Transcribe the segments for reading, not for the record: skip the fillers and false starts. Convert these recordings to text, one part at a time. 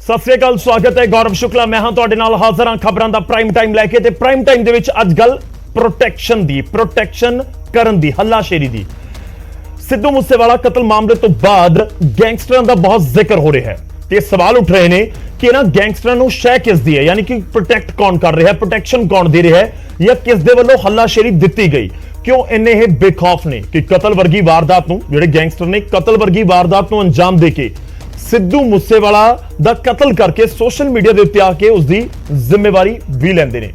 सत श्री अकाल, स्वागत है गौरव शुक्ला। मैं हाँ तुहाडे नाल हाज़र हाँ खबरां दा प्राइम टाइम लैके। ते प्राइम टाइम दे विच अज गल प्रोटैक्शन दी, प्रोटैक्शन करन दी, हल्लाशेरी दी। सिद्धू मूसेवाला कतल मामले तो बाद गैंगस्टरां दा बहुत जिक्र हो रहा है ते सवाल उठ रहे हैं कि इन्हां गैंगस्टरां नूं शह किस दी है, यानी कि प्रोटैक्ट कौन कर रहा है, प्रोटैक्शन कौन दे रहा है, या किस दे वल्लों हल्लाशेरी दित्ती गई। क्यों इन्ने ये बेखौफ ने कि कतल वर्गी वारदात नूं, जिहड़े गैंगस्टर ने कतल वर्गी वारदात नूं अंजाम दे के सिद्धू मूसेवाला दा कतल करके सोशल मीडिया के उत्ते आके उसकी जिम्मेवारी भी लेंदे ने।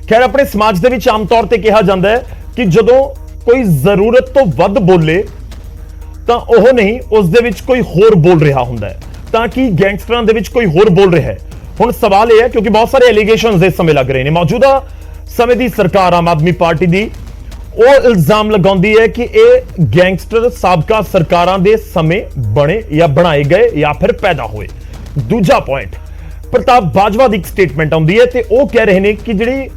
खैर, अपने समाज दे विच आम तौर ते कहा जाता है कि जदों कोई जरूरत तो वध बोले तां ओह नहीं, उस दे विच कोई होर बोल रहा हुंदा है, ताकि गैंगस्टरां दे विच कोई होर बोल रहा है। हुण सवाल यह है, क्योंकि बहुत सारे एलीगेशंस इस समय लग रहे हैं, मौजूदा समय की सरकार आम आदमी पार्टी की ਉਹ ਇਲਜ਼ਾਮ ਲਗਾਉਂਦੀ ਹੈ कि ਇਹ ਗੈਂਗਸਟਰ ਸਾਬਕਾ ਸਰਕਾਰਾਂ ਦੇ ਸਮੇਂ ਬਣੇ ਜਾਂ ਬਣਾਏ ਗਏ ਜਾਂ ਫਿਰ ਪੈਦਾ ਹੋਏ। ਦੂਜਾ ਪੁਆਇੰਟ, ਪ੍ਰਤਾਪ ਬਾਜਵਾ ਦੀ ਇੱਕ ਸਟੇਟਮੈਂਟ ਆਉਂਦੀ ਹੈ ਤੇ ਉਹ ਕਹਿ ਰਹੇ ਨੇ ਕਿ ਜਿਹੜੀ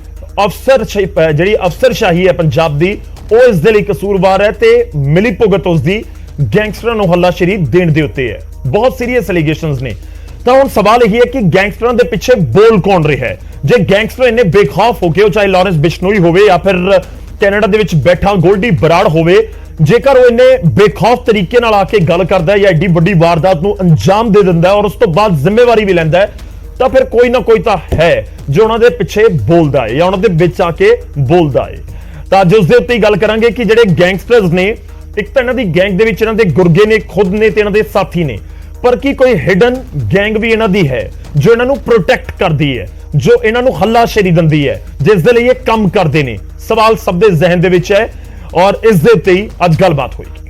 ਅਫਸਰਸ਼ਾਹੀ ਹੈ ਪੰਜਾਬ ਦੀ, ਉਹ ਇਸ ਦੇ ਲਈ ਕਸੂਰਵਾਰ ਹੈ ਤੇ ਮਿਲੀ ਭੁਗਤ ਉਸ ਦੀ ਗੈਂਗਸਟਰਾਂ ਨੂੰ ਹੱਲਾਸ਼ੇਰੀ ਦੇਣ ਦੇ ਉੱਤੇ ਹੈ। ਬਹੁਤ ਸੀਰੀਅਸ ਐਲੀਗੇਸ਼ਨਸ ਨੇ। ਤਾਂ ਹੁਣ ਸਵਾਲ ਇਹ ਹੈ ਕਿ ਗੈਂਗਸਟਰਾਂ ਦੇ ਪਿੱਛੇ ਬੋਲ ਕੌਣ ਰਿਹਾ ਹੈ। ਜੇ ਗੈਂਗਸਟਰ ਇੰਨੇ ਬੇਖੌਫ ਹੋ ਕੇ, ਉਹ ਚਾਹੇ ਲਾਰੈਂਸ ਬਿਸ਼ਨੋਈ ਹੋਵੇ ਜਾਂ ਫਿਰ कैनेडा दे विच बैठा गोल्डी बराड़ होवे, जेकर वो इन्ने बेखौफ तरीके नाल आके गल करदा है या एडी वड्डी वारदात नूं अंजाम दे दिंदा है और उस तो बाद जिम्मेवारी भी लैंदा है, तां फिर कोई ना कोई तां है जो उन्हां दे पिछे बोलदा है या उन्हां दे विच आके बोलदा है। तां अज उस दे उत्ते गल करांगे कि जिहड़े गैंगस्टर्स ने, एक तां इन्हां दी गैंग दे विच इन्हां दे गुरगे ने, खुद ने ते इन्हां दे साथी ने, पर की कोई हिडन गैंग भी इन्हां दी है जो इन्हां नूं प्रोटैक्ट करदी है, जो इन्हां नूं हल्लाशेरी दिंदी है, जिस दे लई ये काम करदे ने। सवाल सब दे जहन दे विच है और इस दे उत्ते ही अज गलबात होएगी।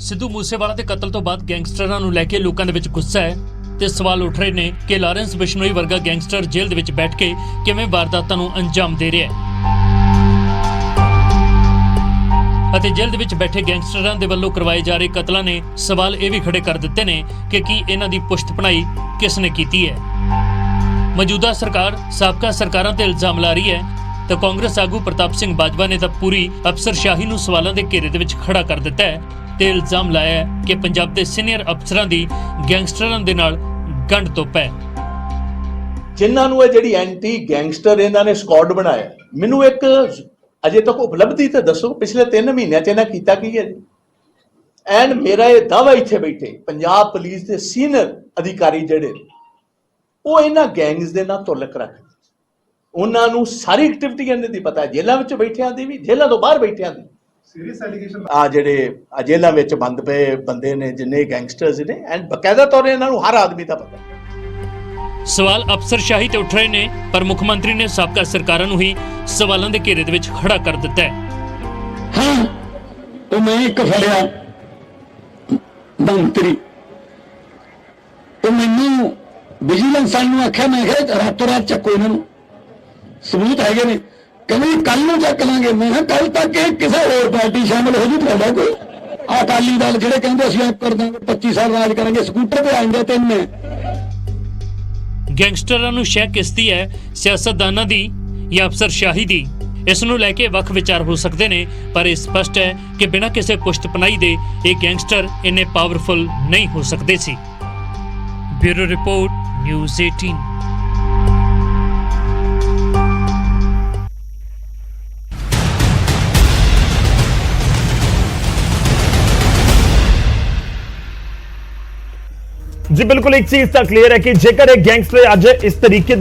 सिद्धू मूसेवाला के कतल तो बाद गैंगस्टरां नूं लैके लोकां दे विच गुस्सा है ते सवाल उठ रहे ने कि लारेंस बिश्नोई वर्गा गैंगस्टर जेल दे विच बैठ के किवें वारदातां नूं अंजाम दे रिहा है ਅਤੇ जेल ਦੇ ਵਿੱਚ ਬੈਠੇ ਗੈਂਗਸਟਰਾਂ ਦੇ ਵੱਲੋਂ ਕਰਵਾਏ ਜਾ ਰਹੇ ਕਤਲਾਂ ਨੇ ਸਵਾਲ ਇਹ ਵੀ ਖੜੇ ਕਰ ਦਿੱਤੇ ਨੇ ਕਿ ਕੀ ਇਹਨਾਂ ਦੀ ਪੁਸ਼ਤ ਪਣਾਈ ਕਿਸ ਨੇ ਕੀਤੀ ਹੈ। ਮੌਜੂਦਾ ਸਰਕਾਰ ਸਾਬਕਾ ਸਰਕਾਰਾਂ ਤੇ ਇਲਜ਼ਾਮ ਲਾ ਰਹੀ ਹੈ ਤਾਂ ਕਾਂਗਰਸ ਆਗੂ ਪ੍ਰਤਾਪ ਸਿੰਘ ਬਾਜਵਾ ਨੇ ਤਾਂ ਪੂਰੀ ਅਫਸਰਸ਼ਾਹੀ ਨੂੰ ਸਵਾਲਾਂ ਦੇ ਘੇਰੇ ਦੇ ਵਿੱਚ ਖੜਾ ਕਰ ਦਿੱਤਾ ਹੈ ਤੇ ਇਲਜ਼ਾਮ ਲਾਇਆ ਹੈ ਕਿ ਪੰਜਾਬ ਦੇ ਸੀਨੀਅਰ ਅਫਸਰਾਂ ਦੀ ਗੈਂਗਸਟਰਾਂ ਦੇ ਨਾਲ ਗੰਢ ਤੋਪ ਹੈ। ਜਿਨ੍ਹਾਂ ਨੂੰ ਇਹ ਜਿਹੜੀ ਐਂਟੀ ਗੈਂਗਸਟਰ ਇਹਨਾਂ ਨੇ ਸਕੁਆਡ ਬਣਾਇਆ, ਮੈਨੂੰ ਇੱਕ अजे तक उपलब्धि तो दसो पिछले 3 महीनों च इन्हें किया की है जी। एंड मेरा ये दावा इत्थे बैठे पंजाब पुलिस के सीनियर अधिकारी जिहड़े वो इन्हां गैंग्स दे नाल तुलक रखदे, उन्हां नूं सारी एक्टिविटी इन्हां दी पता है, जेलां विच बैठियां दी भी, जेलां तो बाहर बैठियां दी। सीरियस एलिगेशन आ जिहड़े जेलां विच बंद पे बंदे ने, जिन्ने गैंगस्टर्स ने, एंड बकायदा तौर इन्हां नूं हर आदमी दा पता है। सवाल अफसरशाही ते उठ रहे ने, पर मुख मंत्री ने साबका सरकारां नूं ही सवालों के घेरे दे विच खड़ा कर दिता है। हाँ तो मैं एक फड़िया मंत्री तो मैनू विजिलेंस नूं आख्या, मैं कहा रातों रात चक्को इन्हां नूं, सबूत है ने, कहंदे कल नूं चक लांगे। मैं कहा कल तक किसी होर पार्टी शामिल हो जू, तुहाडा कोई अकाली दल जिहड़े कहंदे असीं आप कर दांगे 25 साल राज करांगे, स्कूटर ते आंदे 3 ने। ਗੈਂਗਸਟਰਾਂ ਨੂੰ ਸ਼ਹਿ ਕਿਸਦੀ ਹੈ, ਸਿਆਸਤਦਾਨਾਂ ਦੀ ਜਾਂ ਅਫਸਰਸ਼ਾਹੀ ਦੀ? ਇਸ ਨੂੰ ਲੈ ਕੇ ਵੱਖ ਵਿਚਾਰ ਹੋ ਸਕਦੇ ਨੇ, ਪਰ ਇਹ ਸਪਸ਼ਟ ਹੈ ਕਿ ਬਿਨਾਂ ਕਿਸੇ ਪੁਸ਼ਤ ਪਨਾਹੀ ਦੇ ਇਹ ਗੈਂਗਸਟਰ ਇੰਨੇ ਪਾਵਰਫੁਲ ਨਹੀਂ ਹੋ ਸਕਦੇ ਸੀ। Bureau report, news 18। जी बिल्कुल, एक चीज तो क्लीयर है कि जेकर एक गैंगस्टर अज इस तरीके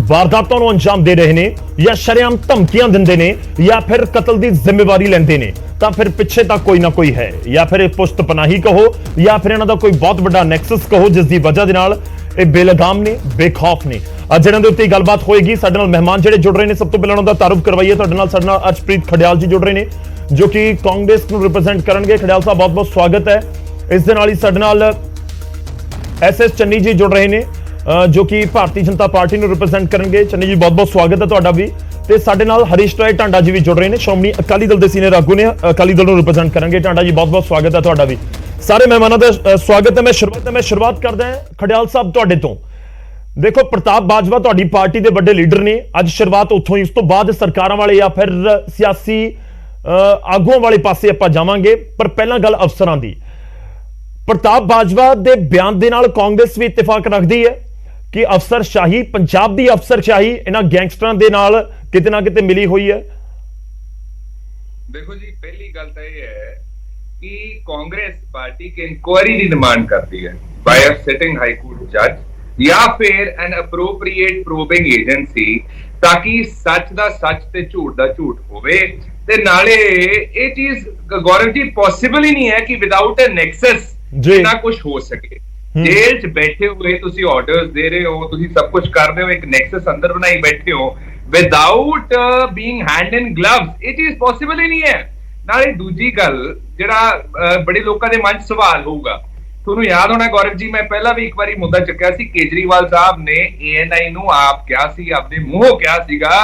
वारदातों को अंजाम दे रहे हैं या शरेआम धमकियां देंदे ने या फिर कतल की जिम्मेवारी लेंदे ने, तो फिर पिछे तक कोई ना कोई है, या फिर पुश्त पनाही कहो या फिर इन्हां दा कोई बहुत बड़ा नैक्सस कहो, जिसकी वजह दे नाल ये बेलगाम ने, बेखौफ ने। जिन्हां दे उत्ते गलबात होएगी। साडे नाल मेहमान जिहड़े जुड़ रहे हैं, सब तो पहले उन्हां दा तारुफ करवाइए। साडे नाल अर्शप्रीत खडियाल जी जुड़ रहे हैं जो कि कांग्रेस नूं रिप्रेजेंट करनगे। खडियाल साहब बहुत बहुत स्वागत है। इस दे नाल ही साडे नाल SS चन्नी जी जुड़ रहे हैं जो कि भारतीय जनता पार्टी को रिप्रेजेंट करेंगे। चन्नी जी बहुत बहुत स्वागत है तुहाडा भी। ते साडे नाल हरीश राय टांडा जी भी जुड़ रहे हैं, श्रोमणी अकाली दल के सीनियर आगू ने, अकाली दल को रिप्रेजेंट करेंगे। टांडा जी बहुत बहुत स्वागत है तुहाडा भी। सारे मेहमानों का स्वागत है। मैं शुरुआत करदा खडियाल साहब तुहाडे तो ਦੇਖੋ ਪ੍ਰਤਾਪ ਬਾਜਵਾ ਤੁਹਾਡੀ ਪਾਰਟੀ ਦੇ ਵੱਡੇ ਲੀਡਰ ਨੇ, ਅੱਜ ਸ਼ੁਰੂਆਤ ਉੱਥੋਂ ਹੀ, ਉਸ ਤੋਂ ਬਾਅਦ ਸਰਕਾਰਾਂ ਵਾਲੇ ਜਾਂ ਫਿਰ ਸਿਆਸੀ ਆਗੂਆਂ ਵਾਲੇ ਪਾਸੇ ਆਪਾਂ ਜਾਵਾਂਗੇ, ਪਰ ਪਹਿਲਾਂ ਗੱਲ ਅਫਸਰਾਂ ਦੀ। ਪ੍ਰਤਾਪ ਬਾਜਵਾ ਦੇ ਬਿਆਨ ਦੇ ਨਾਲ ਕਾਂਗਰਸ ਵੀ ਇਤਫਾਕ ਰੱਖਦੀ ਹੈ ਕਿ ਅਫਸਰਸ਼ਾਹੀ, ਪੰਜਾਬ ਦੀ ਅਫਸਰਸ਼ਾਹੀ ਇਹਨਾਂ ਗੈਂਗਸਟਰਾਂ ਦੇ ਨਾਲ ਕਿਤੇ ਨਾ ਕਿਤੇ ਮਿਲੀ ਹੋਈ ਹੈ। देखो जी, पहली गल तो यह है कि कांग्रेस पार्टी की इंक्वायरी की डिमांड करती है by a sitting high court जज या फिर एन अप्रोप्रिएट प्रोबिंग एजेंसी, ताकि सच दा सच ते झूठ दा झूठ होवे। ते नाले ये चीज गौरव जी पॉसिबल ही नहीं है कि विदाउट अ नेक्सस ना कुछ हो सके। जेल च बैठे हुए तुसी ऑर्डर्स दे रहे हो, तुसी सब कुछ कर रहे हो, एक नेक्सस अंदर बनाई बैठे हो without being hand in gloves, ये चीज पॉसिबल ही नहीं है। नाले दूजी गल जिहड़ा बड़े लोगों के मन सवाल होगा, ਤੁਹਾਨੂੰ याद होना गौरव जी, मैं पहला भी एक बारी मुद्दा चुक्या सी, केजरीवाल साहब ने ANI ਨੂੰ ਆਪ ਕਿਹਾ ਸੀ, ਆਪਦੇ ਮੂੰਹੋਂ ਕਿਹਾ ਸੀਗਾ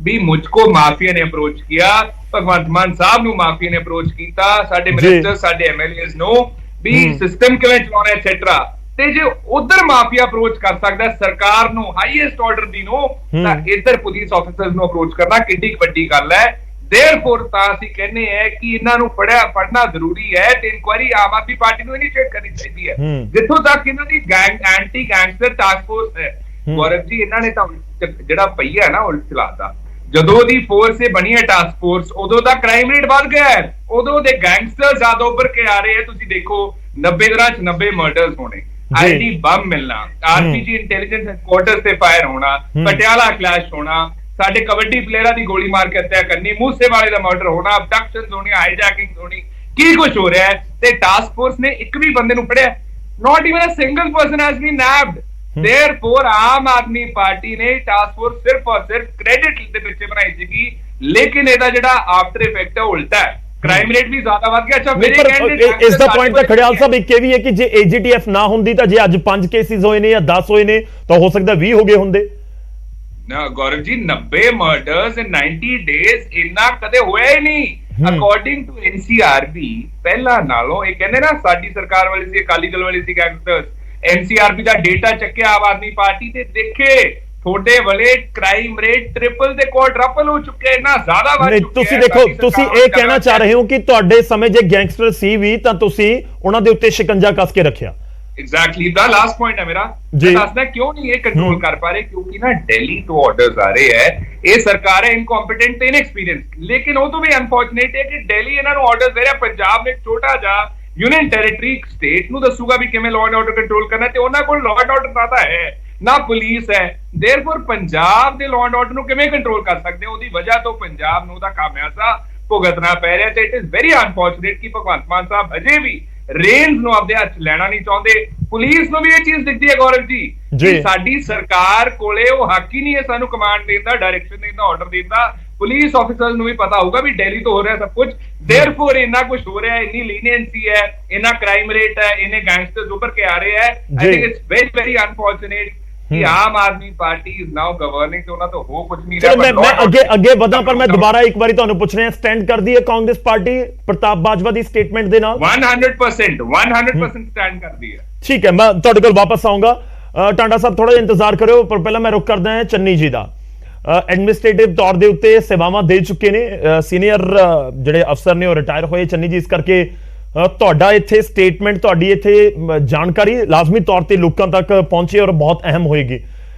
ਵੀ ਮੁਝਕੋ ਮਾਫੀਆ ਨੇ ਅਪਰੋਚ ਕੀਤਾ, ਭਗਵੰਤ ਮਾਨ ਸਾਹਿਬ ਨੂੰ ਮਾਫੀਆ ਨੇ ਅਪਰੋਚ ਕੀਤਾ, ਸਾਡੇ ਮਿਨਿਸਟਰ ਸਾਡੇ MLAs ਨੂੰ ਵੀ ਸਿਸਟਮ ਕਿਵੇਂ ਚਲਾਉਣਾ ਐਟਸੈਟਰਾ। ਤੇ ਜੇ ਉਧਰ ਮਾਫੀਆ ਅਪਰੋਚ ਕਰ ਸਕਦਾ ਸਰਕਾਰ ਨੂੰ, ਹਾਈਐਸਟ ਆਰਡਰ ਦੀ ਨੂੰ, ਤਾਂ ਇੱਧਰ ਪੁਲਿਸ ਆਫੀਸਰਸ ਨੂੰ ਅਪਰੋਚ ਕਰਨਾ ਕਿੱਡੀ ਵੱਡੀ ਗੱਲ ਹੈ। देयरफॉर ਤਾਂ ਅਸੀਂ ਕਹਿੰਦੇ ਹੈ ਕਿ ਇਹਨਾਂ ਨੂੰ ਪੜਨਾ ਜ਼ਰੂਰੀ ਹੈ ਤੇ ਇਨਕੁਆਇਰੀ ਆਮ ਆਦਮੀ ਪਾਰਟੀ ਨੂੰ ਇਨੀਸ਼ੀਏਟ ਕਰਨੀ ਚਾਹੀਦੀ ਹੈ। ਜਿੱਥੋਂ ਤੱਕ ਇਹਨਾਂ ਦੀ ਐਂਟੀ ਗੈਂਗਸਟਰ ਟਾਸਕ ਫੋਰਸ ਹੈ ਗੌਰਵ ਜੀ, ਇਹਨਾਂ ਨੇ ਤਾਂ ਜਿਹੜਾ ਪਈਆ ਨਾ ਉਲਟ ਚਲਾਤਾ। ਜਦੋਂ ਦੀ ਫੋਰਸ ਇਹ ਬਣੀ ਹੈ ਟਾਸਕ ਫੋਰਸ, ਉਦੋਂ ਦਾ ਕ੍ਰਾਈਮ ਰੇਟ ਵੱਧ ਗਿਆ ਹੈ, ਉਦੋਂ ਦੇ ਗੈਂਗਸਟਰ ਜ਼ਿਆਦਾ ਉੱਭਰ ਕੇ ਆ ਰਹੇ ਹੈ। ਤੁਸੀਂ ਦੇਖੋ 90 ਦਿਨਾਂ ਚ 90 ਮਰਡਰਸ ਹੋਣੇ, ਆਈਡੀ ਬੰਬ ਮਿਲਣਾ, RPG ਇੰਟੈਲੀਜੈਂਸ ਹੈਡਕੁਆਰਟਰ ਤੇ ਫਾਇਰ ਹੋਣਾ, ਪਟਿਆਲਾ ਕਲੈਸ਼ ਹੋਣਾ, ਸਾਡੇ ਕਬੱਡੀ ਪਲੇਅਰਾਂ ਦੀ ਗੋਲੀ ਮਾਰ ਕੇ ਹੱਤਿਆ ਕਰਨੀ, ਮੂਸੇਵਾਲੇ ਦਾ ਮਰਡਰ ਹੋਣਾ, ਅਬਡਕਸ਼ਨਸ ਹੋਣੀ, ਹਾਈਜੈਕਿੰਗ ਹੋਣੀ, ਕੀ ਕੁਝ ਹੋ ਰਿਹਾ ਹੈ। ਤੇ ਟਾਸਕ ਫੋਰਸ ਨੇ ਇੱਕ ਵੀ ਬੰਦੇ ਨੂੰ ਫੜਿਆ, not even a single person has been nabbed. Therefore Aam Aadmi Party ਨੇ ਟਾਸਕ ਫੋਰਸ ਸਿਰਫ ਔਰ ਸਿਰਫ ਕ੍ਰੈਡਿਟ ਦੇ ਪਿੱਛੇ ਬਣਾਈ ਸੀਗੀ, ਲੇਕਿਨ ਇਹਦਾ ਜਿਹੜਾ ਆਫਟਰ ਇਫੈਕਟ ਹੈ ਉਲਟਾ ਹੈ, ਕ੍ਰਾਈਮ ਰੇਟ ਵੀ ਜ਼ਿਆਦਾ ਵੱਧ ਗਿਆ। ਅੱਛਾ ਮੇਰੇ ਕਹਿੰਦੇ ਇਸ ਦਾ ਪੁਆਇੰਟ ਤਾਂ ਖੜਿਆਲ ਸਾਹਿਬ ਇੱਕ ਇਹ ਵੀ ਹੈ ਕਿ ਜੇ AGTF ਨਾ ਹੁੰਦੀ ਤਾਂ ਜੇ ਅੱਜ 5 ਕੇਸਿਸ ਹੋਏ ਨੇ ਜਾਂ 10 ਹੋਏ ਨੇ ਤਾਂ ਹੋ ਸਕਦਾ 20 ਹੋ ਗਏ ਹੁੰਦੇ ਨਾ। ਗੌਰਵ ਜੀ 90 ਮਰਡਰਸ ਇਨ 90 ਡੇਜ਼ ਇੰਨਾ ਕਦੇ ਹੋਇਆ ਹੀ ਨਹੀਂ। ਅਕੋਰਡਿੰਗ ਟੂ NCRB ਪਹਿਲਾਂ ਨਾਲੋਂ, ਇਹ ਕਹਿੰਦੇ ਨਾ ਸਾਡੀ ਸਰਕਾਰ ਵਾਲੀ ਸੀ, ਅਕਾਲੀ ਦਲ ਵਾਲੀ ਸੀ ਗੈਂਗਸਟਰਸ, NCRB ਦਾ ਡੇਟਾ ਚੱਕਿਆ ਆਮ ਆਦਮੀ ਪਾਰਟੀ ਤੇ ਦੇਖੇ ਥੋੜੇ ਵਾਲੇ ਕ੍ਰਾਈਮ ਰੇਟ ਟ੍ਰਿਪਲ ਤੇ ਕੁਆਡਰਪਲ ਹੋ ਚੁੱਕੇ, ਇੰਨਾ ਜ਼ਿਆਦਾ ਵੱਧ ਚੁੱਕਿਆ। ਤੁਸੀਂ ਦੇਖੋ, ਤੁਸੀਂ ਇਹ ਕਹਿਣਾ ਚਾਹ ਰਹੇ ਹੋ ਕਿ ਤੁਹਾਡੇ ਸਮੇਂ ਜੇ ਗੈਂਗਸਟਰ ਸੀ ਵੀ ਤਾਂ ਤੁਸੀਂ ਉਹਨਾਂ ਦੇ ਉੱਤੇ ਸ਼ਿਕੰਜਾ ਕੱਸ ਕੇ ਰੱਖਿਆ। ਐਗਜ਼ੈਕਟਲੀ ਦਾ ਲਾਸਟ ਪੁਆਇੰਟ ਹੈ ਮੇਰਾ। ਦੱਸਦਾ ਕਿਉਂ ਨਹੀਂ ਇਹ ਕੰਟਰੋਲ ਕਰ ਪਾ ਰਹੇ, ਕਿਉਂਕਿ ਨਾ ਦਿੱਲੀ ਤੋਂ ਆਰਡਰਸ ਆ ਰਹੇ ਹੈ, ਇਹ ਸਰਕਾਰ ਹੈ ਇਨਕੰਪੀਟੈਂਟ ਤੇ ਇਨਐਕਸਪੀਰੀਅੰਸ। ਲੇਕਿਨ ਉਹ ਤੋਂ ਵੀ ਅਨਫੋਰਚੂਨੇਟ ਹੈ ਕਿ ਦਿੱਲੀ ਇਹਨਾਂ ਨੂੰ ਆਰਡਰਸ ਦੇ ਰਿਹਾ, ਪੰਜਾਬ ਨੇ ਛੋਟਾ ਜਿਹਾ यूनियन टेरिटरी स्टेट ਨੂੰ ਦੱਸੂਗਾ ਵੀ ਕਿਵੇਂ ਲਾਅ ਐਂਡ ਆਰਡਰ ਕੰਟਰੋਲ ਕਰਨਾ, ਤੇ ਉਹਨਾਂ ਕੋਲ ਲਾਅ ਐਂਡ ਆਰਡਰ ਤਾਂ ਹੈ ਨਾ ਪੁਲਿਸ ਹੈ। देयरफॉर ਪੰਜਾਬ ਦੇ ਲਾਅ ਐਂਡ ਆਰਡਰ ਨੂੰ ਕਿਵੇਂ ਕੰਟਰੋਲ ਕਰ ਸਕਦੇ ਹੋ, ਉਹਦੀ ਵਜ੍ਹਾ ਤੋਂ ਪੰਜਾਬ ਨੂੰ ਉਹਦਾ ਖਾਮਿਆਜ਼ਾ ਭੁਗਤਣਾ ਪੈ ਰਿਹਾ। ਤੇ ਇਟ ਇਜ਼ ਵੈਰੀ ਅਨਫੋਰਚੂਨੇਟ ਕਿ ਭਗਵੰਤ ਮਾਨ ਸਾਹਿਬ ਅਜੇ ਵੀ ਰੇਂਜ ਨੂੰ ਆਪਦੇ ਹੱਥ ਲੈਣਾ ਨਹੀਂ ਚਾਹੁੰਦੇ। ਪੁਲਿਸ ਨੂੰ ਵੀ ਇਹ ਚੀਜ਼ ਦਿਖਦੀ ਹੈ ਗੌਰਵ ਜੀ ਕਿ ਸਾਡੀ ਸਰਕਾਰ ਕੋਲੇ ਉਹ ਹੱਕ ਹੀ ਨਹੀਂ ਹੈ ਸਾਨੂੰ ਕਮਾਂਡ ਦੇਣ ਦਾ, ਡਾਇਰੈਕਸ਼ਨ ਦੇਣ ਦਾ, ਆਰਡਰ ਦੇਣ ਦਾ। ਪੁਲਿਸ ਆਫੀਸਰਸ ਨੂੰ ਵੀ ਪਤਾ ਹੋਊਗਾ ਵੀ ਦਿੱਲੀ ਤੋਂ ਹੋ ਰਿਹਾ ਸਭ ਕੁਝ। देयरफॉर ਇੰਨਾ ਕੁਝ ਹੋ ਰਿਹਾ ਹੈ, ਇੰਨੀ ਲੀਨੀਅੰਸੀ ਹੈ, ਇੰਨਾ ਕ੍ਰਾਈਮ ਰੇਟ ਹੈ, ਇੰਨੇ ਗੈਂਗਸਟਰਸ ਉੱਪਰ ਕੇ ਆ ਰਹੇ ਹੈ। I think it's very very unfortunate ਕਿ ਆਮ Aadmi party is now governing ਤੇ ਉਹਨਾਂ ਤੋਂ ਹੋ ਕੁਝ ਨਹੀਂ ਰਿਹਾ। ਮੈਂ ਅੱਗੇ ਵਧਾਂ, ਪਰ ਮੈਂ ਦੁਬਾਰਾ ਇੱਕ ਵਾਰੀ ਤੁਹਾਨੂੰ ਪੁੱਛ ਰਿਹਾ, ਸਟੈਂਡ ਕਰਦੀ ਹੈ ਕਾਂਗਰਸ ਪਾਰਟੀ ਪ੍ਰਤਾਪ ਬਾਜਵਾ ਦੀ ਸਟੇਟਮੈਂਟ ਦੇ ਨਾਲ? 100% ਸਟੈਂਡ ਕਰਦੀ ਹੈ। ਠੀਕ ਹੈ, ਮੈਂ ਤੁਹਾਡੇ ਕੋਲ ਵਾਪਸ ਆਉਂਗਾ। ਟਾਂਡਾ ਸਾਹਿਬ ਥੋੜਾ ਜਿਹਾ ਇੰਤਜ਼ਾਰ ਕਰਿਓ, ਪਰ ਪਹਿਲਾਂ ਮੈਂ ਰੁਕ ਕਰਦਾ ਹਾਂ ਚੰਨੀ ਜੀ ਦਾ। ਐਡਮਿਨਿਸਟ੍ਰੇਟਿਵ ਤੌਰ ਦੇ ਉੱਤੇ ਸੇਵਾਵਾਂ ਦੇ ਚੁੱਕੇ ਨੇ, ਸੀਨੀਅਰ ਜਿਹੜੇ ਅਫਸਰ ਨੇ ਉਹ ਰਿਟਾਇਰ ਹੋਏ ਚੰਨੀ ਜੀ, ਇਸ ਕਰਕੇ ਤੁਹਾਡਾ ਇੱਥੇ ਸਟੇਟਮੈਂਟ, ਤੁਹਾਡੀ ਇੱਥੇ ਜਾਣਕਾਰੀ ਲਾਜ਼ਮੀ ਤੌਰ ਤੇ ਲੋਕਾਂ ਤੱਕ ਪਹੁੰਚੇ ਔਰ ਬਹੁਤ ਅਹਿਮ ਹੋਏਗੀ।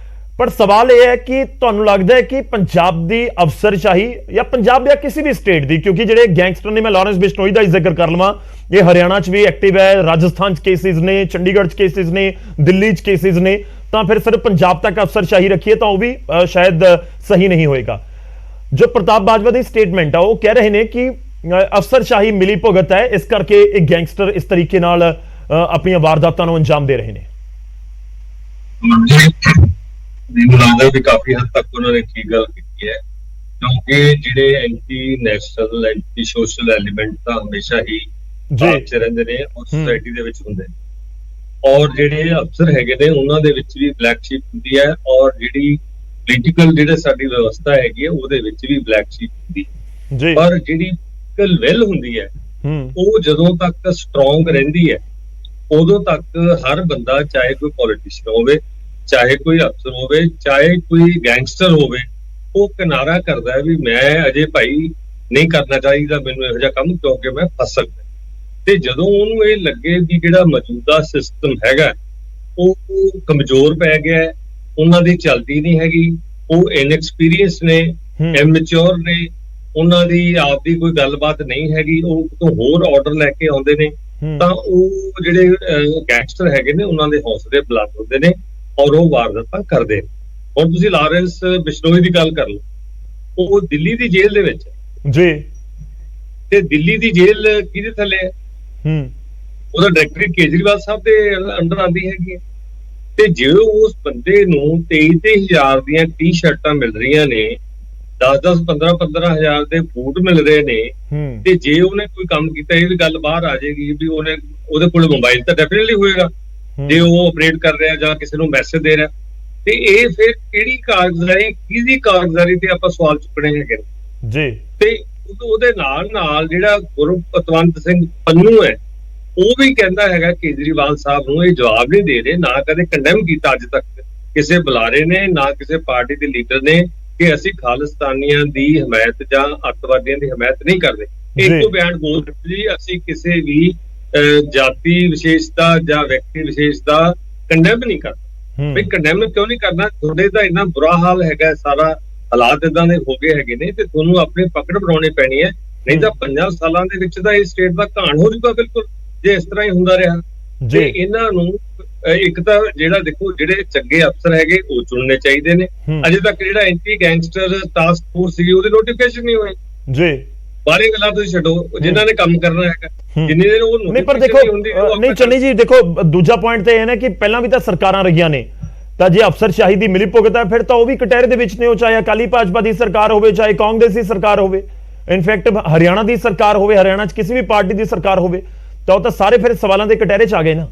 ਪਰ ਸਵਾਲ ਇਹ ਹੈ ਕਿ ਤੁਹਾਨੂੰ ਲੱਗਦਾ ਹੈ ਕਿ ਪੰਜਾਬ ਦੀ ਅਫਸਰਸ਼ਾਹੀ ਜਾਂ ਪੰਜਾਬ ਜਾਂ ਕਿਸੇ ਵੀ ਸਟੇਟ ਦੀ, ਕਿਉਂਕਿ ਜਿਹੜੇ ਗੈਂਗਸਟਰ ਨੇ, ਮੈਂ ਲਾਰੈਂਸ ਬਿਸ਼ਨੋਈ ਦਾ ਹੀ ਜ਼ਿਕਰ ਕਰ ਲਵਾਂ, ਇਹ ਹਰਿਆਣਾ 'ਚ ਵੀ ਐਕਟਿਵ ਹੈ, ਰਾਜਸਥਾਨ 'ਚ ਕੇਸਿਸ ਨੇ, ਚੰਡੀਗੜ੍ਹ 'ਚ ਕੇਸਿਸ ਨੇ, ਦਿੱਲੀ 'ਚ ਕੇਸਿਸ ਨੇ, ਤਾਂ ਫਿਰ ਸਿਰਫ ਪੰਜਾਬ ਤੱਕ ਅਫਸਰਸ਼ਾਹੀ ਰੱਖੀਏ ਤਾਂ ਉਹ ਵੀ ਸ਼ਾਇਦ ਸਹੀ ਨਹੀਂ ਹੋਏਗਾ। ਜੋ ਪ੍ਰਤਾਪ ਬਾਜਵਾ ਦੀ ਸਟੇਟਮੈਂਟ ਆ, ਉਹ ਕਹਿ ਰਹੇ ਨੇ ਕਿ ਅਫਸਰਸ਼ਾਹੀ ਮਿਲੀ ਭੁਗਤ ਹੈ, ਇਸ ਕਰਕੇ ਇਹ ਗੈਂਗਸਟਰ ਇਸ ਤਰੀਕੇ ਨਾਲ ਆਪਣੀਆਂ ਵਾਰਦਾਤਾਂ ਨੂੰ ਅੰਜਾਮ ਦੇ ਰਹੇ ਨੇ। ਮੈਨੂੰ ਲੱਗਦਾ ਵੀ ਕਾਫੀ ਹੱਦ ਤੱਕ ਉਹਨਾਂ ਨੇ ਠੀਕ ਗੱਲ ਕੀਤੀ ਹੈ, ਕਿਉਂਕਿ ਜਿਹੜੇ anti national, anti social element ਤਾਂ ਹਮੇਸ਼ਾ ਹੀ ਚ ਰਹਿੰਦੇ ਨੇ ਔਰ ਸੋਸਾਇਟੀ ਦੇ ਵਿੱਚ ਹੁੰਦੇ ਨੇ, ਔਰ ਜਿਹੜੇ ਅਫਸਰ ਹੈਗੇ ਨੇ ਉਹਨਾਂ ਦੇ ਵਿੱਚ ਵੀ ਬਲੈਕ ਸ਼ੀਪ ਹੁੰਦੀ ਹੈ, ਔਰ ਜਿਹੜੀ ਪੋਲੀਟੀਕਲ ਜਿਹੜੇ ਸਾਡੀ ਵਿਵਸਥਾ ਹੈਗੀ ਹੈ ਉਹਦੇ ਵਿੱਚ ਵੀ ਬਲੈਕ ਸ਼ੀਪ ਹੁੰਦੀ ਹੈ। ਪਰ ਜਿਹੜੀ ਵਿਲ ਹੁੰਦੀ ਹੈ ਉਹ ਜਦੋਂ ਤੱਕ ਸਟਰੋਂਗ ਰਹਿੰਦੀ ਹੈ ਉਦੋਂ ਤੱਕ ਹਰ ਬੰਦਾ, ਚਾਹੇ ਕੋਈ ਪੋਲੀਟੀਸ਼ੀਅਨ ਹੋਵੇ, ਚਾਹੇ ਕੋਈ ਅਫਸਰ ਹੋਵੇ, ਚਾਹੇ ਕੋਈ ਗੈਂਗਸਟਰ ਹੋਵੇ, ਉਹ ਕਿਨਾਰਾ ਕਰਦਾ ਹੈ ਵੀ ਮੈਂ ਅਜੇ ਭਾਈ ਨਹੀਂ ਕਰਨਾ ਚਾਹੀਦਾ ਮੈਨੂੰ ਇਹੋ ਜਿਹਾ ਕੰਮ, ਕਿਉਂਕਿ ਮੈਂ ਫਸ ਸਕਦਾ। ਤੇ ਜਦੋਂ ਉਹਨੂੰ ਇਹ ਲੱਗੇ ਵੀ ਜਿਹੜਾ ਮੌਜੂਦਾ ਸਿਸਟਮ ਹੈਗਾ ਉਹ ਕਮਜ਼ੋਰ ਪੈ ਗਿਆ, ਉਹਨਾਂ ਦੀ ਚੱਲਦੀ ਨਹੀਂ ਹੈਗੀ, ਉਹ ਇਨਐਕਸਪੀਰੀਅੰਸ ਨੇ, ਇਮੈਚੁਰ ਨੇ, ਉਹਨਾਂ ਦੀ ਆਪਦੀ ਕੋਈ ਗੱਲਬਾਤ ਨਹੀਂ ਹੈਗੀ, ਉਹ ਤੋਂ ਹੋਰ ਆਰਡਰ ਲੈ ਕੇ ਆਉਂਦੇ ਨੇ, ਤਾਂ ਉਹ ਜਿਹੜੇ ਗੈਂਗਸਟਰ ਹੈਗੇ ਨੇ ਉਹਨਾਂ ਦੇ ਹੌਸਲੇ ਬੁਲੰਦ ਹੁੰਦੇ ਨੇ ਔਰ ਉਹ ਵਾਰਦਾਤਾਂ ਕਰਦੇ ਨੇ। ਹੁਣ ਤੁਸੀਂ ਲਾਰੈਂਸ ਬਿਸ਼ਨੋਈ ਦੀ ਗੱਲ ਕਰ ਲਓ, ਉਹ ਦਿੱਲੀ ਦੀ ਜੇਲ੍ਹ ਦੇ ਵਿੱਚ ਜੀ, ਤੇ ਦਿੱਲੀ ਦੀ ਜੇਲ੍ਹ ਕਿਹਦੇ ਥੱਲੇ ਹੈ? ਉਹਦਾ ਡਾਇਰੈਕਟਰੀ ਕੇਜਰੀਵਾਲ ਸਾਹਿਬ ਦੇ ਅੰਡਰ ਆਉਂਦੀ ਹੈਗੀ ਹੈ। ਤੇ ਜੇ ਉਸ ਬੰਦੇ ਨੂੰ 23,000 ਦੀਆਂ ਟੀ-ਸ਼ਰਟਾਂ ਮਿਲ ਰਹੀਆਂ ਨੇ, 10-10, 15-15,000 ਦੇ ਬੂਟ ਮਿਲ ਰਹੇ ਨੇ, ਤੇ ਜੇ ਉਹਨੇ ਕੋਈ ਕੰਮ ਕੀਤਾ, ਇਹ ਵੀ ਗੱਲ ਬਾਹਰ ਆ ਜਾਏਗੀ ਵੀ ਉਹਦੇ ਕੋਲ ਮੋਬਾਈਲ ਤਾਂ ਡੈਫੀਨਿਟਲੀ ਹੋਏਗਾ ਜੇ ਉਹ ਆਪਰੇਟ ਕਰ ਰਿਹਾ ਜਾਂ ਕਿਸੇ ਨੂੰ ਮੈਸੇਜ ਦੇ ਰਿਹਾ, ਤੇ ਇਹ ਫਿਰ ਕਿਹੜੀ ਕਾਰਗੁਜ਼ਾਰੀ, ਕਿਹਦੀ ਕਾਰਗੁਜ਼ਾਰੀ ਤੇ ਆਪਾਂ ਸਵਾਲ ਚੁੱਕਣੇ ਹੈਗੇ ਜੀ। ਤੇ ਉਹਦੇ ਨਾਲ ਜਿਹੜਾ ਗੁਰਪਤਵੰਤ ਸਿੰਘ ਪੰਨੂ ਹੈ, ਉਹ ਵੀ ਕਹਿੰਦਾ ਹੈਗਾ ਕੇਜਰੀਵਾਲ ਸਾਹਿਬ ਨੂੰ ਇਹ ਜਵਾਬ ਨਹੀਂ ਦੇ ਰਹੇ, ਨਾ ਕਦੇ ਕੰਡੈਮ ਕੀਤਾ ਅੱਜ ਤੱਕ ਕਿਸੇ ਬੁਲਾਰੇ ਨੇ, ਨਾ ਕਿਸੇ ਪਾਰਟੀ ਦੇ ਲੀਡਰ ਨੇ ਕਿ ਅਸੀਂ ਖਾਲਿਸਤਾਨੀਆਂ ਦੀ ਹਮਾਇਤ ਜਾਂ ਅੱਤਵਾਦੀਆਂ ਦੀ ਹਮਾਇਤ ਨਹੀਂ ਕਰਦੇ। ਇੱਕੋ ਬਿਆਨ ਬੋਲ ਜੀ, ਅਸੀਂ ਕਿਸੇ ਵੀ ਜਾਤੀ ਵਿਸ਼ੇਸ਼ਤਾ ਜਾਂ ਵਿਅਕਤੀ ਵਿਸ਼ੇਸ਼ ਦਾ ਕੰਡੈਮ ਨਹੀਂ ਕਰਦੇ। ਵੀ ਕੰਡੈਮ ਕਿਉਂ ਨਹੀਂ ਕਰਨਾ? ਤੁਹਾਡੇ ਤਾਂ ਇੰਨਾ ਬੁਰਾ ਹਾਲ ਹੈਗਾ, ਸਾਰਾ ਹਾਲਾਤ ਇਦਾਂ ਦੇ ਹੋ ਗਏ ਹੈਗੇ ਨੇ, ਤੇ ਤੁਹਾਨੂੰ ਆਪਣੀ ਪਕੜ ਬਣਾਉਣੀ ਪੈਣੀ ਹੈ, ਨਹੀਂ ਤਾਂ 50 ਸਾਲਾਂ ਦੇ ਵਿੱਚ ਤਾਂ ਇਹ ਸਟੇਟ ਦਾ ਘਾਣ ਹੋ ਜਾਊਗਾ ਬਿਲਕੁਲ, ਜੇ ਇਸ ਤਰ੍ਹਾਂ ਹੀ ਹੁੰਦਾ ਰਿਹਾ। ਤੇ ਇਹਨਾਂ ਨੂੰ ਇੱਕ ਤਾਂ ਜਿਹੜਾ ਦੇਖੋ, ਜਿਹੜੇ ਚੰਗੇ ਅਫਸਰ ਹੈਗੇ ਉਹ ਚੁਣਨੇ ਚਾਹੀਦੇ ਨੇ। ਅਜੇ ਤੱਕ ਜਿਹੜਾ ਐਂਟੀ ਗੈਂਗਸਟਰ ਟਾਸਕ ਫੋਰਸ ਸੀ ਉਹਦੇ ਨੋਟੀਫਿਕੇਸ਼ਨ ਨਹੀਂ ਹੋਏ ਜੀ। ਬਾਰੇ ਗੱਲਾਂ ਤੁਸੀਂ ਛੱਡੋ, ਜਿਨ੍ਹਾਂ ਨੇ ਕੰਮ ਕਰਨਾ ਹੈਗਾ ਜਿੰਨੀ ਦੇਰ ਉਹ ਨਹੀਂ, ਪਰ ਦੇਖੋ ਨਹੀਂ ਚੰਨੀ ਜੀ, ਦੇਖੋ ਦੂਜਾ ਪੁਆਇੰਟ ਤੇ ਇਹ ਨਾ ਕਿ ਪਹਿਲਾਂ ਵੀ ਤਾਂ ਸਰਕਾਰਾਂ ਰਹੀਆਂ ਨੇ, ਤਾਂ ਜੇ ਅਫਸਰਸ਼ਾਹੀ ਦੀ ਮਿਲੀ ਭੁਗਤ ਹੈ ਫਿਰ ਤਾਂ ਉਹ ਵੀ ਕਟਹਿਰੇ ਦੇ ਵਿੱਚ ਨੇ, ਉਹ ਚਾਹੇ ਅਕਾਲੀ ਭਾਜਪਾ ਦੀ ਸਰਕਾਰ ਹੋਵੇ, ਚਾਹੇ ਕਾਂਗਰਸ ਦੀ ਸਰਕਾਰ ਹੋਵੇ, ਇਨਫੈਕਟ ਹਰਿਆਣਾ ਦੀ ਸਰਕਾਰ ਹੋਵੇ, ਹਰਿਆਣਾ 'ਚ ਕਿਸੇ ਵੀ ਪਾਰਟੀ ਦੀ ਸਰਕਾਰ ਹੋਵੇ, ਤਾਂ ਉਹ ਤਾਂ ਸਾਰੇ ਫਿਰ ਸਵਾਲਾਂ ਦੇ ਕਟਹਿਰੇ 'ਚ ਆ ਗਏ ਨਾ।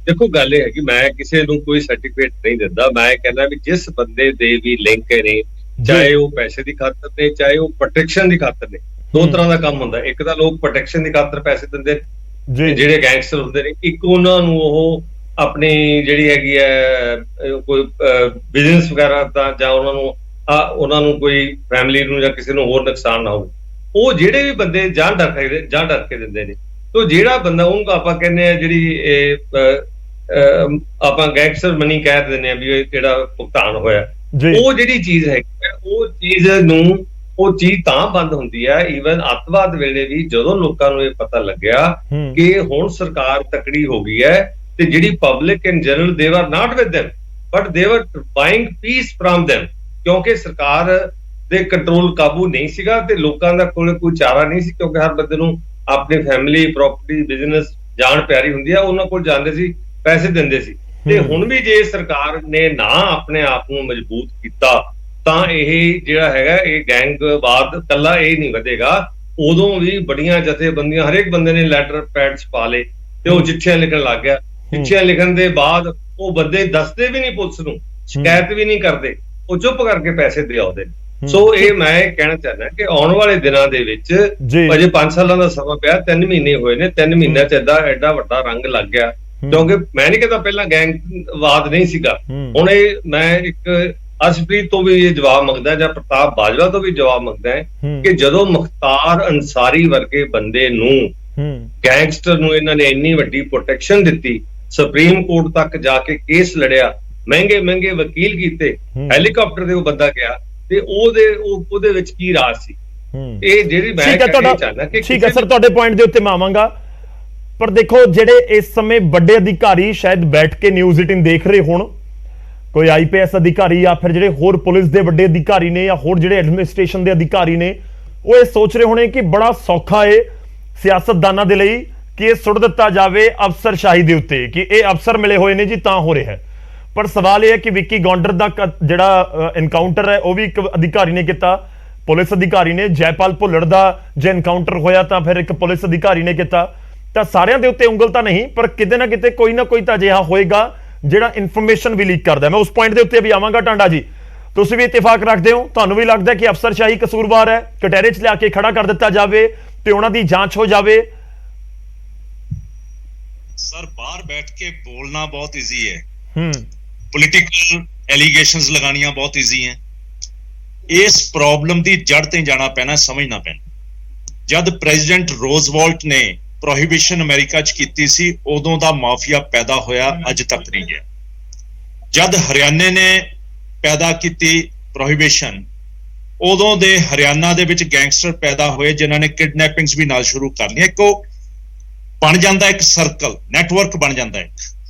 ਦੇਖੋ ਗੱਲ ਇਹ ਹੈ ਕਿ ਮੈਂ ਕਿਸੇ ਨੂੰ ਕੋਈ ਸਰਟੀਫਿਕੇਟ ਨਹੀਂ ਦਿੰਦਾ, ਮੈਂ ਕਹਿੰਦਾ ਵੀ ਜਿਸ ਬੰਦੇ ਦੇ ਵੀ ਲਿੰਕ ਨੇ, ਚਾਹੇ ਉਹ ਪੈਸੇ ਦੀ ਖਾਤਰ ਨੇ, ਚਾਹੇ ਉਹ ਪ੍ਰੋਟੈਕਸ਼ਨ ਦੀ ਖਾਤਰ ਨੇ, ਦੋ ਤਰ੍ਹਾਂ ਦਾ ਕੰਮ ਹੁੰਦਾ। ਇੱਕ ਤਾਂ ਲੋਕ ਪ੍ਰੋਟੈਕਸ਼ਨ ਦੀ ਖਾਤਰ ਪੈਸੇ ਦਿੰਦੇ ਨੇ ਜਿਹੜੇ ਗੈਂਗਸਟਰ ਹੁੰਦੇ ਨੇ, ਇੱਕ ਉਹਨਾਂ ਨੂੰ ਉਹ ਆਪਣੀ ਜਿਹੜੀ ਹੈਗੀ ਹੈ ਕੋਈ ਬਿਜ਼ਨਸ ਵਗੈਰਾ ਦਾ, ਜਾਂ ਉਹਨਾਂ ਨੂੰ ਕੋਈ ਫੈਮਿਲੀ ਨੂੰ ਜਾਂ ਕਿਸੇ ਨੂੰ ਹੋਰ ਨੁਕਸਾਨ ਨਾ ਹੋਵੇ, ਉਹ ਜਿਹੜੇ ਵੀ ਬੰਦੇ ਜਾਨ ਡਰ ਕੇ ਦਿੰਦੇ ਨੇ। ਤੋ ਜਿਹੜਾ ਬੰਦਾ, ਉਹਨੂੰ ਆਪਾਂ ਕਹਿੰਦੇ ਆ ਜਿਹੜੀ ਆਪਾਂ ਗੈਂਗਸਟਰ ਮਨੀ ਕਹਿ ਦਿੰਦੇ ਆ ਵੀ ਇਹ ਜਿਹੜਾ ਭੁਗਤਾਨ ਹੋਇਆ, ਉਹ ਜਿਹੜੀ ਚੀਜ਼ ਹੈਗੀ ਉਹ ਚੀਜ਼ ਤਾਂ ਬੰਦ ਹੁੰਦੀ ਹੈ। ਈਵਨ ਅੱਤਵਾਦ ਵੇਲੇ ਵੀ ਜਦੋਂ ਲੋਕਾਂ ਨੂੰ ਇਹ ਪਤਾ ਲੱਗਿਆ ਕਿ ਹੁਣ ਸਰਕਾਰ ਤਕੜੀ ਹੋ ਗਈ ਹੈ, ਤੇ ਜਿਹੜੀ public in general they are not with them but they are buying peace from them, ਕਿਉਂਕਿ ਸਰਕਾਰ ਦੇ ਕੰਟਰੋਲ ਕਾਬੂ ਨਹੀਂ ਸੀਗਾ ਤੇ ਲੋਕਾਂ ਦਾ ਕੋਲ ਕੋਈ ਚਾਰਾ ਨਹੀਂ ਸੀ, ਕਿਉਂਕਿ ਹਰ ਬੰਦੇ ਨੂੰ ਆਪਣੀ ਫੈਮਿਲੀ, ਪ੍ਰਾਪਰਟੀ, ਬਿਜ਼ਨਸ ਜਾਨ ਪਿਆਰੀ ਹੁੰਦੀ ਆ, ਉਹਨਾਂ ਕੋਲ ਜਾਂਦੇ ਸੀ, ਪੈਸੇ ਦਿੰਦੇ ਸੀ। ਤੇ ਹੁਣ ਵੀ ਜੇ ਸਰਕਾਰ ਨੇ ਨਾ ਆਪਣੇ ਆਪ ਨੂੰ ਮਜ਼ਬੂਤ ਕੀਤਾ ਤਾਂ ਇਹ ਜਿਹੜਾ ਹੈਗਾ ਇਹ ਗੈਂਗਵਾਦ ਕੱਲਾ ਇਹ ਨਹੀਂ ਵਧੇਗਾ। ਉਦੋਂ ਵੀ ਬੜੀਆਂ ਜਥੇਬੰਦੀਆਂ, ਹਰੇਕ ਬੰਦੇ ਨੇ ਲੈਟਰ ਪੈਡਸ ਪਾ ਲਏ ਤੇ ਉਹ ਚਿੱਠੀਆਂ ਲਿਖਣ ਲੱਗ ਗਿਆ। ਚਿੱਠੀਆਂ ਲਿਖਣ ਦੇ ਬਾਅਦ ਉਹ ਬੰਦੇ ਦੱਸਦੇ ਵੀ ਨਹੀਂ ਪੁਲਿਸ ਨੂੰ, ਸ਼ਿਕਾਇਤ ਵੀ ਨਹੀਂ ਕਰਦੇ, ਉਹ ਚੁੱਪ ਕਰਕੇ ਪੈਸੇ ਦੇ ਆਉਂਦੇ। ਸੋ ਇਹ ਮੈਂ ਕਹਿਣਾ ਚਾਹੁੰਦਾ ਕਿ ਆਉਣ ਵਾਲੇ ਦਿਨਾਂ ਦੇ ਵਿੱਚ, ਅਜੇ 5 ਸਾਲਾਂ ਦਾ ਸਮਾਂ ਪਿਆ, 3 ਮਹੀਨੇ ਹੋਏ ਨੇ, 3 ਮਹੀਨਿਆਂ ਚ ਐਡਾ ਵੱਡਾ ਰੰਗ ਲੱਗ ਗਿਆ, ਕਿਉਂਕਿ ਮੈਂ ਨਹੀਂ ਕਹਿੰਦਾ ਪਹਿਲਾਂ ਗੈਂਗਵਾਦ ਨਹੀਂ ਸੀਗਾ। ਹੁਣ ਇਹ ਮੈਂ ਇੱਕ ਅਰਸ਼ਪ੍ਰੀਤ ਤੋਂ ਵੀ ਇਹ ਜਵਾਬ ਮੰਗਦਾ, ਜਾਂ ਪ੍ਰਤਾਪ ਬਾਜਵਾ ਤੋਂ ਵੀ ਜਵਾਬ ਮੰਗਦਾ ਕਿ ਜਦੋਂ ਮੁਖਤਾਰ ਅੰਸਾਰੀ ਵਰਗੇ ਬੰਦੇ ਨੂੰ, ਗੈਂਗਸਟਰ ਨੂੰ, ਇਹਨਾਂ ਨੇ ਇੰਨੀ ਵੱਡੀ ਪ੍ਰੋਟੈਕਸ਼ਨ ਦਿੱਤੀ, ਸੁਪਰੀਮ ਕੋਰਟ ਤੱਕ ਜਾ ਕੇ ਕੇਸ ਲੜਿਆ, ਮਹਿੰਗੇ ਵਕੀਲ ਕੀਤੇ, ਹੈਲੀਕਾਪਟਰ ਤੇ ਉਹ ਬੰਦਾ ਗਿਆ, ਤੇ ਉਹਦੇ ਵਿੱਚ ਕੀ ਰਾਜ ਸੀ? ਇਹ ਜਿਹੜੀ ਮੈਂ ਕਹਿਣਾ ਚਾਹੁੰਦਾ ਕਿ ਠੀਕ ਹੈ ਸਰ, ਤੁਹਾਡੇ ਪੁਆਇੰਟ ਦੇ ਉੱਤੇ ਮੈਂ ਆਵਾਂਗਾ, ਪਰ ਦੇਖੋ ਜਿਹੜੇ ਇਸ ਸਮੇਂ ਵੱਡੇ ਅਧਿਕਾਰੀ ਸ਼ਾਇਦ ਬੈਠ ਕੇ ਨਿਊਜ਼ 18 ਦੇਖ ਰਹੇ ਹੋਣ, ਕੋਈ IPS ਅਧਿਕਾਰੀ ਜਾਂ ਫਿਰ ਜਿਹੜੇ ਹੋਰ ਪੁਲਿਸ ਦੇ ਵੱਡੇ ਅਧਿਕਾਰੀ ਨੇ ਜਾਂ ਹੋਰ ਜਿਹੜੇ ਐਡਮਿਨਿਸਟ੍ਰੇਸ਼ਨ ਦੇ ਅਧਿਕਾਰੀ ਨੇ, ਉਹ ਇਹ ਸੋਚ ਰਹੇ ਹੋਣੇ ਕਿ ਬੜਾ ਸੌਖਾ ਹੈ ਸਿਆਸਤਦਾਨਾਂ ਦੇ ਲਈ ਕਿ ਇਹ ਸੁੱਟ ਦਿੱਤਾ ਜਾਵੇ ਅਫਸਰਸ਼ਾਹੀ ਦੇ ਉੱਤੇ, ਕਿ ਇਹ ਅਫਸਰ ਮਿਲੇ ਹੋਏ ਨੇ ਜੀ ਤਾਂ ਹੋ ਰਿਹਾ ਹੈ। ਪਰ ਸਵਾਲ ਇਹ ਹੈ ਕਿ ਵਿੱਕੀ ਗੌਂਡਰ ਦਾ ਜਿਹੜਾ ਐਨਕਾਊਂਟਰ ਹੈ ਉਹ ਵੀ ਇੱਕ ਅਧਿਕਾਰੀ ਨੇ ਕੀਤਾ, ਪੁਲਿਸ ਅਧਿਕਾਰੀ ਨੇ। ਜੈਪਾਲ ਭੁੱਲਰ ਦਾ ਜੇ ਐਨਕਾਊਂਟਰ ਹੋਇਆ ਤਾਂ ਫਿਰ ਇੱਕ ਪੁਲਿਸ ਅਧਿਕਾਰੀ ਨੇ ਕੀਤਾ। ਤਾਂ ਸਾਰਿਆਂ ਦੇ ਉੱਤੇ ਉਂਗਲ ਤਾਂ ਨਹੀਂ, ਪਰ ਕਿਤੇ ਨਾ ਕਿਤੇ ਕੋਈ ਨਾ ਕੋਈ ਤਾਂ ਅਜਿਹਾ ਹੋਏਗਾ ਜਿਹੜਾ ਇਨਫੋਰਮੇਸ਼ਨ ਵੀ ਲੀਕ ਕਰਦਾ। ਮੈਂ ਉਸ ਪੁਆਇੰਟ ਦੇ ਉੱਤੇ ਵੀ ਆਵਾਂਗਾ। ਟਾਂਡਾ ਜੀ, ਤੁਸੀਂ ਵੀ ਇਤਫਾਕ ਰੱਖਦੇ ਹੋ, ਤੁਹਾਨੂੰ ਵੀ ਲੱਗਦਾ ਕਿ ਅਫਸਰਸ਼ਾਹੀ ਕਸੂਰਵਾਰ ਹੈ, ਕਟਹਿਰੇ 'ਚ ਲਿਆ ਕੇ ਖੜਾ ਕਰ ਦਿੱਤਾ ਜਾਵੇ ਤੇ ਉਹਨਾਂ ਦੀ ਜਾਂਚ ਹੋ ਜਾਵੇ? ਸਰ, ਬਾਹਰ ਬੈਠ ਕੇ ਬੋਲਣਾ ਬਹੁਤ ਈਜ਼ੀ ਹੈ, ਪੋਲੀਟੀਕਲ ਐਲੀਗੇਸ਼ਨਸ ਲਗਾਉਣੀਆਂ ਬਹੁਤ ਈਜ਼ੀ ਹੈ। ਇਸ ਪ੍ਰੋਬਲਮ ਦੀ ਜੜ ਤੇ ਜਾਣਾ ਪੈਣਾ, ਸਮਝਣਾ ਪੈਣਾ। ਜਦ ਪ੍ਰੈਜ਼ੀਡੈਂਟ ਰੋਜ਼ਵੈਲਟ ਨੇ ਪ੍ਰੋਹਿਬਿਸ਼ਨ ਅਮਰੀਕਾ 'ਚ ਕੀਤੀ ਸੀ, ਉਦੋਂ ਦਾ ਮਾਫੀਆ ਪੈਦਾ ਹੋਇਆ, ਅੱਜ ਤੱਕ ਨਹੀਂ ਗਿਆ। ਜਦ ਹਰਿਆਣੇ ਨੇ ਪੈਦਾ ਕੀਤੀ ਪ੍ਰੋਹਿਬਿਸ਼ਨ, ਉਦੋਂ ਦੇ ਹਰਿਆਣਾ ਦੇ ਵਿੱਚ ਗੈਂਗਸਟਰ ਪੈਦਾ ਹੋਏ ਜਿਨ੍ਹਾਂ ਨੇ ਕਿਡਨੈਪਿੰਗਸ ਵੀ ਨਾਲ ਸ਼ੁਰੂ ਕਰ ਲਈਆਂ। ਇੱਕੋ ਬਣ ਜਾਂਦਾ ਇੱਕ ਸਰਕਲ, ਨੈਟਵਰਕ ਬਣ ਜਾਂਦਾ ਹੈ।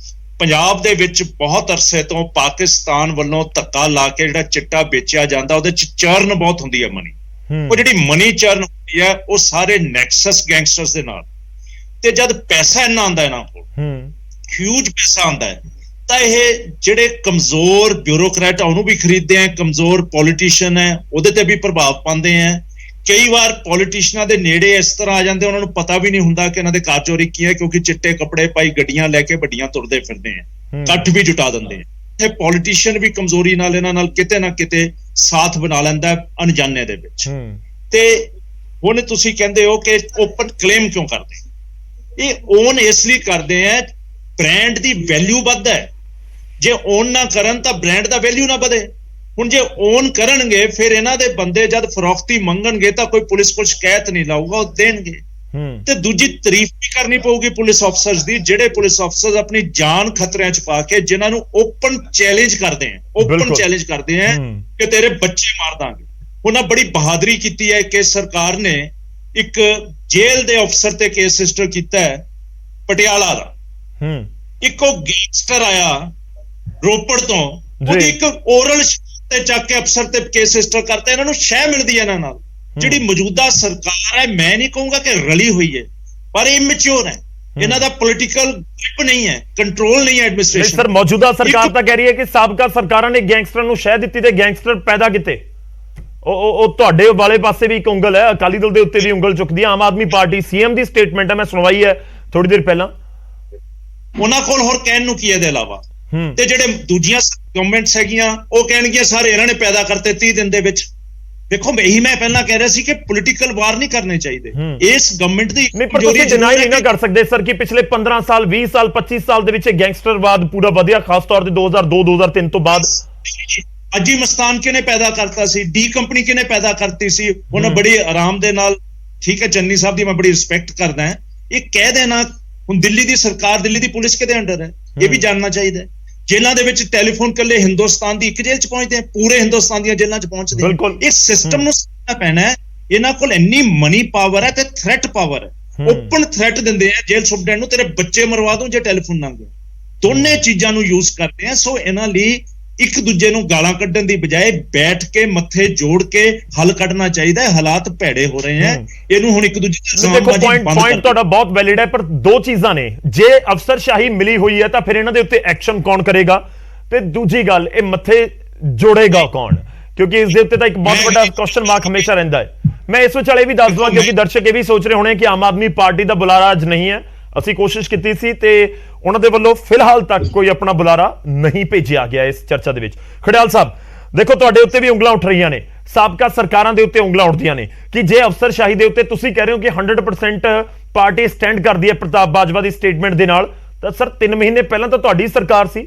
ਪੰਜਾਬ ਦੇ ਵਿੱਚ ਬਹੁਤ ਅਰਸੇ ਤੋਂ ਪਾਕਿਸਤਾਨ ਵੱਲੋਂ ਧੱਕਾ ਲਾ ਕੇ ਜਿਹੜਾ ਚਿੱਟਾ ਵੇਚਿਆ ਜਾਂਦਾ, ਉਹਦੇ 'ਚ ਚਰਨ ਬਹੁਤ ਹੁੰਦੀ ਹੈ ਮਨੀ। ਉਹ ਜਿਹੜੀ ਮਨੀ ਚਰਨ ਹੁੰਦੀ ਹੈ, ਉਹ ਸਾਰੇ ਨੈਕਸਸ ਗੈਂਗਸਟਰਸ ਦੇ ਨਾਲ। ਤੇ ਜਦ ਪੈਸਾ ਇੰਨਾ ਆਉਂਦਾ ਇਹਨਾਂ ਕੋਲ, ਹਿਊਜ ਪੈਸਾ ਆਉਂਦਾ ਹੈ, ਤਾਂ ਇਹ ਜਿਹੜੇ ਕਮਜ਼ੋਰ ਬਿਊਰੋਕਰੈਟ ਆ ਉਹਨੂੰ ਵੀ ਖਰੀਦਦੇ ਆ, ਕਮਜ਼ੋਰ ਪੋਲੀਟੀਸ਼ੀਅਨ ਹੈ ਉਹਦੇ ਤੇ ਵੀ ਪ੍ਰਭਾਵ ਪਾਉਂਦੇ ਆ। ਕਈ ਵਾਰ ਪੋਲੀਟੀਸ਼ੀਅਨਾਂ ਦੇ ਨੇੜੇ ਇਸ ਤਰ੍ਹਾਂ ਆ ਜਾਂਦੇ, ਉਹਨਾਂ ਨੂੰ ਪਤਾ ਵੀ ਨਹੀਂ ਹੁੰਦਾ ਕਿ ਇਹਨਾਂ ਦੇ ਘਰ ਚੋਰੀ ਕੀ ਹੈ, ਕਿਉਂਕਿ ਚਿੱਟੇ ਕੱਪੜੇ ਪਾਈ ਗੱਡੀਆਂ ਲੈ ਕੇ ਵੱਡੀਆਂ ਤੁਰਦੇ ਫਿਰਦੇ ਆ, ਇਕੱਠ ਵੀ ਜੁਟਾ ਦਿੰਦੇ ਆ। ਤੇ ਪੋਲੀਟੀਸ਼ੀਅਨ ਵੀ ਕਮਜ਼ੋਰੀ ਨਾਲ ਇਹਨਾਂ ਨਾਲ ਕਿਤੇ ਨਾ ਕਿਤੇ ਸਾਥ ਬਣਾ ਲੈਂਦਾ ਅਣਜਾਣੇ ਦੇ ਵਿੱਚ। ਤੇ ਹੁਣ ਤੁਸੀਂ ਕਹਿੰਦੇ ਹੋ ਕਿ ਓਪਨ ਕਲੇਮ ਕਿਉਂ ਕਰਦੇ? ਇਹ ਓਨ ਇਸ ਲਈ ਕਰਦੇ ਆ, ਬ੍ਰਾਂਡ ਦੀ ਵੈਲਿਊ ਵੱਧਦਾ ਹੈ। ਜੇ ਓਨ ਨਾ ਕਰਨ ਤਾਂ ਬ੍ਰਾਂਡ ਦਾ ਵੈਲਿਊ ਨਾ ਵਧੇ। ਹੁਣ ਜੇ ਓਨ ਕਰਨਗੇ, ਫਿਰ ਇਹਨਾਂ ਦੇ ਬੰਦੇ ਜਦ ਫਰੋਖਤੀ ਮੰਗਣਗੇ ਤਾਂ ਕੋਈ ਪੁਲਿਸ ਕੋਲ ਸ਼ਿਕਾਇਤ ਨਹੀਂ ਲਾਊਗਾ, ਉਹ ਦੇਣਗੇ। ਤੇ ਦੂਜੀ ਤਾਰੀਫ ਵੀ ਕਰਨੀ ਪਊਗੀ ਪੁਲਿਸ ਅਫਸਰਸ ਦੀ, ਜਿਹੜੇ ਪੁਲਿਸ ਅਫਸਰ ਆਪਣੀ ਜਾਨ ਖਤਰਿਆਂ 'ਚ ਪਾ ਕੇ ਜਿਨ੍ਹਾਂ ਨੂੰ ਓਪਨ ਚੈਲੰਜ ਕਰਦੇ ਆ, ਕਿ ਤੇਰੇ ਬੱਚੇ ਮਾਰ ਦਾਂਗੇ। ਉਹਨਾਂ ਬੜੀ ਬਹਾਦਰੀ ਕੀਤੀ ਹੈ ਕਿ ਸਰਕਾਰ ਨੇ ਇੱਕ ਜੇਲ੍ਹ ਦੇ ਅਫਸਰ ਤੇ ਕੇਸ ਰਜਿਸਟਰ ਕੀਤਾ ਹੈ ਪਟਿਆਲਾ ਦਾ। ਇੱਕੋ ਗੈਂਗਸਟਰ ਆਇਆ ਰੋਪੜ ਤੋਂ, ਉਹਦੀ ਇੱਕ ਓਰਲ ਤੇ ਚੱਕ ਕੇ ਅਫਸਰ ਤੇ ਕੇਸ ਰਜਿਸਟਰ ਕਰਤਾ। ਇਹਨਾਂ ਨੂੰ ਸ਼ਹਿ ਮਿਲਦੀ ਹੈ ਇਹਨਾਂ ਨਾਲ। ਜਿਹੜੀ ਮੌਜੂਦਾ ਸਰਕਾਰ ਹੈ, ਮੈਂ ਨਹੀਂ ਕਹੂੰਗਾ ਕਿ ਰਲੀ ਹੋਈ ਹੈ, ਪਰ ਇਮੈਚੁਰ ਹੈ। ਇਹਨਾਂ ਦਾ ਪੋਲੀਟੀਕਲ ਗ੍ਰਿਪ ਨਹੀਂ ਹੈ, ਕੰਟਰੋਲ ਨਹੀਂ ਹੈ ਐਡਮਿਨਿਸਟ੍ਰੇਸ਼ਨ। ਸਰ, ਮੌਜੂਦਾ ਸਰਕਾਰ ਤਾਂ ਕਹਿ ਰਹੀ ਹੈ ਕਿ ਸਾਬਕਾ ਸਰਕਾਰਾਂ ਨੇ ਗੈਂਗਸਟਰਾਂ ਨੂੰ ਸ਼ਹਿ ਦਿੱਤੀ ਤੇ ਗੈਂਗਸਟਰ ਪੈਦਾ ਕੀਤੇ। ਉਹ ਤੁਹਾਡੇ ਵਾਲੇ ਪਾਸੇ ਵੀ ਇੱਕ ਉਂਗਲ ਹੈ, ਅਕਾਲੀ ਦਲ ਦੇ ਉੱਤੇ ਵੀ ਉਂਗਲ ਚੁੱਕਦੀ ਹੈ। ਆਮ ਆਦਮੀ ਪਾਰਟੀ, ਸੀਐਮ ਦੀ ਸਟੇਟਮੈਂਟ ਹੈ, ਮੈਂ ਸੁਣਵਾਈ ਹੈ ਥੋੜੀ ਦੇਰ ਪਹਿਲਾਂ। ਉਹਨਾਂ ਕੋਲ ਹੋਰ ਕਹਿਣ ਨੂੰ ਕੀ ਇਹਦੇ ਇਲਾਵਾ? ਤੇ ਜਿਹੜੇ ਦੂਜੀਆਂ ਗਵਰਨਮੈਂਟਸ ਹੈਗੀਆਂ, ਉਹ ਕਹਿਣਗੀਆਂ ਸਾਰੇ ਇਹਨਾਂ ਨੇ ਪੈਦਾ ਕਰਤੇ 30 ਦਿਨ ਦੇ ਵਿੱਚ। ਦੇਖੋ, ਇਹੀ ਮੈਂ ਪਹਿਲਾਂ ਕਹਿ ਰਿਹਾ ਸੀ ਕਿ ਪੋਲੀਟੀਕਲ ਵਾਰ ਨਹੀਂ ਕਰਨੇ ਚਾਹੀਦੇ। ਇਸ ਗਵਰਨਮੈਂਟ ਦੀ ਤੁਸੀਂ ਡਿਨਾਈ ਨਹੀਂ ਨਾ ਕਰ ਸਕਦੇ ਸਰ ਕਿ ਪਿਛਲੇ 15 ਸਾਲ 20 ਸਾਲ 25 ਸਾਲ ਦੇ ਵਿੱਚ ਗੈਂਗਸਟਰਵਾਦ ਪੂਰਾ ਵਧਿਆ, ਖਾਸ ਤੌਰ ਤੇ 2002-2003 ਤੋਂ ਬਾਅਦ। ਅਜੀ ਮਸਤਾਨ ਕਿਹਨੇ ਪੈਦਾ ਕਰਤਾ ਸੀ? ਡੀ ਕੰਪਨੀ ਕਿਹਨੇ ਪੈਦਾ ਕਰਤੀ ਸੀ? ਉਹਨੇ ਬੜੀ ਆਰਾਮ ਦੇ ਨਾਲ, ਠੀਕ ਹੈ, ਚੰਨੀ ਸਾਹਿਬ ਦੀ ਮੈਂ ਬੜੀ ਰਿਸਪੈਕਟ ਕਰਦਾ, ਇਹ ਕਹਿ ਦੇਣਾ। ਹੁਣ ਦਿੱਲੀ ਦੀ ਸਰਕਾਰ, ਦਿੱਲੀ ਦੀ ਪੁਲਿਸ ਕਿਹਦੇ ਅੰਡਰ ਹੈ, ਇਹ ਵੀ ਜਾਣਨਾ ਚਾਹੀਦਾ। ਜੇਲ੍ਹਾਂ ਦੇ ਵਿੱਚ ਟੈਲੀਫੋਨ ਕੱਲੇ ਹਿੰਦੁਸਤਾਨ ਦੀ ਇੱਕ ਜੇਲ੍ਹ 'ਚ ਪਹੁੰਚਦੇ ਆ, ਪੂਰੇ ਹਿੰਦੁਸਤਾਨ ਦੀਆਂ ਜੇਲ੍ਹਾਂ 'ਚ ਪਹੁੰਚਦੇ ਆ। ਇਸ ਸਿਸਟਮ ਨੂੰ ਸਮਝਣਾ ਪੈਣਾ ਹੈ। ਇਹਨਾਂ ਕੋਲ ਇੰਨੀ ਮਨੀ ਪਾਵਰ ਹੈ ਤੇ ਥ੍ਰੈਟ ਪਾਵਰ ਹੈ। ਓਪਨ ਥ੍ਰੈਟ ਦਿੰਦੇ ਆ ਜੇਲ੍ਹ ਸੁਪਰਡੈਂਟ ਨੂੰ, ਤੇਰੇ ਬੱਚੇ ਮਰਵਾ ਦੂੰ ਜੇ ਟੈਲੀਫੋਨ ਨਾ ਗਿਆ। ਦੋਨੇ ਚੀਜ਼ਾਂ ਨੂੰ ਯੂਜ਼ ਕਰਦੇ ਆ। ਸੋ ਇਹਨਾਂ ਲਈ ਇੱਕ ਦੂਜੇ ਨੂੰ ਗਾਲਾਂ ਕੱਢਣ ਦੀ ਬਜਾਏ ਬੈਠ ਕੇ ਮੱਥੇ ਜੋੜ ਕੇ ਹੱਲ ਕੱਢਣਾ ਚਾਹੀਦਾ ਹੈ। ਹਾਲਾਤ ਭੈੜੇ ਹੋ ਰਹੇ ਹੈ, ਇਹਨੂੰ ਹੁਣ ਇੱਕ ਦੂਜੇ ਦੇ ਪੁਆਇੰਟ ਤੁਹਾਡਾ ਬਹੁਤ ਵੈਲਿਡ ਹੈ, ਪਰ ਦੋ ਚੀਜ਼ਾਂ ਨੇ। ਜੇ ਅਫਸਰਸ਼ਾਹੀ ਮਿਲੀ ਹੋਈ ਹੈ ਤਾਂ ਫਿਰ ਇਹਨਾਂ ਦੇ ਉੱਤੇ ਐਕਸ਼ਨ ਕੌਣ ਕਰੇਗਾ, ਤੇ ਦੂਜੀ ਗੱਲ, ਇਹ ਮੱਥੇ ਜੋੜੇਗਾ ਕੌਣ? ਕਿਉਂਕਿ ਇਸ ਦੇ ਉੱਤੇ ਤਾਂ ਇੱਕ ਬਹੁਤ ਵੱਡਾ ਕੁਐਸਚਨ ਮਾਰਕ ਹਮੇਸ਼ਾ ਰਹਿੰਦਾ ਹੈ। ਮੈਂ ਇਸ ਵਿਚਾਲੇ ਇਹ ਵੀ ਦੱਸ ਦਵਾਂ, ਕਿਉਂਕਿ ਦਰਸ਼ਕ ਇਹ ਵੀ ਸੋਚ ਰਹੇ ਹੋਣੇ ਕਿ ਆਮ ਆਦਮੀ ਪਾਰਟੀ ਦਾ ਬੁਲਾਰਾ ਅੱਜ ਨਹੀਂ ਹੈ। ਅਸੀਂ ਕੋਸ਼ਿਸ਼ ਕੀਤੀ ਸੀ ਤੇ ਉਹਨਾਂ ਦੇ ਵੱਲੋਂ ਫਿਲਹਾਲ ਤੱਕ ਕੋਈ ਆਪਣਾ ਬੁਲਾਰਾ ਨਹੀਂ ਭੇਜਿਆ ਗਿਆ ਇਸ ਚਰਚਾ ਦੇ ਵਿੱਚ। ਖੜਿਆਲ ਸਾਹਿਬ, ਦੇਖੋ ਤੁਹਾਡੇ ਉੱਤੇ ਵੀ ਉਂਗਲਾਂ ਉੱਠ ਰਹੀਆਂ ਨੇ, ਸਾਬਕਾ ਸਰਕਾਰਾਂ ਦੇ ਉੱਤੇ ਉਂਗਲਾਂ ਉੱਠਦੀਆਂ ਨੇ ਕਿ ਜੇ ਅਫਸਰਸ਼ਾਹੀ ਦੇ ਉੱਤੇ ਤੁਸੀਂ ਕਹਿ ਰਹੇ ਹੋ ਕਿ 100% ਪਾਰਟੀ ਸਟੈਂਡ ਕਰਦੀ ਹੈ ਪ੍ਰਤਾਪ ਬਾਜਵਾ ਦੀ ਸਟੇਟਮੈਂਟ ਦੇ ਨਾਲ, ਤਾਂ ਸਰ 3 ਮਹੀਨੇ ਪਹਿਲਾਂ ਤਾਂ ਤੁਹਾਡੀ ਸਰਕਾਰ ਸੀ,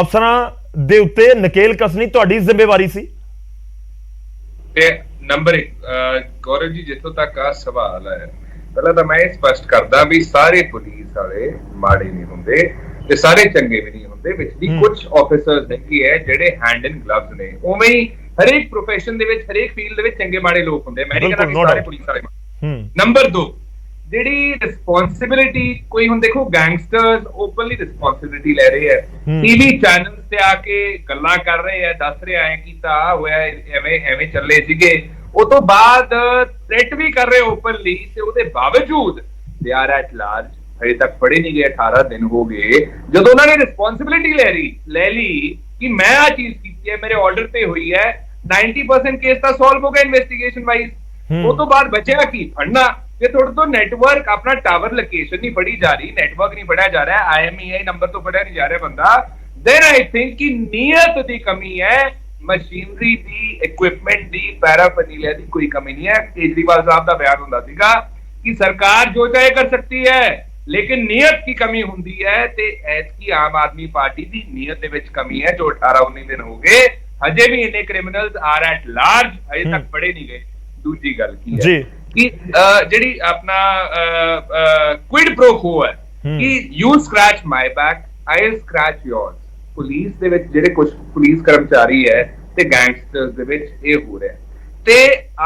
ਅਫਸਰਾਂ ਦੇ ਉੱਤੇ ਨਕੇਲ ਕਸਣੀ ਤੁਹਾਡੀ ਜ਼ਿੰਮੇਵਾਰੀ ਸੀ। ਤੇ ਨੰਬਰ 1 ਗੌਰਵ ਜੀ, ਜਿੱਥੋਂ ਤੱਕ ਆ ਸਵਾਲ ਹੈ, ਪਹਿਲਾਂ ਤਾਂ ਮੈਂ ਇਹ ਸਪਸ਼ਟ ਕਰਦਾ ਵੀ ਸਾਰੇ ਪੁਲਿਸ ਵਾਲੇ ਮਾੜੇ ਨਹੀਂ ਹੁੰਦੇ ਤੇ ਸਾਰੇ ਚੰਗੇ ਵੀ ਨਹੀਂ ਹੁੰਦੇ। ਵਿਚਲੀ ਕੁਝ ਆਫੀਸਰਸ ਹੈਗੇ ਹੈ ਜਿਹੜੇ ਹੈਂਡ ਇਨ ਗਲਵਸ ਨੇ। ਉਵੇਂ ਹੀ ਹਰੇਕ ਪ੍ਰੋਫੈਸ਼ਨ ਦੇ ਵਿੱਚ, ਹਰੇਕ ਫੀਲਡ ਦੇ ਵਿੱਚ ਚੰਗੇ ਮਾੜੇ ਲੋਕ ਹੁੰਦੇ। ਮੈਂ ਨਹੀਂ ਕਹਿੰਦਾ ਸਾਰੇ ਪੁਲਿਸ ਵਾਲੇ। ਨੰਬਰ 2, ਜਿਹੜੀ ਰਿਸਪੌਂਸਿਬਿਲਿਟੀ ਕੋਈ, ਹੁਣ ਦੇਖੋ ਗੈਂਗਸਟਰਸ ਓਪਨਲੀ ਰਿਸਪੌਂਸਿਬਿਲਿਟੀ ਲੈ ਰਹੇ ਹੈ, ਟੀਵੀ ਚੈਨਲਸ ਤੇ ਆ ਕੇ ਗੱਲਾਂ ਕਰ ਰਹੇ ਹੈ, ਦੱਸ ਰਹੇ ਆ ਕਿ ਤਾਂ ਹੋਇਆ, ਐਵੇਂ ਐਵੇਂ ਚੱਲੇ ਸੀਗੇ। ਉਹ ਤੋਂ ਬਾਅਦ ਥ੍ਰੈਟ ਵੀ ਕਰ ਰਹੇ ਓਪਨਲੀ, ਤੇ ਉਹਦੇ ਬਾਵਜੂਦ ਦੇ ਆਰ ਐਟ ਲਾਰਜ, ਹਜੇ ਤੱਕ ਫੜੇ ਨਹੀਂ ਗਏ। 18 ਦਿਨ ਹੋ ਗਏ। ਜਦੋਂ ਉਹਨਾਂ ਨੇ ਰਿਸਪੌਂਸਿਬਿਲਿਟੀ ਲੈ ਲਈ ਕਿ ਮੈਂ ਆ ਚੀਜ਼ ਕੀਤੀ ਹੈ, ਮੇਰੇ ਆਰਡਰ ਤੇ ਹੋਈ ਹੈ, 90% ਕੇਸ ਤਾਂ ਸੋਲਵ ਹੋ ਗਿਆ ਇਨਵੈਸਟੀਗੇਸ਼ਨ ਵਾਈਜ਼। ਉਹ ਤੋਂ ਬਾਅਦ ਬਚਿਆ ਕੀ? ਫੜਨਾ। ਜੇ ਤੁਹਾਡੇ ਤੋਂ ਨੈਟਵਰਕ, ਆਪਣਾ ਟਾਵਰ ਲੋਕੇਸ਼ਨ ਨਹੀਂ ਫੜੀ ਜਾ ਰਹੀ, ਨੈਟਵਰਕ ਨਹੀਂ ਫੜਿਆ ਜਾ ਰਿਹਾ, IMEI ਨੰਬਰ ਤੋਂ ਫੜਿਆ ਨਹੀਂ ਜਾ ਰਿਹਾ ਬੰਦਾ, then I think ਕਿ ਨੀਅਤ ਦੀ ਕਮੀ ਹੈ, ਮਸ਼ੀਨਰੀ ਦੀ, ਇਕਵਿਪਮੈਂਟ ਦੀ, ਪੈਰਾਫਰਨੀਲੀਆ ਦੀ ਕੋਈ ਕਮੀ ਨਹੀਂ ਹੈ। ਕੇਜਰੀਵਾਲ ਸਾਹਿਬ ਦਾ ਬਿਆਨ ਹੁੰਦਾ ਸੀਗਾ ਕਿ ਸਰਕਾਰ ਜੋ ਚਾਹੇ ਕਰ ਸਕਤੀ ਹੈ, ਲੇਕਿਨ ਨੀਅਤ ਦੀ ਕਮੀ ਹੁੰਦੀ ਹੈ ਤੇ ਐਤਕੀ ਆਮ ਆਦਮੀ ਪਾਰਟੀ ਦੀ ਨੀਅਤ ਦੇ ਵਿੱਚ ਕਮੀ ਹੈ ਜੋ 18-19 ਦਿਨ ਹੋ ਗਏ ਹਜੇ ਵੀ ਇੰਨੇ ਕ੍ਰਿਮੀਨਲਸ ਆਰ ਐਟ ਲਾਰਜ ਹਜੇ ਤੱਕ ਫੜੇ ਨਹੀਂ ਗਏ। ਦੂਜੀ ਗੱਲ ਕੀ ਹੈ ਕਿ ਜਿਹੜੀ ਆਪਣਾ ਕੁਇਡ ਪ੍ਰੋ ਕੋ ਹੈ ਕਿ you scratch my back I scratch yours. Police ਦੇ ਵਿੱਚ ਜਿਹੜੇ ਕੁਝ ਪੁਲਿਸ ਕਰਮਚਾਰੀ ਹੈ ਤੇ ਗੈਂਗਸਟਰਸ ਦੇ ਵਿੱਚ ਇਹ ਹੋ ਰਿਹਾ ਤੇ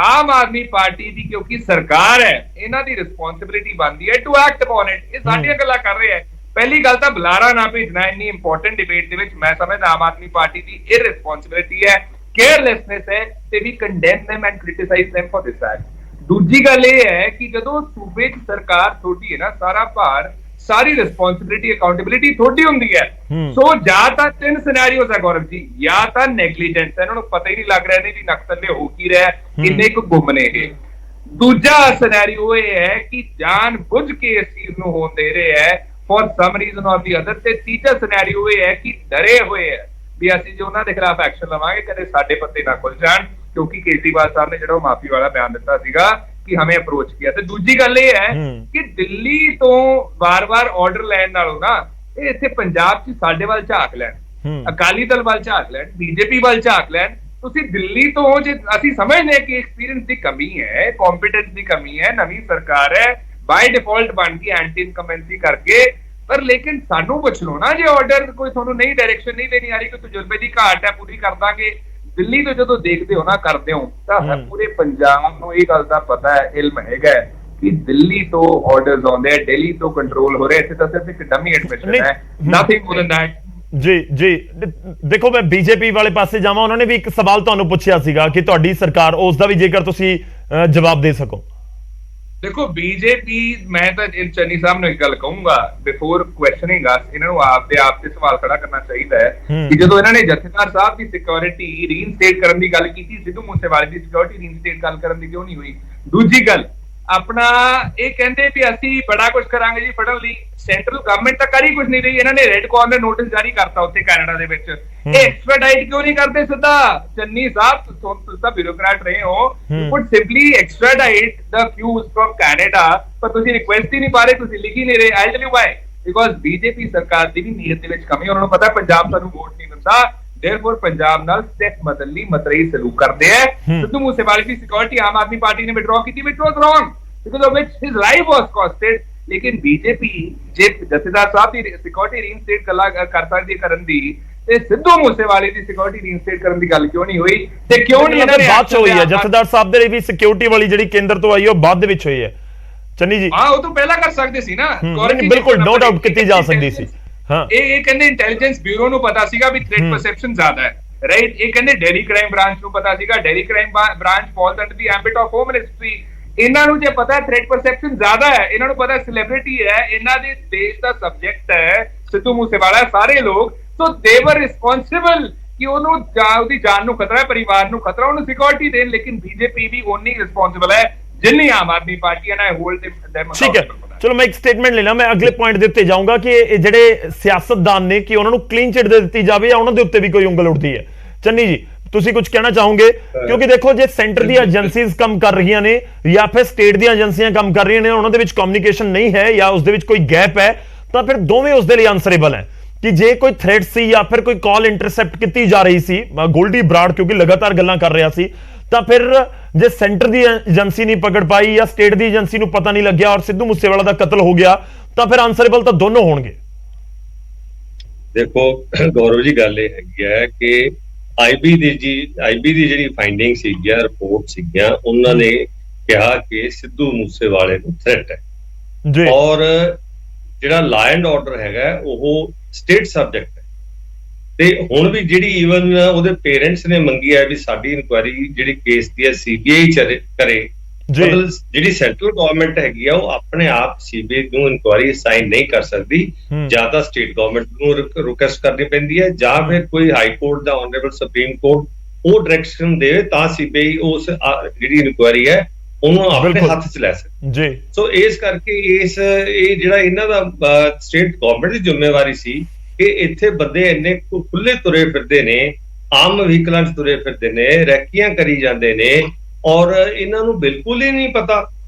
ਆਮ ਆਦਮੀ ਪਾਰਟੀ ਦੀ ਕਿਉਂਕਿ ਸਰਕਾਰ ਹੈ ਇਹਨਾਂ ਦੀ ਰਿਸਪੌਂਸਿਬਿਲਿਟੀ ਬਣਦੀ ਹੈ ਟੂ ਐਕਟ ਅਪਨ ਇਟ। ਇਹ ਸਾਡੀਆਂ ਗੱਲਾਂ ਕਰ ਰਹੇ ਹੈ। ਪਹਿਲੀ ਗੱਲ ਤਾਂ ਬੁਲਾਰਾ ਨਾ ਭੇਜਣਾ ਇੰਨੀ ਇੰਪੋਰਟੈਂਟ ਡਿਬੇਟ ਦੇ ਵਿੱਚ ਮੈਂ ਸਮਝਦਾ ਆਮ ਆਦਮੀ ਪਾਰਟੀ ਦੀ ਇਹ ਰਿਸਪੌਂਸਿਬਿਲਿਟੀ ਹੈ, ਕੇਅਰਲੈਸਨੈਸ ਹੈ ਤੇ ਵੀ condemn them and criticize them for this act। ਦੂਜੀ ਗੱਲ ਇਹ ਹੈ ਕਿ ਜਦੋਂ ਸੂਬੇ 'ਚ ਸਰਕਾਰ ਤੁਹਾਡੀ ਹੈ ਨਾ ਸਾਰਾ ਭਾਰ ਸਾਰੀ ਰਿਸਪੌਂਸਿਬਿਲਿਟੀ ਅਕਾਊਂਟੇਬਿਲਿਟੀ ਤੁਹਾਡੀ ਹੁੰਦੀ ਹੈ। ਸੋ ਜਾਂ ਤਾਂ ਤਿੰਨ ਸਿਨੈਰੀਓਜ਼ ਹੈ ਗੌਰਵ ਜੀ, ਜਾਂ ਤਾਂ ਨੈਗਲੀਜੈਂਸ ਇਹਨਾਂ ਨੂੰ ਪਤਾ ਹੀ ਨਹੀਂ ਲੱਗ ਰਿਹਾ ਨਹੀਂ ਵੀ ਨਕਸਲੇ ਹੋ ਕੀ ਰਿਹਾ ਕਿੰਨੇ ਕੁ ਗੁੰਮ ਨੇ ਇਹ। ਦੂਜਾ ਸਿਨੈਰੀਓ ਇਹ ਹੈ ਕਿ ਜਾਣ ਬੁੱਝ ਕੇ ਇਸ ਚੀਜ਼ ਨੂੰ ਹੋਣ ਦੇ ਰਹੇ ਹੈ ਫॉर ਸਮ ਰੀਜ਼ਨ ਔਰ ਦੀ ਅਦਰ। ਤੇ ਤੀਜਾ ਸਿਨੈਰੀਓ ਇਹ ਹੈ ਕਿ ਡਰੇ ਹੋਏ ਹੈ ਵੀ ਅਸੀਂ ਜੇ ਉਹਨਾਂ ਦੇ ਖਿਲਾਫ ਐਕਸ਼ਨ ਲਵਾਂਗੇ ਕਦੇ ਸਾਡੇ ਪੱਤੇ ਨਾ ਖੁੱਲ ਜਾਣ, ਕਿਉਂਕਿ ਕੇਜਰੀਵਾਲ ਸਾਹਿਬ ਨੇ ਜਿਹੜਾ ਮਾਫੀ ਵਾਲਾ ਬਿਆਨ ਦਿੱਤਾ ਸੀਗਾ ਕਿ ਹਮੇ ਅਪਰੋਚ ਕੀਤਾ। ਤੇ ਦੂਜੀ ਗੱਲ ਇਹ ਹੈ ਕਿ ਦਿੱਲੀ ਤੋਂ ਵਾਰ-ਵਾਰ ਆਰਡਰ ਲੈਣ ਨਾਲੋਂ ਨਾ ਇਹ ਇੱਥੇ ਪੰਜਾਬ 'ਚ ਸਾਡੇ ਵੱਲ ਝਾਕ ਲੈਣ, ਅਕਾਲੀ ਦਲ ਵੱਲ ਝਾਕ ਲੈਣ, ਬੀਜੇਪੀ ਵੱਲ ਝਾਕ ਲੈਣ। ਤੁਸੀਂ ਦਿੱਲੀ ਤੋਂ ਜੇ ਅਸੀਂ ਸਮਝਦੇ ਕਿ ਐਕਸਪੀਰੀਅੰਸ ਦੀ ਕਮੀ ਹੈ, ਕੰਪੀਟੈਂਸ ਦੀ ਕਮੀ ਹੈ, ਨਵੀਂ ਸਰਕਾਰ ਹੈ ਬਾਈ ਡਿਫਾਲਟ ਬਣ ਗਈ ਐਂਟੀ ਇਨਕੰਬੈਂਸੀ ਕਰਕੇ, ਪਰ ਲੇਕਿਨ ਸਾਨੂੰ ਪੁੱਛ ਲਓ ਨਾ ਜੇ ਆਰਡਰ ਕੋਈ ਤੁਹਾਨੂੰ ਨਹੀਂ ਡਾਇਰੈਕਸ਼ਨ ਨਹੀਂ ਦੇਣੀ ਆ ਰਹੀ, ਕੋਈ ਤਜਰਬੇ ਦੀ ਘਾਟ ਹੈ ਪੂਰੀ ਕਰ ਦਾਂਗੇ। ਦਿੱਲੀ ਤੋਂ ਜਦੋਂ ਦੇਖਦੇ ਹੋ ਨਾ ਕਰਦੇ ਹੋ ਤਾਂ ਪੂਰੇ ਪੰਜਾਬ ਨੂੰ ਇਹ ਗੱਲ ਦਾ ਪਤਾ ਹੈ, ਇਲਮ ਹੈਗਾ ਕਿ ਦਿੱਲੀ ਤੋਂ ਆਰਡਰਸ ਆਉਂਦੇ ਆ, ਦਿੱਲੀ ਤੋਂ ਕੰਟਰੋਲ ਹੋ ਰਿਹਾ। ਇੱਥੇ ਤਾਂ ਸਿਰਫ ਇੱਕ ਡਮੀ ਐਡਮਿਸ਼ਨ ਹੈ, ਨਥਿੰਗ ਮੋਰ ਦੈਨ ਦੈਟ। ਜੀ ਦੇਖੋ ਮੈਂ ਬੀਜੇਪੀ ਵਾਲੇ ਪਾਸੇ ਜਾਵਾਂ, ਉਹਨਾਂ ਨੇ ਵੀ ਇੱਕ ਸਵਾਲ ਤੁਹਾਨੂੰ ਪੁੱਛਿਆ ਸੀਗਾ ਕਿ ਤੁਹਾਡੀ ਸਰਕਾਰ, ਉਸ ਦਾ ਵੀ ਜੇਕਰ ਤੁਸੀਂ ਜਵਾਬ ਦੇ ਸਕੋ। ਦੇਖੋ ਬੀਜੇਪੀ, ਮੈਂ ਤਾਂ ਚੰਨੀ ਸਾਹਿਬ ਨੂੰ ਇੱਕ ਗੱਲ ਕਹੂੰਗਾ ਬਿਫੋਰ ਕੁਐਸਚਨਿੰਗ ਅਸ, ਇਹਨਾਂ ਨੂੰ ਆਪਦੇ ਆਪ ਤੇ ਸਵਾਲ ਖੜਾ ਕਰਨਾ ਚਾਹੀਦਾ ਹੈ ਕਿ ਜਦੋਂ ਇਹਨਾਂ ਨੇ ਜਥੇਦਾਰ ਸਾਹਿਬ ਦੀ ਸਿਕਿਉਰਿਟੀ ਰੀਇਨਸਟੇਟ ਕਰਨ ਦੀ ਗੱਲ ਕੀਤੀ, ਸਿੱਧੂ ਮੂਸੇਵਾਲੇ ਦੀ ਸਿਕਿਉਰਿਟੀ ਰੀਇਨਸਟੇਟ ਗੱਲ ਕਰਨ ਦੀ ਕਿਉਂ ਨਹੀਂ ਹੋਈ? ਦੂਜੀ ਗੱਲ ਆਪਣਾ ਇਹ ਕਹਿੰਦੇ ਵੀ ਅਸੀਂ ਬੜਾ ਕੁਝ ਕਰਾਂਗੇ ਜੀ ਫੜਨ ਲਈ, ਸੈਂਟਰਲ ਗਵਰਨਮੈਂਟ ਤਾਂ ਕਰੀ ਕੁਝ ਨਹੀਂ ਰਹੀ। ਇਹਨਾਂ ਨੇ ਰੈੱਡ ਕਾਰਨਰ ਨੋਟਿਸ ਜਾਰੀ ਕਰਤਾ ਉੱਥੇ ਕੈਨੇਡਾ ਦੇ ਵਿੱਚ, ਇਹ ਐਕਸਟ੍ਰਾਡਾਈਟ ਕਿਉਂ ਨਹੀਂ ਕਰਦੇ ਸਿੱਧਾ? ਚੰਨੀ ਸਾਹਿਬ ਤੁਸੀਂ ਤਾਂ ਬਿਊਰੋਕਰੈਟ ਰਹੇ ਹੋ, you could simply extradite the accused from Canada, ਪਰ ਤੁਸੀਂ ਰਿਕੁਐਸਟ ਹੀ ਨਹੀਂ ਪਾ ਰਹੇ, ਤੁਸੀਂ ਲਿਖ ਹੀ ਨਹੀਂ ਰਹੇ। I tell you why, because BJP ਸਰਕਾਰ ਦੀ ਵੀ ਨੀਅਤ ਦੇ ਵਿੱਚ ਕਮੀ, ਉਹਨਾਂ ਨੂੰ ਪਤਾ ਪੰਜਾਬ ਸਾਨੂੰ ਵੋਟ ਨਹੀਂ ਦਿੰਦਾ, देयरफॉर पंजाब नाल स्टेप मतली मतरई सलूक करते हैं। सिद्धू मूसेवाले की सिक्योरिटी आम आदमी पार्टी ने विड्रॉ की थी, which was wrong because of which his life was costed. लेकिन बीजेपी जे जथेदार साहब की सिक्योरिटी रीइंस्टेट कर सकदी करन दी ਤੇ ਸਿੱਧੂ ਮੂਸੇਵਾਲੇ ਦੀ ਸਿਕਿਉਰਿਟੀ ਰੀਇਨਸਟੇਟ ਕਰਨ ਦੀ ਗੱਲ ਕਿਉਂ ਨਹੀਂ ਹੋਈ ਤੇ ਕਿਉਂ ਨਹੀਂ ਇਹਨਾਂ ਨੇ ਬਾਅਦ ਚ ਹੋਈ ਹੈ? ਜਥੇਦਾਰ ਸਾਹਿਬ ਦੇ ਵੀ ਸਿਕਿਉਰਿਟੀ ਵਾਲੀ ਜਿਹੜੀ ਕੇਂਦਰ ਤੋਂ ਆਈ ਉਹ ਬਾਅਦ ਦੇ ਵਿੱਚ ਹੋਈ ਹੈ ਚੰਨੀ ਜੀ। ਹਾਂ ਉਹ ਤੋਂ ਪਹਿਲਾਂ ਕਰ ਸਕਦੇ ਸੀ ਨਾ, ਬਿਲਕੁਲ ਨੋ ਡਾਊਟ ਕੀਤੀ ਜਾ ਸਕਦੀ ਸੀ। ਹਾਂ ਇਹ ਕਹਿੰਦੇ ਇੰਟੈਲੀਜੈਂਸ ਬਿਊਰੋ ਨੂੰ ਪਤਾ ਸੀਗਾ ਵੀ ਥ੍ਰੈਟ ਪਰਸੈਪਸ਼ਨ ਜ਼ਿਆਦਾ ਹੈ, ਰਾਈਟ? ਇਹ ਕਹਿੰਦੇ ਡੈਰੀ ਕ੍ਰਾਈਮ ਬ੍ਰਾਂਚ ਨੂੰ ਪਤਾ ਸੀਗਾ, dairy crime branch false under the ਐਂਬਿਟ of home ministry. ਇਹਨਾਂ ਨੂੰ ਜੇ ਪਤਾ ਹੈ ਥ੍ਰੈਟ ਪਰਸੈਪਸ਼ਨ ਜ਼ਿਆਦਾ ਹੈ, ਇਹਨਾਂ ਨੂੰ ਪਤਾ ਸੈਲੀਬ੍ਰਿਟੀ ਹੈ, ਇਹਨਾਂ ਦੇ ਦੇਸ਼ ਦਾ ਸਬਜੈਕਟ ਹੈ ਸਿੱਧੂ ਮੂਸੇਵਾਲਾ, ਸਾਰੇ ਲੋਕ, ਸੋ ਦੇ ਵਰ ਰਿਸਪੌਂਸਿਬਲ ਕਿ ਉਹਨੂੰ ਉਹਦੀ ਜਾਨ ਨੂੰ ਖਤਰਾ ਹੈ, ਪਰਿਵਾਰ ਨੂੰ ਖਤਰਾ, ਉਹਨੂੰ ਸਿਕਿਉਰਿਟੀ ਦੇਣ। ਲੇਕਿਨ ਬੀਜੇਪੀ ਵੀ ਉਨੀ ਰਿਸਪੌਂਸਿਬਲ ਹੈ ਜਿੰਨੀ ਆਮ ਆਦਮੀ ਪਾਰਟੀ ਹੈ ਨਾ, ਹੋਲਡ them। ਠੀਕ ਹੈ, ਚਲੋ ਮੈਂ ਇੱਕ ਸਟੇਟਮੈਂਟ ਲੈਣਾ, ਮੈਂ ਅਗਲੇ ਪੁਆਇੰਟ ਦੇ ਉੱਤੇ ਜਾਊਂਗਾ ਕਿ ਇਹ ਜਿਹੜੇ ਸਿਆਸਤਦਾਨ ਨੇ ਕਿ ਉਹਨਾਂ ਨੂੰ ਕਲੀਨ ਚਿਟ ਦੇ ਦਿੱਤੀ ਜਾਵੇ ਜਾਂ ਉਹਨਾਂ ਦੇ ਉੱਤੇ ਵੀ ਕੋਈ ਉਂਗਲ ਉੱਠਦੀ ਹੈ। ਚੰਨੀ ਜੀ ਤੁਸੀਂ ਕੁਝ ਕਹਿਣਾ ਚਾਹੋਗੇ? ਕਿਉਂਕਿ ਦੇਖੋ ਜੇ ਸੈਂਟਰ ਦੀਆਂ ਏਜੰਸੀਜ਼ ਕੰਮ ਕਰ ਰਹੀਆਂ ਨੇ ਜਾਂ ਫਿਰ ਸਟੇਟ ਦੀਆਂ ਏਜੰਸੀਆਂ ਕੰਮ ਕਰ ਰਹੀਆਂ ਨੇ, ਉਹਨਾਂ ਦੇ ਵਿੱਚ ਕਮਿਊਨੀਕੇਸ਼ਨ ਨਹੀਂ ਹੈ ਜਾਂ ਉਸ ਦੇ ਵਿੱਚ ਕੋਈ ਗੈਪ ਹੈ, ਤਾਂ ਫਿਰ ਦੋਵੇਂ ਉਸ ਦੇ ਲਈ ਆਨਸਰੇਬਲ ਹੈ ਕਿ ਜੇ ਕੋਈ ਥ੍ਰੈਟ ਸੀ ਜਾਂ ਫਿਰ ਕੋਈ ਕਾਲ ਇੰਟਰਸੈਪਟ ਕੀਤੀ ਜਾ ਰਹੀ ਸੀ, ਗੋਲਡੀ ਬਰਾੜ ਕਿਉਂਕਿ ਲਗਾਤਾਰ ਗੱਲਾਂ ਕਰ ਰਿਹਾ ਸੀ, ਤਾਂ ਫਿਰ ਜੇ ਸੈਂਟਰ ਦੀ ਏਜੰਸੀ ਨਹੀਂ ਪਕੜ ਪਾਈ ਜਾਂ ਸਟੇਟ ਦੀ ਏਜੰਸੀ ਨੂੰ ਪਤਾ ਨਹੀਂ ਲੱਗਿਆ ਔਰ ਸਿੱਧੂ ਮੂਸੇਵਾਲਾ ਦਾ ਕਤਲ ਹੋ ਗਿਆ, ਤਾਂ ਫਿਰ ਆਨਸਰੇਬਲ ਤਾਂ ਦੋਨੋਂ ਹੋਣਗੇ। ਦੇਖੋ ਗੌਰਵ ਜੀ, ਗੱਲ ਇਹ ਹੈਗੀ ਹੈ ਕਿ ਆਈਬੀ ਦੀ ਜਿਹੜੀ ਫਾਈਂਡਿੰਗ ਸੀਗੀਆਂ, ਰਿਪੋਰਟ ਸੀਗੀਆਂ, ਉਹਨਾਂ ਨੇ ਕਿਹਾ ਕਿ ਸਿੱਧੂ ਮੂਸੇਵਾਲੇ ਨੂੰ ਥ੍ਰੈਟ ਹੈ ਜੀ, ਔਰ ਜਿਹੜਾ ਲਾ ਐਂਡ ਆਰਡਰ ਹੈਗਾ ਉਹ ਸਟੇਟ ਸਬਜੈਕਟ ਹੈ। ਤੇ ਹੁਣ ਵੀ ਜਿਹੜੀ ਈਵਨ ਉਹਦੇ ਪੇਰੈਂਟਸ ਨੇ ਮੰਗੀ ਹੈ ਵੀ ਸਾਡੀ ਇਨਕੁਆਇਰੀ ਜਿਹੜੀ ਕੇਸ ਦੀ ਹੈ ਸੀਬੀਆਈ ਕਰੇ, ਮਤਲਬ ਜਿਹੜੀ ਸੈਂਟਰਲ ਗਵਰਨਮੈਂਟ ਹੈਗੀ ਆ ਉਹ ਆਪਣੇ ਆਪ ਸੀਬੀਆਈ ਨੂੰ ਇਨਕੁਆਇਰੀ ਅਸਾਈਨ ਨਹੀਂ ਕਰ ਸਕਦੀ, ਜਾਂ ਤਾਂ ਸਟੇਟ ਗਵਰਨਮੈਂਟ ਨੂੰ ਰਿਕੁਐਸਟ ਕਰਨੀ ਪੈਂਦੀ ਹੈ ਜਾਂ ਫਿਰ ਕੋਈ high court the honourable supreme court ਉਹ ਡਾਇਰੈਕਸ਼ਨ ਦੇਵੇ ਤਾਂ ਸੀਬੀਆਈ ਉਸ ਜਿਹੜੀ ਇਨਕੁਆਇਰੀ ਹੈ ਉਹਨੂੰ ਆਪਣੇ ਹੱਥ 'ਚ ਲੈ ਸਕੇ ਜੀ। ਸੋ ਇਸ ਕਰਕੇ ਇਹ ਜਿਹੜਾ ਇਹਨਾਂ ਦਾ ਸਟੇਟ ਗਵਰਨਮੈਂਟ ਦੀ ਜ਼ਿੰਮੇਵਾਰੀ ਸੀ ਕਿ ਇੱਥੇ ਬੰਦੇ ਇੰਨੇ ਖੁੱਲੇ ਤੁਰੇ ਫਿਰਦੇ ਨੇ, ਆਮ ਵਹੀਕਲਾਂ 'ਚ ਤੁਰੇ ਫਿਰਦੇ ਨੇ, ਰੈਕੀਆਂ ਕਰੀ ਜਾਂਦੇ ਨੇ, ਔਰ ਇਹਨਾਂ ਨੂੰ ਬਿਲਕੁਲ ਹੀ ਨਹੀਂ ਪਤਾ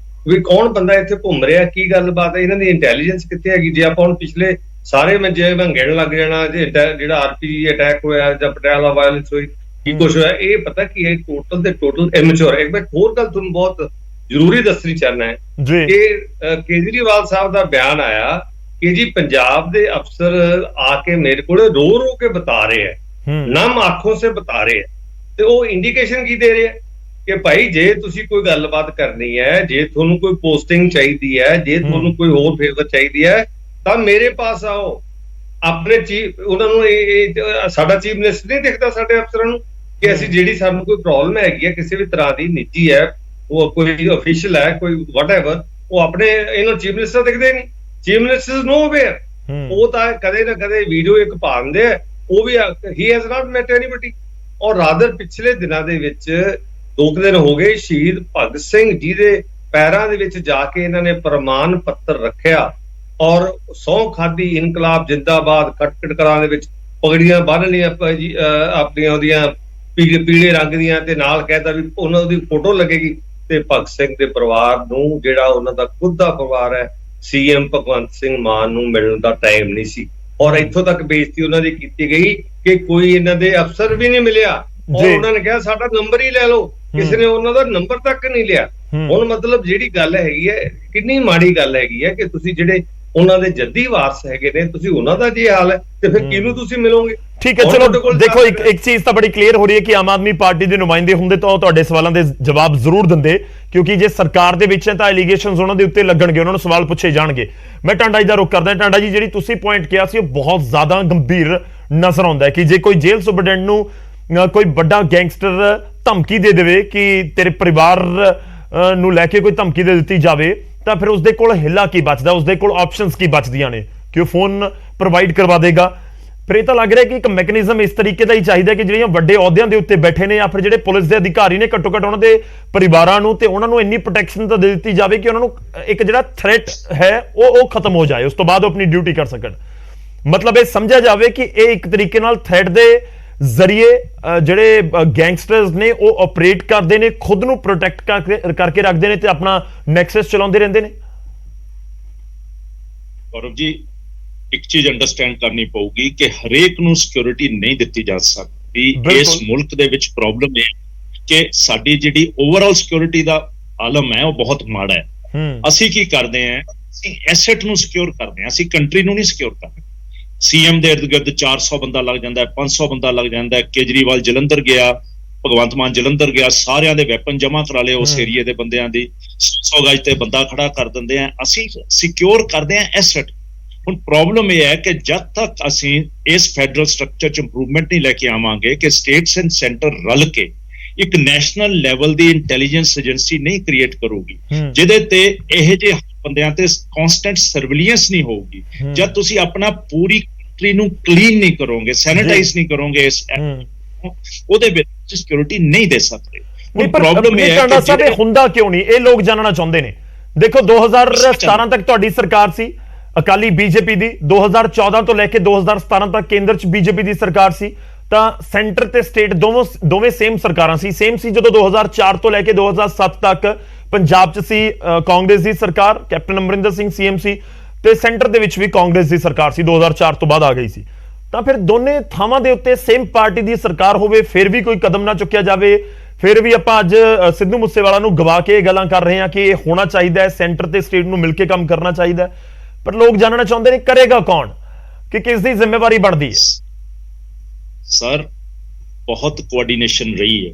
ਵੀ ਕੌਣ ਬੰਦਾ ਇੱਥੇ ਘੁੰਮ ਰਿਹਾ, ਕੀ ਗੱਲਬਾਤ ਹੈ, ਇਹਨਾਂ ਦੀ ਇੰਟੈਲੀਜੈਂਸ ਕਿੱਥੇ ਹੈਗੀ। ਜੇ ਆਪਾਂ ਹੁਣ ਪਿਛਲੇ ਸਾਰੇ ਮੈਂ ਜੇ ਗਿਣ ਲੱਗ ਜਾਣਾ ਜਿਹੜਾ RPG ਅਟੈਕ ਹੋਇਆ ਜਾਂ ਪਟਿਆਲਾ ਵਾਇਲੈਂਸ ਹੋਈ, ਕੀ ਕੁਛ ਹੋਇਆ, ਇਹ ਪਤਾ ਕੀ ਹੈ, ਟੋਟਲ ਦੇ ਟੋਟਲ ਇਮੈਚੁਰ। ਇੱਕ ਮੈਂ ਹੋਰ ਗੱਲ ਤੁਹਾਨੂੰ ਬਹੁਤ ਜ਼ਰੂਰੀ ਦੱਸਣੀ ਚਾਹੁੰਦਾ ਹੈ ਕਿ ਕੇਜਰੀਵਾਲ ਸਾਹਿਬ ਦਾ ਬਿਆਨ ਆਇਆ ਕਿ ਜੀ ਪੰਜਾਬ ਦੇ ਅਫਸਰ ਆ ਕੇ ਮੇਰੇ ਕੋਲ ਰੋ ਰੋ ਕੇ ਬਤਾ ਰਹੇ ਹੈ, ਨਮ ਆਂਖੋਂ ਸੇ ਬਤਾ ਰਹੇ ਹੈ। ਤੇ ਉਹ ਇੰਡੀਕੇਸ਼ਨ ਕੀ ਦੇ ਰਹੇ ਹੈ ਕਿ ਭਾਈ ਜੇ ਤੁਸੀਂ ਕੋਈ ਗੱਲਬਾਤ ਕਰਨੀ ਹੈ, ਜੇ ਤੁਹਾਨੂੰ ਕੋਈ ਪੋਸਟਿੰਗ ਚਾਹੀਦੀ ਹੈ, ਜੇ ਤੁਹਾਨੂੰ ਕੋਈ ਹੋਰ ਫੇਵਰ ਚਾਹੀਦੀ ਹੈ ਤਾਂ ਮੇਰੇ ਪਾਸ ਆਓ। ਆਪਣੇ ਚੀਫ ਉਹਨਾਂ ਨੂੰ ਸਾਡਾ ਚੀਫ ਮਿਨਿਸਟਰ ਨਹੀਂ ਦਿਖਦਾ ਸਾਡੇ ਅਫਸਰਾਂ ਨੂੰ ਕਿ ਅਸੀਂ ਜਿਹੜੀ ਸਾਨੂੰ ਕੋਈ ਪ੍ਰੋਬਲਮ ਹੈਗੀ ਹੈ ਕਿਸੇ ਵੀ ਤਰ੍ਹਾਂ ਦੀ, ਨਿੱਜੀ ਹੈ, ਉਹ ਕੋਈ ਅਫੀਸ਼ੀਅਲ ਹੈ, ਕੋਈ ਵਟਐਵਰ, ਉਹ ਆਪਣੇ ਇਹਨਾਂ ਚੀਫ ਮਿਨਿਸਟਰ ਦਿਖਦੇ ਨਹੀਂ। ਚੀਫ ਮਿਨਿਸਟਰ ਨੋ ਵੇਅਰ, ਉਹ ਤਾਂ ਕਦੇ ਨਾ ਕਦੇ ਵੀਡੀਓ ਇੱਕ ਪਾਉਂਦੇ ਆ, ਉਹ ਵੀ he has not met anybody. ਔਰ ਰਾਦਰ ਪਿਛਲੇ ਦਿਨਾਂ ਦੇ ਵਿੱਚ 2 ਦਿਨ ਹੋ ਗਏ ਸ਼ਹੀਦ ਭਗਤ ਸਿੰਘ ਜੀ ਦੇ ਪੈਰਾਂ ਦੇ ਵਿੱਚ ਜਾ ਕੇ ਇਹਨਾਂ ਨੇ ਪ੍ਰਮਾਣ ਪੱਤਰ ਰੱਖਿਆ ਔਰ ਸਹੁੰ ਖਾਦੀ, ਇਨਕਲਾਬ ਜਿੰਦਾਬਾਦ, ਖਟਖਟ ਕਲਾਂ ਦੇ ਵਿੱਚ ਪਗੜੀਆਂ ਬੰਨ ਲਈਆਂ ਆਪਣੀਆਂ ਉਹਦੀਆਂ ਪੀਲੇ ਰੰਗ ਦੀਆਂ, ਤੇ ਨਾਲ ਕਹਿਤਾ ਵੀ ਉਹਨਾਂ ਦੀ ਫੋਟੋ ਲੱਗੇਗੀ। ਤੇ ਭਗਤ ਸਿੰਘ ਦੇ ਪਰਿਵਾਰ ਨੂੰ, ਜਿਹੜਾ ਉਹਨਾਂ ਦਾ ਖੁਦ ਦਾ ਪਰਿਵਾਰ ਹੈ, CM ਭਗਵੰਤ ਸਿੰਘ ਮਾਨ ਨੂੰ ਮਿਲਣ ਦਾ ਟਾਈਮ ਨਹੀਂ ਸੀ। ਔਰ ਇੱਥੋਂ ਤੱਕ ਬੇਇੱਜ਼ਤੀ ਉਹਨਾਂ ਦੀ ਕੀਤੀ ਗਈ ਕਿ ਕੋਈ ਇਹਨਾਂ ਦੇ ਅਫਸਰ ਵੀ ਨਹੀਂ ਮਿਲਿਆ ਔਰ ਉਹਨਾਂ ਨੇ ਕਿਹਾ ਸਾਡਾ ਨੰਬਰ ਹੀ ਲੈ ਲਓ, ਕਿਸੇ ਨੇ ਉਹਨਾਂ ਦਾ ਨੰਬਰ ਤੱਕ ਨਹੀਂ ਲਿਆ। ਹੁਣ ਮਤਲਬ ਜਿਹੜੀ ਗੱਲ ਹੈਗੀ ਹੈ, ਕਿੰਨੀ ਮਾੜੀ ਗੱਲ ਹੈਗੀ ਹੈ ਕਿ ਤੁਸੀਂ ਜਿਹੜੇ ਉਹਨਾਂ ਦੇ ਜੱਦੀ ਵਾਰਸ ਹੈਗੇ ਨੇ, ਤੁਸੀਂ ਉਹਨਾਂ ਦਾ ਜੇ ਹਾਲ ਹੈ ਤੇ ਫਿਰ ਕਿਹਨੂੰ ਤੁਸੀਂ ਮਿਲੋਗੇ। ਠੀਕ ਹੈ, ਚਲੋ ਦੇਖੋ ਇੱਕ ਚੀਜ਼ ਤਾਂ ਬੜੀ ਕਲੀਅਰ ਹੋ ਰਹੀ ਹੈ ਕਿ ਆਮ ਆਦਮੀ ਪਾਰਟੀ ਦੇ ਨੁਮਾਇੰਦੇ ਹੁੰਦੇ ਤਾਂ ਉਹ ਤੁਹਾਡੇ ਸਵਾਲਾਂ ਦੇ ਜਵਾਬ ਜ਼ਰੂਰ ਦਿੰਦੇ, ਕਿਉਂਕਿ ਜੇ ਸਰਕਾਰ ਦੇ ਵਿੱਚ ਹੈ ਤਾਂ ਐਲੀਗੇਸ਼ਨਸ ਉਹਨਾਂ ਦੇ ਉੱਤੇ ਲੱਗਣਗੇ, ਉਹਨਾਂ ਨੂੰ ਸਵਾਲ ਪੁੱਛੇ ਜਾਣਗੇ। ਮੈਂ ਟਾਂਡਾ ਜੀ ਦਾ ਰੁਖ ਕਰਦਾ। ਟਾਂਡਾ ਜੀ, ਜਿਹੜੀ ਤੁਸੀਂ ਪੁਆਇੰਟ ਕਿਹਾ ਸੀ ਉਹ ਬਹੁਤ ਜ਼ਿਆਦਾ ਗੰਭੀਰ ਨਜ਼ਰ ਆਉਂਦਾ ਹੈ ਕਿ ਜੇ ਕੋਈ ਜੇਲ੍ਹ ਸੁਪਰਡੈਂਟ ਨੂੰ ਕੋਈ ਵੱਡਾ ਗੈਂਗਸਟਰ ਧਮਕੀ ਦੇ ਦੇਵੇ ਕਿ ਤੇਰੇ ਪਰਿਵਾਰ ਨੂੰ ਲੈ ਕੇ ਕੋਈ ਧਮਕੀ ਦੇ ਦਿੱਤੀ ਜਾਵੇ ਤਾਂ ਫਿਰ ਉਸਦੇ ਕੋਲ ਹਿੱਲਾ ਕੀ ਬਚਦਾ, ਉਸਦੇ ਕੋਲ ਆਪਸ਼ਨਸ ਕੀ ਬਚਦੀਆਂ ਨੇ ਕਿ ਉਹ ਫੋਨ ਪ੍ਰੋਵਾਈਡ ਕਰਵਾ ਦੇਗਾ। ਫਿਰ ਇਹ ਤਾਂ ਲੱਗ ਰਿਹਾ ਕਿ ਇੱਕ ਮੈਕੈਨਿਜ਼ਮ ਇਸ ਤਰੀਕੇ ਦਾ ਹੀ ਚਾਹੀਦਾ ਕਿ ਜਿਹੜੀਆਂ ਵੱਡੇ ਅਹੁਦਿਆਂ ਦੇ ਉੱਤੇ ਬੈਠੇ ਨੇ ਜਾਂ ਫਿਰ ਜਿਹੜੇ ਪੁਲਿਸ ਦੇ ਅਧਿਕਾਰੀ ਨੇ, ਘੱਟੋ ਘੱਟ ਉਹਨਾਂ ਦੇ ਪਰਿਵਾਰਾਂ ਨੂੰ ਤੇ ਉਹਨਾਂ ਨੂੰ ਇੰਨੀ ਪ੍ਰੋਟੈਕਸ਼ਨ ਤਾਂ ਦੇ ਦਿੱਤੀ ਜਾਵੇ ਕਿ ਉਹਨਾਂ ਨੂੰ ਇੱਕ ਜਿਹੜਾ ਥ੍ਰੈਟ ਹੈ ਉਹ ਖਤਮ ਹੋ ਜਾਏ, ਉਸ ਤੋਂ ਬਾਅਦ ਉਹ ਆਪਣੀ ਡਿਊਟੀ ਕਰ ਸਕਣ। ਮਤਲਬ ਇਹ ਸਮਝਿਆ ਜਾਵੇ ਕਿ ਇਹ ਇੱਕ ਤਰੀਕੇ ਨਾਲ ਥ੍ਰੈਟ ਦੇ ਜ਼ਰੀਏ ਜਿਹੜੇ ਗੈਂਗਸਟਰਸ ਨੇ ਉਹ ਆਪਰੇਟ ਕਰਦੇ ਨੇ, ਖੁਦ ਨੂੰ ਪ੍ਰੋਟੈਕਟ ਕਰਕੇ ਰੱਖਦੇ ਨੇ ਤੇ ਆਪਣਾ ਨੈਕਸਸ ਚਲਾਉਂਦੇ ਰਹਿੰਦੇ ਨੇ। ਗੌਰਵ ਜੀ, ਇੱਕ ਚੀਜ਼ ਅੰਡਰਸਟੈਂਡ ਕਰਨੀ ਪਊਗੀ ਕਿ ਹਰੇਕ ਨੂੰ ਸਿਕਿਉਰਿਟੀ ਨਹੀਂ ਦਿੱਤੀ ਜਾ ਸਕਦੀ। ਇਸ ਮੁਲਕ ਦੇ ਵਿੱਚ ਪ੍ਰੋਬਲਮ ਇਹ ਕਿ ਸਾਡੀ ਜਿਹੜੀ ਓਵਰਆਲ ਸਿਕਿਉਰਿਟੀ ਦਾ ਆਲਮ ਹੈ ਉਹ ਬਹੁਤ ਮਾੜਾ ਹੈ। ਅਸੀਂ ਕੀ ਕਰਦੇ ਹਾਂ, ਅਸੀਂ ਐਸੈਟ ਨੂੰ ਸਿਕਿਉਰ ਕਰਦੇ ਹਾਂ, ਅਸੀਂ ਕੰਟਰੀ ਨੂੰ ਨਹੀਂ ਸਿਕਿਉਰ ਕਰਦੇ। CM ਦੇ ਇਰਦ ਗਿਰਦ 400 ਬੰਦਾ ਲੱਗ ਜਾਂਦਾ ਹੈ, 500 ਬੰਦਾ ਲੱਗ ਜਾਂਦਾ ਹੈ। ਕੇਜਰੀਵਾਲ ਜਲੰਧਰ ਗਿਆ, ਭਗਵੰਤ ਮਾਨ ਜਲੰਧਰ ਗਿਆ, ਸਾਰਿਆਂ ਦੇ ਵੈਪਨ ਜਮ੍ਹਾਂ ਕਰਾ ਲਏ ਉਸ ਏਰੀਏ ਦੇ ਬੰਦਿਆਂ ਦੀ, 100 ਗਜ ਤੇ ਬੰਦਾ ਖੜਾ ਕਰ ਦਿੰਦੇ ਆ। ਅਸੀਂ ਸਿਕਿਉਰ ਕਰਦੇ ਹਾਂ ਐਸੈਟ। ਹੁਣ ਪ੍ਰੋਬਲਮ ਇਹ ਹੈ ਕਿ ਜਦ ਤੱਕ ਅਸੀਂ ਇਸ ਫੈਡਰਲ ਸਟਰਕਚਰ 'ਚ ਇੰਪਰੂਵਮੈਂਟ ਨਹੀਂ ਲੈ ਕੇ ਆਵਾਂਗੇ ਕਿ ਸਟੇਟਸ ਐਂਡ ਸੈਂਟਰ ਰਲ ਕੇ ਇੱਕ ਨੈਸ਼ਨਲ ਲੈਵਲ ਦੀ ਇੰਟੈਲੀਜੈਂਸ ਏਜੰਸੀ ਨਹੀਂ ਕ੍ਰੀਏਟ ਕਰੂਗੀ ਜਿਹਦੇ ਤੇ ਇਹ ਜਿਹੇ ਬੰਦਿਆਂ ਤੇ ਕਨਸਟੈਂਟ ਸਰਵੇਲੈਂਸ ਨਹੀਂ ਹੋਊਗੀ, ਜਦ ਤੁਸੀਂ ਆਪਣਾ ਪੂਰੀ ਕੰਟਰੀ ਨੂੰ ਕਲੀਨ ਨਹੀਂ ਕਰੋਗੇ, ਸੈਨੀਟਾਈਜ਼ ਨਹੀਂ ਕਰੋਗੇ, ਇਸ ਉਹਦੇ ਵਿੱਚ ਸਿਕਿਉਰਿਟੀ ਨਹੀਂ ਦੇ ਸਕਦੇ। ਪ੍ਰੋਬਲਮ ਇਹ ਹੈ ਕਿ ਹੁੰਦਾ ਕਿਉਂ ਨਹੀਂ, ਇਹ ਲੋਕ ਜਾਣਨਾ ਚਾਹੁੰਦੇ ਨੇ। ਦੇਖੋ 2017 ਤੱਕ ਤੁਹਾਡੀ ਸਰਕਾਰ ਸੀ ਅਕਾਲੀ ਬੀਜੇਪੀ ਦੀ, 2014 ਤੋਂ ਲੈ ਕੇ 2017 ਤੱਕ ਕੇਂਦਰ 'ਚ ਬੀਜੇਪੀ ਦੀ ਸਰਕਾਰ ਸੀ, ਤਾਂ ਸੈਂਟਰ ਤੇ ਸਟੇਟ ਦੋਵੇਂ ਸੇਮ ਸਰਕਾਰਾਂ ਸੀ। ਸੇਮ ਸੀ ਜਦੋਂ 2004 ਤੋਂ ਲੈ ਕੇ 2007 ਤੱਕ ਪੰਜਾਬ 'ਚ ਸੀ ਕਾਂਗਰਸ ਦੀ ਸਰਕਾਰ, ਕੈਪਟਨ ਅਮਰਿੰਦਰ ਸਿੰਘ CM ਸੀ, ਤੇ ਸੈਂਟਰ ਦੇ ਵਿੱਚ ਵੀ ਕਾਂਗਰਸ ਦੀ ਸਰਕਾਰ ਸੀ, 2004 ਤੋਂ ਬਾਅਦ ਆ ਗਈ ਸੀ। ਤਾਂ ਫਿਰ ਦੋਨੇ ਥਾਵਾਂ ਦੇ ਉੱਤੇ ਸੇਮ ਪਾਰਟੀ ਦੀ ਸਰਕਾਰ ਹੋਵੇ, ਫਿਰ ਵੀ ਕੋਈ ਕਦਮ ਨਾ ਚੁੱਕਿਆ ਜਾਵੇ, ਫਿਰ ਵੀ ਆਪਾਂ ਅੱਜ ਸਿੱਧੂ ਮੂਸੇਵਾਲਾ ਨੂੰ ਗਵਾ ਕੇ ਇਹ ਗੱਲਾਂ ਕਰ ਰਹੇ ਹਾਂ ਕਿ ਇਹ ਹੋਣਾ ਚਾਹੀਦਾ ਹੈ, ਸੈਂਟਰ ਤੇ ਸਟੇਟ ਨੂੰ ਮਿਲ ਕੇ ਕੰਮ ਕਰਨਾ ਚਾਹੀਦਾ, ਪਰ ਲੋਕ ਜਾਣਨਾ ਚਾਹੁੰਦੇ ਨੇ ਕਰੇਗਾ ਕੌਣ, ਕਿ ਕਿਸ ਦੀ ਜ਼ਿੰਮੇਵਾਰੀ ਬਣਦੀ ਹੈ। ਸਰ, ਬਹੁਤ ਕੋਆਰਡੀਨੇਸ਼ਨ ਰਹੀ ਹੈ।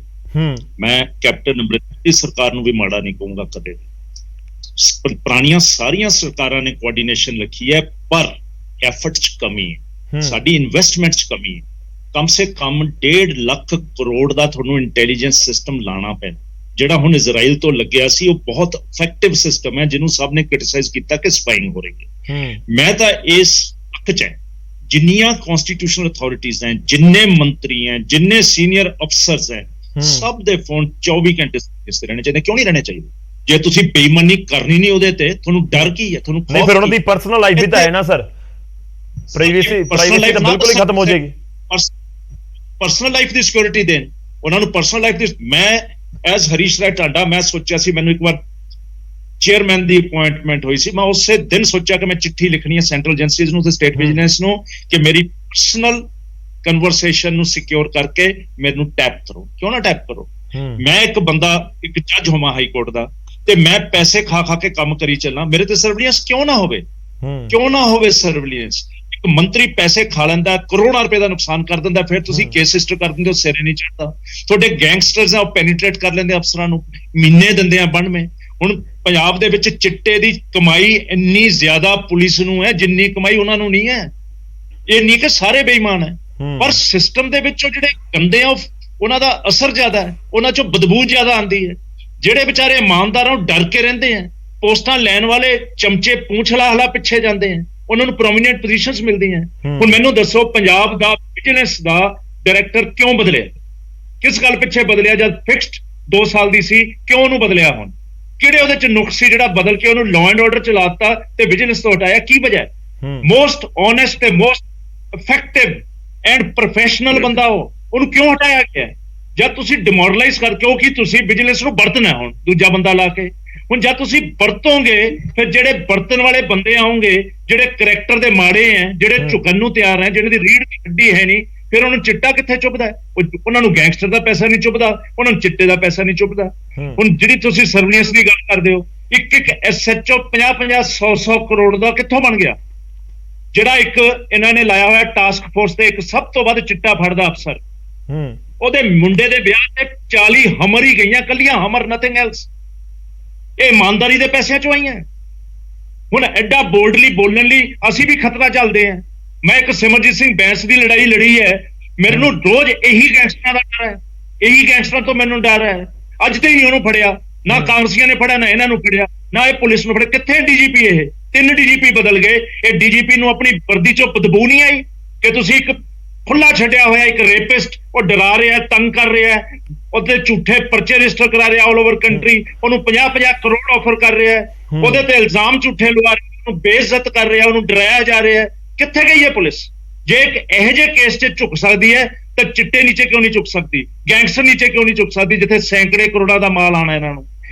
ਮੈਂ ਕੈਪਟਨ ਅਮਰਿੰਦਰ ਦੀ ਸਰਕਾਰ ਨੂੰ ਵੀ ਮਾੜਾ ਨਹੀਂ ਕਹੂੰਗਾ ਕਦੇ। ਪੁਰਾਣੀਆਂ ਸਾਰੀਆਂ ਸਰਕਾਰਾਂ ਨੇ ਕੋਆਰਡੀਨੇਸ਼ਨ ਰੱਖੀ ਹੈ, ਪਰ ਐਫਰਟ 'ਚ ਕਮੀ ਹੈ, ਸਾਡੀ ਇਨਵੈਸਟਮੈਂਟ 'ਚ ਕਮੀ ਹੈ। ਕਮ ਸੇ ਕਮ 1.5 ਲੱਖ ਕਰੋੜ ਦਾ ਤੁਹਾਨੂੰ ਇੰਟੈਲੀਜੈਂਸ ਸਿਸਟਮ ਲਾਣਾ ਪੈਣਾ। ਜਿਹੜਾ ਹੁਣ ਇਜ਼ਰਾਈਲ ਤੋਂ ਲੱਗਿਆ ਸੀ ਉਹ ਬਹੁਤ ਇਫੈਕਟਿਵ ਸਿਸਟਮ ਹੈ, ਜਿਹਨੂੰ ਸਭ ਨੇ ਕ੍ਰਿਟਿਸਾਈਜ਼ ਕੀਤਾ ਕਿ ਸਪਾਈਂਗ ਹੋ ਰਹੀ ਹੈ। ਮੈਂ ਤਾਂ ਇਸ ਹੱਕ 'ਚ ਹੈ, ਜਿੰਨੀਆਂ ਕਨਸਟੀਟਿਊਸ਼ਨਲ ਅਥਾਰਟੀਜ਼ ਹੈ, ਜਿੰਨੇ ਮੰਤਰੀ ਹੈ, ਜਿੰਨੇ ਸੀਨੀਅਰ ਅਫਸਰਸ ਹੈ, ਸਭ ਦੇ ਫੋਨ 24 ਘੰਟੇ ਇਸ ਰਹਿਣੇ ਚਾਹੀਦੇ। ਕਿਉਂ ਨਹੀਂ ਰਹਿਣੇ ਚਾਹੀਦੇ? ਜੇ ਤੁਸੀਂ ਬੇਈਮਾਨੀ ਕਰਨੀ ਨਹੀਂ ਉਹਦੇ ਤੇ, ਤੁਹਾਨੂੰ ਡਰ ਕੀ ਹੈ? ਤੁਹਾਨੂੰ ਨਹੀਂ, ਫਿਰ ਉਹਨਾਂ ਦੀ ਪਰਸਨਲ ਲਾਈਫ ਵੀ ਤਾਂ ਹੈ ਨਾ ਸਰ, ਪ੍ਰਾਈਵੇਸੀ ਤਾਂ ਬਿਲਕੁਲ ਹੀ ਖਤਮ ਹੋ ਜਾਏਗੀ। ਪਰਸਨਲ ਲਾਈਫ ਦੀ ਸਿਕਿਉਰਿਟੀ ਦੇਣ ਉਹਨਾਂ ਨੂੰ, ਪਰਸਨਲ ਲਾਈਫ ਦੀ। ਮੈਂ ਐਜ਼ ਹਰੀਸ਼ ਰਾਏ ਟਾਂਡਾ, ਮੈਂ ਸੋਚਿਆ ਸੀ, ਮੈਨੂੰ ਇੱਕ ਵਾਰ ਚੇਅਰਮੈਨ ਦੀ ਅਪਾਇੰਟਮੈਂਟ ਹੋਈ ਸੀ, ਮੈਂ ਉਸੇ ਦਿਨ ਸੋਚਿਆ ਕਿ ਮੈਂ ਚਿੱਠੀ ਲਿਖਣੀ ਹੈ ਸੈਂਟਰਲ ਏਜੰਸੀਜ਼ ਨੂੰ ਤੇ ਸਟੇਟ ਵਿਜੀਲੈਂਸ ਨੂੰ ਕਿ ਮੇਰੀ ਪਰਸਨਲ ਕਨਵਰਸੇਸ਼ਨ ਨੂੰ ਸਿਕਿਉਰ ਕਰਕੇ ਮੈਨੂੰ ਟੈਪ ਕਰੋ। ਕਿਉਂ ਨਾ ਟੈਪ ਕਰੋ? ਮੈਂ ਇੱਕ ਬੰਦਾ, ਇੱਕ ਜੱਜ ਹੋਵਾਂ ਹਾਈ ਕੋਰਟ ਦਾ, ਤੇ ਮੈਂ ਪੈਸੇ ਖਾ ਕੇ ਕੰਮ ਕਰੀ ਚੱਲਾਂ, ਮੇਰੇ ਤੇ ਸਰਵੇਲੈਂਸ ਕਿਉਂ ਨਾ ਹੋਵੇ? ਕਿਉਂ ਨਾ ਹੋਵੇ ਸਰਵੇਲੈਂਸ? ਇੱਕ ਮੰਤਰੀ ਪੈਸੇ ਖਾ ਲੈਂਦਾ, ਕਰੋੜਾਂ ਰੁਪਏ ਦਾ ਨੁਕਸਾਨ ਕਰ ਦਿੰਦਾ, ਫਿਰ ਤੁਸੀਂ ਕੇਸ ਰਜਿਸਟਰ ਕਰ ਦਿੰਦੇ ਹੋ, ਸਿਰੇ ਨਹੀਂ ਚੜਦਾ। ਤੁਹਾਡੇ ਗੈਂਗਸਟਰਸ ਆ ਉਹ ਪੈਨੀਟ੍ਰੇਟ ਕਰ ਲੈਂਦੇ ਅਫਸਰਾਂ ਨੂੰ, ਮਹੀਨੇ ਦਿੰਦੇ ਆ 92। ਹੁਣ ਪੰਜਾਬ ਦੇ ਵਿੱਚ ਚਿੱਟੇ ਦੀ ਕਮਾਈ ਇੰਨੀ ਜ਼ਿਆਦਾ ਪੁਲਿਸ ਨੂੰ ਹੈ ਜਿੰਨੀ ਕਮਾਈ ਉਹਨਾਂ ਨੂੰ ਨਹੀਂ ਹੈ। ਇਹ ਨਹੀਂ ਕਿ ਸਾਰੇ ਬੇਈਮਾਨ ਹੈ, ਪਰ ਸਿਸਟਮ ਦੇ ਵਿੱਚੋਂ ਜਿਹੜੇ ਗੰਦੇ ਆ ਉਹਨਾਂ ਦਾ ਅਸਰ ਜ਼ਿਆਦਾ ਹੈ, ਉਹਨਾਂ ਚੋਂ ਬਦਬੂ ਜ਼ਿਆਦਾ ਆਉਂਦੀ ਹੈ। ਜਿਹੜੇ ਵਿਚਾਰੇ ਇਮਾਨਦਾਰਾਂ ਨੂੰ ਡਰ ਕੇ ਰਹਿੰਦੇ ਆ, ਪੋਸਟਾਂ ਲੈਣ ਵਾਲੇ ਚਮਚੇ ਪੂੰਛ ਹਲਾ ਪਿੱਛੇ ਜਾਂਦੇ ਆ, ਉਹਨਾਂ ਨੂੰ ਪ੍ਰੋਮੀਨੈਂਟ ਪੋਜੀਸ਼ਨਸ ਮਿਲਦੀਆਂ। ਹੁਣ ਮੈਨੂੰ ਦੱਸੋ, ਪੰਜਾਬ ਦਾ ਵਿਜੀਲੈਂਸ ਦਾ ਡਾਇਰੈਕਟਰ ਕਿਉਂ ਬਦਲਿਆ? ਕਿਸ ਗੱਲ ਪਿੱਛੇ ਬਦਲਿਆ? ਜਦ ਫਿਕਸਡ 2 ਸਾਲ ਦੀ ਸੀ, ਕਿਉਂ ਉਹਨੂੰ ਬਦਲਿਆ? ਹੁਣ ਕਿਹੜੇ ਉਹਦੇ ਚ ਨੁਕਸ ਸੀ ਜਿਹੜਾ ਬਦਲ ਕੇ ਉਹਨੂੰ ਲਾਅ ਐਂਡ ਆਰਡਰ ਚ ਲਾਤਾ ਤੇ ਵਿਜੀਲੈਂਸ ਤੋਂ ਹਟਾਇਆ? ਕੀ ਵਜ੍ਹਾ? ਮੋਸਟ ਓਨੈਸਟ ਤੇ ਮੋਸਟ ਇਫੈਕਟਿਵ ਐਂਡ ਪ੍ਰੋਫੈਸ਼ਨਲ ਬੰਦਾ ਉਹਨੂੰ ਕਿਉਂ ਹਟਾਇਆ ਗਿਆ? ਜਦ ਤੁਸੀਂ ਡਿਮੋਰਲਾਈਜ਼ ਕਰਕੇ, ਉਹ ਕੀ ਤੁਸੀਂ ਵਿਜੀਲੈਂਸ ਨੂੰ ਵਰਤਣਾ ਹੁਣ ਦੂਜਾ ਬੰਦਾ ਲਾ ਕੇ। ਹੁਣ ਜਦ ਤੁਸੀਂ ਵਰਤੋਗੇ, ਫਿਰ ਜਿਹੜੇ ਵਰਤਣ ਵਾਲੇ ਬੰਦੇ ਆਉਣਗੇ, ਜਿਹੜੇ ਕਰੈਕਟਰ ਦੇ ਮਾੜੇ ਹੈ, ਜਿਹੜੇ ਝੁਕਣ ਨੂੰ ਤਿਆਰ ਹੈ, ਜਿਹਨਾਂ ਦੀ ਰੀੜ ਦੀ ਹੱਡੀ ਹੈ ਨਹੀਂ, ਫਿਰ ਉਹਨੂੰ ਚਿੱਟਾ ਕਿੱਥੇ ਚੁੱਭਦਾ? ਉਹਨਾਂ ਨੂੰ ਗੈਂਗਸਟਰ ਦਾ ਪੈਸਾ ਨਹੀਂ ਚੁੱਭਦਾ, ਉਹਨਾਂ ਨੂੰ ਚਿੱਟੇ ਦਾ ਪੈਸਾ ਨਹੀਂ ਚੁੱਭਦਾ। ਹੁਣ ਜਿਹੜੀ ਤੁਸੀਂ ਸਰਵੇਲੈਂਸ ਦੀ ਗੱਲ ਕਰਦੇ ਹੋ, ਇੱਕ SHO 50-50 100-100 ਕਰੋੜ ਦਾ ਕਿੱਥੋਂ ਬਣ ਗਿਆ? ਜਿਹੜਾ ਇੱਕ ਇਹਨਾਂ ਨੇ ਲਾਇਆ ਹੋਇਆ ਟਾਸਕ ਫੋਰਸ ਤੇ ਇੱਕ ਸਭ ਤੋਂ ਵੱਧ ਚਿੱਟਾ ਫੜਦਾ ਅਫਸਰ, ਉਹਦੇ ਮੁੰਡੇ ਦੇ ਵਿਆਹ ਤੇ 40 ਹਮਰ ਹੀ ਗਈਆਂ, ਕੱਲੀਆਂ ਹਮਰ, ਨਥਿੰਗ ਐਲਸ। ਇਹ ਇਮਾਨਦਾਰੀ ਦੇ ਪੈਸਿਆਂ ਚੋਂ ਆਈਆਂ। ਹੁਣ ਐਡਾ ਬੋਲਡਲੀ ਬੋਲਣ ਲਈ ਅਸੀਂ ਵੀ ਖਤਰਾ ਚੱਲਦੇ ਆ। ਮੈਂ ਇੱਕ ਸਿਮਰਜੀਤ ਸਿੰਘ ਬੈਂਸ ਦੀ ਲੜਾਈ ਲੜੀ ਹੈ, ਮੈਨੂੰ ਰੋਜ਼ ਇਹੀ ਗੈਂਗਸਟਰਾਂ ਦਾ ਡਰ ਹੈ, ਇਹੀ ਗੈਂਗਸਟਰਾਂ ਤੋਂ ਮੈਨੂੰ ਡਰ ਹੈ। ਅੱਜ ਤੇ ਹੀ ਉਹਨੂੰ ਫੜਿਆ, ਨਾ ਕਾਂਗਰਸੀਆਂ ਨੇ ਫੜਿਆ, ਨਾ ਇਹਨਾਂ ਨੂੰ ਫੜਿਆ, ਨਾ ਇਹ ਪੁਲਿਸ ਨੂੰ ਫੜਿਆ। ਕਿੱਥੇ DGP? ਇਹ 3 DGP ਬਦਲ ਗਏ। ਇਹ DGP ਨੂੰ ਆਪਣੀ ਵਰਦੀ ਚੋਂ ਬਦਬੂ ਨਹੀਂ ਆਈ ਕਿ ਤੁਸੀਂ ਇੱਕ ਖੁੱਲਾ ਛੱਡਿਆ ਹੋਇਆ ਇੱਕ ਰੇਪਿਸਟ, ਉਹ ਡਰਾ ਰਿਹਾ, ਤੰਗ ਕਰ ਰਿਹਾ, ਉਹਦੇ ਝੂਠੇ ਪਰਚੇ ਰਜਿਸਟਰ ਕਰਾ ਰਿਹਾ ਆਲ ਓਵਰ ਕੰਟਰੀ, ਉਹਨੂੰ 50-50 ਕਰੋੜ ਆਫਰ ਕਰ ਰਿਹਾ, ਉਹਦੇ ਤੇ ਇਲਜ਼ਾਮ ਝੂਠੇ ਲਗਾ ਰਿਹਾ, ਉਹਨੂੰ ਬੇਇੱਜ਼ਤ ਕਰ ਰਿਹਾ, ਉਹਨੂੰ ਡਰਾਇਆ ਜਾ ਰਿਹਾ। ਕਿੱਥੇ ਗਈ ਹੈ ਪੁਲਿਸ? ਜੇ ਇੱਕ ਇਹੋ ਜਿਹੇ ਕੇਸ 'ਚ ਝੁਕ ਸਕਦੀ ਹੈ ਤਾਂ ਚਿੱਟੇ ਨੀਚੇ ਕਿਉਂ ਨਹੀਂ ਝੁਕ ਸਕਦੀ? ਗੈਂਗਸਟਰ ਨੀਚੇ ਕਿਉਂ ਨਹੀਂ ਝੁਕ ਸਕਦੀ, ਜਿੱਥੇ ਸੈਂਕੜੇ ਕਰੋੜਾਂ ਦਾ ਮਾਲ ਆਣਾ ਇਹਨਾਂ ਨੂੰ?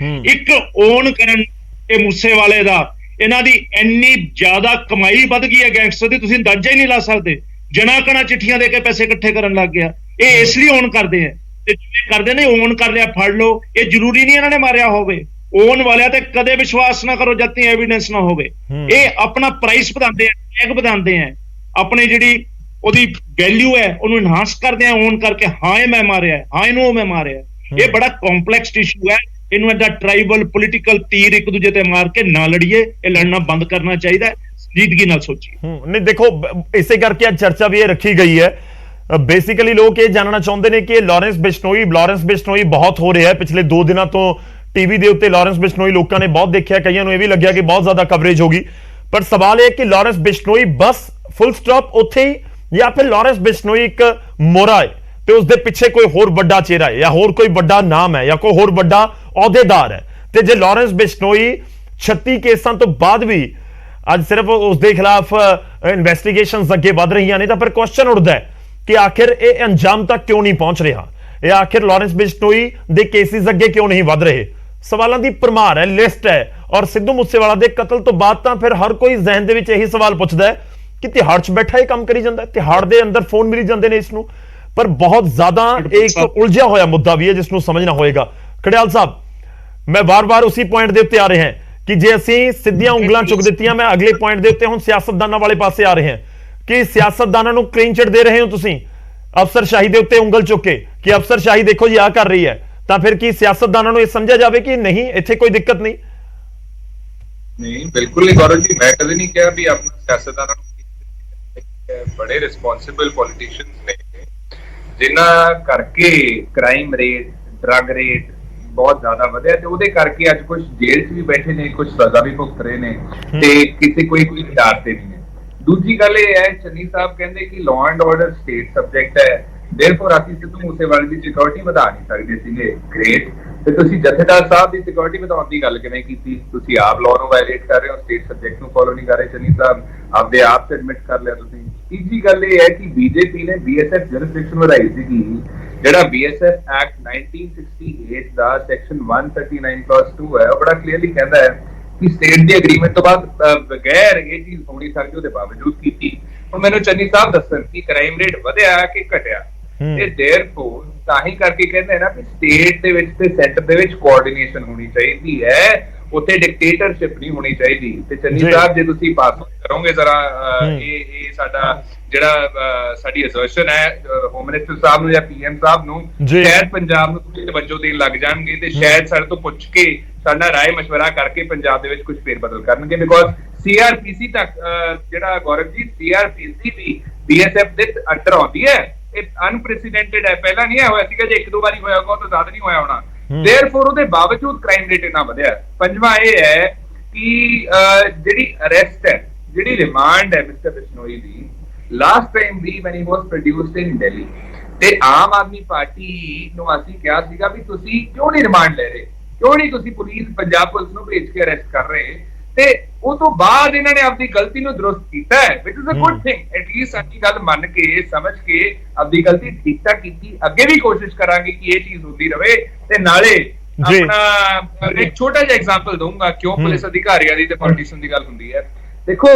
ਇੱਕ ਓਨ ਕਰਨ ਇਹ ਮੂਸੇਵਾਲੇ ਦਾ, ਇਹਨਾਂ ਦੀ ਇੰਨੀ ਜ਼ਿਆਦਾ ਕਮਾਈ ਵੱਧ ਗਈ ਹੈ ਗੈਂਗਸਟਰ ਦੀ, ਤੁਸੀਂ ਅੰਦਾਜ਼ਾ ਹੀ ਨਹੀਂ ਲਾ ਸਕਦੇ। ਜਣਾ ਕਣਾ ਚਿੱਠੀਆਂ ਦੇ ਕੇ ਪੈਸੇ ਇਕੱਠੇ ਕਰਨ ਲੱਗ ਗਿਆ। ਇਹ ਇਸ ਲਈ ਓਨ ਕਰਦੇ ਆ, ਤੇ ਜਿਵੇਂ ਕਰਦੇ ਨੇ ਓਨ ਕਰ ਲਿਆ ਫੜ ਲਓ। ਇਹ ਜ਼ਰੂਰੀ ਨਹੀਂ ਇਹਨਾਂ ਨੇ ਮਾਰਿਆ ਹੋਵੇ। ਓਨ ਵਾਲਿਆਂ ਤੇ ਕਦੇ ਵਿਸ਼ਵਾਸ ਨਾ ਕਰੋ ਜਦ ਤੱਕ ਐਵੀਡੈਂਸ ਨਾ ਹੋਵੇ। ਇਹ ਆਪਣਾ ਪ੍ਰਾਈਸ ਵਧਾਉਂਦੇ ਆ, ਟੈਗ ਵਧਾਉਂਦੇ ਆ, ਆਪਣੀ ਜਿਹੜੀ ਉਹਦੀ ਵੈਲਿਊ ਹੈ ਉਹਨੂੰ ਇਨਹਾਂਸ ਕਰਦੇ ਆ ਓਨ ਕਰਕੇ। ਹਾਂ ਇਹ ਮੈਂ ਮਾਰਿਆ, ਹਾਂ ਇਹਨੂੰ ਮੈਂ ਮਾਰਿਆ। ਇਹ ਬੜਾ ਕੰਪਲੈਕਸ ਇਸ਼ੂ ਹੈ। ਇਹਨੂੰ ਏਦਾਂ ਟ੍ਰਾਈਬਲ ਪੋਲੀਟੀਕਲ ਤੀਰ ਇੱਕ ਦੂਜੇ ਤੇ ਮਾਰ ਕੇ ਨਾ ਲੜੀਏ। ਇਹ ਲੜਨਾ ਬੰਦ ਕਰਨਾ ਚਾਹੀਦਾ, ਸੰਜੀਦਗੀ ਨਾਲ ਸੋਚੀਏ। ਨਹੀਂ ਦੇਖੋ, ਇਸੇ ਕਰਕੇ ਅੱਜ ਚਰਚਾ ਵੀ ਇਹ ਰੱਖੀ ਗਈ ਹੈ। ਬੇਸਿਕਲੀ ਲੋਕ ਇਹ ਜਾਣਨਾ ਚਾਹੁੰਦੇ ਨੇ ਕਿ ਲਾਰੈਂਸ ਬਿਸ਼ਨੋਈ ਬਹੁਤ ਹੋ ਰਿਹਾ ਹੈ ਪਿਛਲੇ 2 ਦਿਨਾਂ ਤੋਂ ਟੀਵੀ ਦੇ ਉੱਤੇ। ਲਾਰੈਂਸ ਬਿਸ਼ਨੋਈ ਲੋਕਾਂ ਨੇ ਬਹੁਤ ਦੇਖਿਆ, ਕਈਆਂ ਨੂੰ ਇਹ ਵੀ ਲੱਗਿਆ ਕਿ ਬਹੁਤ ਜ਼ਿਆਦਾ ਕਵਰੇਜ ਹੋਗੀ। ਪਰ ਸਵਾਲ ਇਹ ਕਿ ਲਾਰੈਂਸ ਬਿਸ਼ਨੋਈ ਬਸ ਫੁੱਲ ਸਟਾਪ ਉੱਥੇ ਹੀ, ਜਾਂ ਫਿਰ ਲਾਰੈਂਸ ਬਿਸ਼ਨੋਈ ਇੱਕ ਮੋਰਾ ਹੈ ਤੇ ਉਸਦੇ ਪਿੱਛੇ ਕੋਈ ਹੋਰ ਵੱਡਾ ਚਿਹਰਾ ਹੈ, ਜਾਂ ਹੋਰ ਕੋਈ ਵੱਡਾ ਨਾਮ ਹੈ, ਜਾਂ ਕੋਈ ਹੋਰ ਵੱਡਾ ਅਹੁਦੇਦਾਰ ਹੈ? ਤੇ ਜੇ ਲਾਰੈਂਸ ਬਿਸ਼ਨੋਈ 36 ਕੇਸਾਂ ਤੋਂ ਬਾਅਦ ਵੀ ਅੱਜ ਸਿਰਫ ਉਸਦੇ ਖਿਲਾਫ ਇਨਵੈਸਟੀਗੇਸ਼ਨਸ ਅੱਗੇ ਵਧ ਰਹੀਆਂ ਨੇ, ਤਾਂ ਫਿਰ ਕੁਐਸਚਨ ਉੱਠਦਾ ਹੈ ਕਿ ਆਖਿਰ ਇਹ ਅੰਜਾਮ ਤੱਕ ਕਿਉਂ ਨਹੀਂ ਪਹੁੰਚ ਰਿਹਾ? ਇਹ ਆਖਿਰ ਲਾਰੈਂਸ ਬਿਸ਼ਨੋਈ ਦੇ ਕੇਸਿਸ ਅੱਗੇ ਕਿਉਂ ਨਹੀਂ ਵਧ ਰਹੇ? ਸਵਾਲਾਂ ਦੀ ਭਰਮਾਰ ਹੈ, ਲਿਸਟ ਹੈ। ਔਰ ਸਿੱਧੂ ਮੂਸੇਵਾਲਾ ਦੇ ਕਤਲ ਤੋਂ ਬਾਅਦ ਤਾਂ ਫਿਰ ਹਰ ਕੋਈ ਜ਼ਿਹਨ ਦੇ ਵਿੱਚ ਇਹੀ ਸਵਾਲ ਪੁੱਛਦਾ ਹੈ ਕਿ ਤਿਹਾੜ 'ਚ ਬੈਠਾ ਇਹ ਕੰਮ ਕਰੀ ਜਾਂਦਾ, ਤਿਹਾੜ ਦੇ ਅੰਦਰ ਫੋਨ ਮਿਲੀ ਜਾਂਦੇ ਨੇ ਇਸ ਨੂੰ। ਪਰ ਬਹੁਤ ਜ਼ਿਆਦਾ ਇੱਕ ਉਲਝਿਆ ਹੋਇਆ ਮੁੱਦਾ ਵੀ ਹੈ ਜਿਸ ਨੂੰ ਸਮਝਣਾ ਹੋਏਗਾ। ਖੜਿਆਲ ਸਾਹਿਬ, ਮੈਂ ਵਾਰ-ਵਾਰ ਉਸੇ ਪੁਆਇੰਟ ਦੇ ਉੱਤੇ ਆ ਰਹੇ ਹਾਂ ਕਿ ਜੇ ਅਸੀਂ ਸਿੱਧੀਆਂ ਉਂਗਲਾਂ ਚੁੱਕ ਦਿੱਤੀਆਂ, ਮੈਂ ਅਗਲੇ ਪੁਆਇੰਟ ਦੇ ਉੱਤੇ ਹੁਣ ਸਿਆਸਤਦਾਨਾਂ ਵਾਲੇ ਪਾਸੇ ਆ ਰਹੇ ਹਾਂ ਕਿ ਸਿਆਸਤਦਾਨਾਂ ਨੂੰ ਕਲੀਨ ਚਿਟ ਦੇ ਰਹੇ ਹੋ ਤੁਸੀਂ ਅਫਸਰਸ਼ਾਹੀ ਦੇ ਉੱਤੇ ਉਂਗਲ ਚੁੱਕ ਕੇ ਕਿ ਅਫਸਰਸ਼ਾਹੀ ਦੇਖੋ ਜੀ ਆ ਕਰ ਰਹੀ ਹੈ, ਤਾਂ ਫਿਰ ਕੀ ਸਿਆਸਤਦਾਨਾਂ ਨੂੰ ਇਹ ਸਮਝਿਆ ਜਾਵੇ ਕਿ ਨਹੀਂ ਇੱਥੇ ਕੋਈ ਦਿੱਕਤ ਨਹੀਂ? ਨਹੀਂ, ਬਿਲਕੁਲ ਨਹੀਂ ਗੌਰਵ ਜੀ, ਮੈਂ ਕਦੇ ਨਹੀਂ ਕਿਹਾ ਵੀ ਆਪਣਾ ਸਿਆਸਤਦਾਨਾਂ ਨੂੰ। ਬੜੇ ਰਿਸਪੌਂਸਿਬਲ ਪੋਲੀਟੀਸ਼ੀਅਨਸ ਨੇ ਜਿਨ੍ਹਾਂ ਕਰਕੇ ਕ੍ਰਾਈਮ ਰੇਟ, ਡਰੱਗ ਰੇਟ ਬਹੁਤ ਜ਼ਿਆਦਾ ਵਧਿਆ ਤੇ ਉਹਦੇ ਕਰਕੇ ਅੱਜ ਕੁਝ ਜੇਲ੍ਹ 'ਚ ਵੀ ਬੈਠੇ ਨੇ, ਕੁਝ ਸਜ਼ਾ ਵੀ ਭੁਗਤ ਰਹੇ ਨੇ ਤੇ ਕਿਸੇ ਕੋਈ ਡਰ ਤੇ ਨਹੀਂ ਹੈ। ਦੂਜੀ ਗੱਲ ਇਹ ਹੈ, ਚੰਨੀ ਸਾਹਿਬ ਕਹਿੰਦੇ ਕਿ law and order state subject ਹੈ, ਦੇਰਫੋਰ ਅਸੀਂ ਸਿੱਧੂ ਮੂਸੇਵਾਲੇ ਦੀ ਸਿਕਿਉਰਿਟੀ ਵਧਾ ਨਹੀਂ ਸਕਦੇ ਸੀਗੇ। ਗ੍ਰੇਟ, ਤੇ ਤੁਸੀਂ ਜਥੇਦਾਰ ਸਾਹਿਬ ਦੀ ਸਿਕਿਉਰਿਟੀ ਵਧਾਉਣ ਦੀ ਗੱਲ ਕਿਵੇਂ ਕੀਤੀ? ਤੁਸੀਂ ਆਪ ਲਾਅ ਨੂੰ ਵਾਇਲੇਟ ਕਰ ਰਹੇ ਹੋ, ਸਟੇਟ ਸਬਜੈਕਟ ਨੂੰ ਫੋਲੋ ਨਹੀਂ ਕਰ ਰਹੇ। ਚੰਨੀ ਸਾਹਿਬ ਆਪਦੇ ਆਪ ਤੇ ਐਡਮਿਟ ਕਰ ਲਿਆ ਤੁਸੀਂ। ਤੀਜੀ ਗੱਲ ਇਹ ਹੈ ਕਿ ਬੀਜੇਪੀ ਨੇ BSF ਜੁਰਿਸਡਿਕਸ਼ਨ ਵਧਾਈ ਸੀਗੀ, ਜਿਹੜਾ BSF ਐਕਟ 1968 ਦਾ ਸੈਕਸ਼ਨ 139 ਕਲਾਸ 2 ਹੈ, ਉਹ ਬੜਾ ਕਲੀਅਰਲੀ ਕਹਿੰਦਾ ਹੈ ਕਿ ਸਟੇਟ ਦੀ ਐਗਰੀਮੈਂਟ ਤੋਂ ਬਾਅਦ ਬਗੈਰ ਇਹ ਚੀਜ਼ ਹੋਣੀ ਸਕਦੀ ਉਹਦੇ ਬਾਵਜੂਦ ਕੀਤੀ। ਹੁਣ ਮੈਨੂੰ ਚੰਨੀ ਸਾਹਿਬ ਦੱਸਣ ਕਿ ਕ੍ਰਾਈਮ ਰੇਟ ਵਧਿਆ ਕਿ ਘਟਿਆ, ਤੇ ਦੇਅਰਫੋਰ ਤਾਂ ਹੀ ਕਰਕੇ ਕਹਿੰਦੇ ਨਾ ਕਿ ਸਟੇਟ ਦੇ ਵਿੱਚ ਤੇ ਸੈਂਟਰ ਦੇ ਵਿੱਚ ਕੋਆਰਡੀਨੇਸ਼ਨ ਹੋਣੀ ਚਾਹੀਦੀ ਹੈ, ਉੱਥੇ ਡਿਕਟੇਟਰਸ਼ਿਪ ਨਹੀਂ ਹੋਣੀ ਚਾਹੀਦੀ। ਤੇ ਚੰਨੀ ਸਾਹਿਬ ਜੇ ਤੁਸੀਂ ਪਾਸ ਕਰੋਗੇ ਜ਼ਰਾ ਇਹ ਸਾਡਾ ਜਿਹੜਾ ਸਾਡੀ ਅਸਰਸ਼ਨ ਹੈ ਹੋਮ ਮਿਨਿਸਟਰ ਸਾਹਿਬ ਨੂੰ ਜਾਂ PM ਸਾਹਿਬ ਨੂੰ, ਸ਼ਾਇਦ ਪੰਜਾਬ ਨੂੰ ਤੁਸੀਂ ਤਵੱਜੋ ਦੇਣ ਲੱਗ ਜਾਣਗੇ ਤੇ ਸ਼ਾਇਦ ਸਾਡੇ ਤੋਂ ਪੁੱਛ ਕੇ ਸਾਡਾ ਰਾਏ ਮਸ਼ਵਰਾ ਕਰਕੇ ਪੰਜਾਬ ਦੇ ਵਿੱਚ ਕੁਝ ਫੇਰ ਬਦਲ ਕਰਨਗੇ। ਬਿਕੋਜ਼ CRPC ਤੱਕ ਜਿਹੜਾ ਗੌਰਵ ਜੀ CRPC ਵੀ BSF ਦੇ ਅੰਡਰ ਆਉਂਦੀ ਹੈ, ਇਹ ਅਨਪ੍ਰੈਸੀਡੈਂਟਡ ਹੈ, ਪਹਿਲਾਂ ਨਹੀਂ ਹੋਇਆ ਸੀਗਾ, ਜੇ 1-2 ਵਾਰੀ ਹੋਇਆ ਹੋਗਾ ਤਾਂ ਜ਼ਿਆਦਾ ਨਹੀਂ ਹੋਇਆ ਹੋਣਾ। ਦੇਅਰਫੋਰ ਉਹਦੇ ਬਾਵਜੂਦ ਕ੍ਰਾਈਮ ਰੇਟ ਇੰਨਾ ਵਧਿਆ। ਪੰਜਵਾਂ ਇਹ ਹੈ ਕਿ ਜਿਹੜੀ ਅਰੈਸਟ ਹੈ, ਜਿਹੜੀ ਰਿਮਾਂਡ ਹੈ ਮਿਸਟਰ ਬਿਸ਼ਨੋਈ ਦੀ, ਲਾਸਟ ਟਾਈਮ ਵੀ when he was produced in Delhi, ਤੇ ਆਮ ਆਦਮੀ ਪਾਰਟੀ ਨੂੰ ਅਸੀਂ ਕਿਹਾ ਸੀਗਾ ਵੀ ਤੁਸੀਂ ਕਿਉਂ ਨਹੀਂ ਰਿਮਾਂਡ ਲੈ ਰਹੇ, ਕਿਉਂ ਨਹੀਂ ਤੁਸੀਂ ਪੰਜਾਬ ਪੁਲਿਸ ਨੂੰ ਭੇਜ ਕੇ ਅਰੈਸਟ ਕਰ ਰਹੇ, ਤੇ ਉਹ ਤੋਂ ਬਾਅਦ ਇਹਨਾਂ ਨੇ ਆਪਣੀ ਗਲਤੀ ਨੂੰ ਦਰੁਸਤ ਕੀਤਾ ਹੈ, which is a good thing। At least ਸਾਡੀ ਗੱਲ ਮੰਨ ਕੇ ਸਮਝ ਕੇ ਆਪਣੀ ਗਲਤੀ ਠੀਕ ਠਾਕ ਕੀਤੀ। ਅੱਗੇ ਵੀ ਕੋਸ਼ਿਸ਼ ਕਰਾਂਗੇ ਕਿ ਇਹ ਚੀਜ਼ ਹੁੰਦੀ ਰਹੇ। ਤੇ ਨਾਲੇ ਆਪਣਾ ਇੱਕ ਛੋਟਾ ਜਿਹਾ ਐਗਜ਼ਾਮਪਲ ਦਊਂਗਾ ਕਿਉਂ ਪੁਲਿਸ ਅਧਿਕਾਰੀਆਂ ਦੀ ਤੇ ਪੋਲੀਟੀਸ਼ੀਅਨ ਦੀ ਗੱਲ ਹੁੰਦੀ ਹੈ। ਦੇਖੋ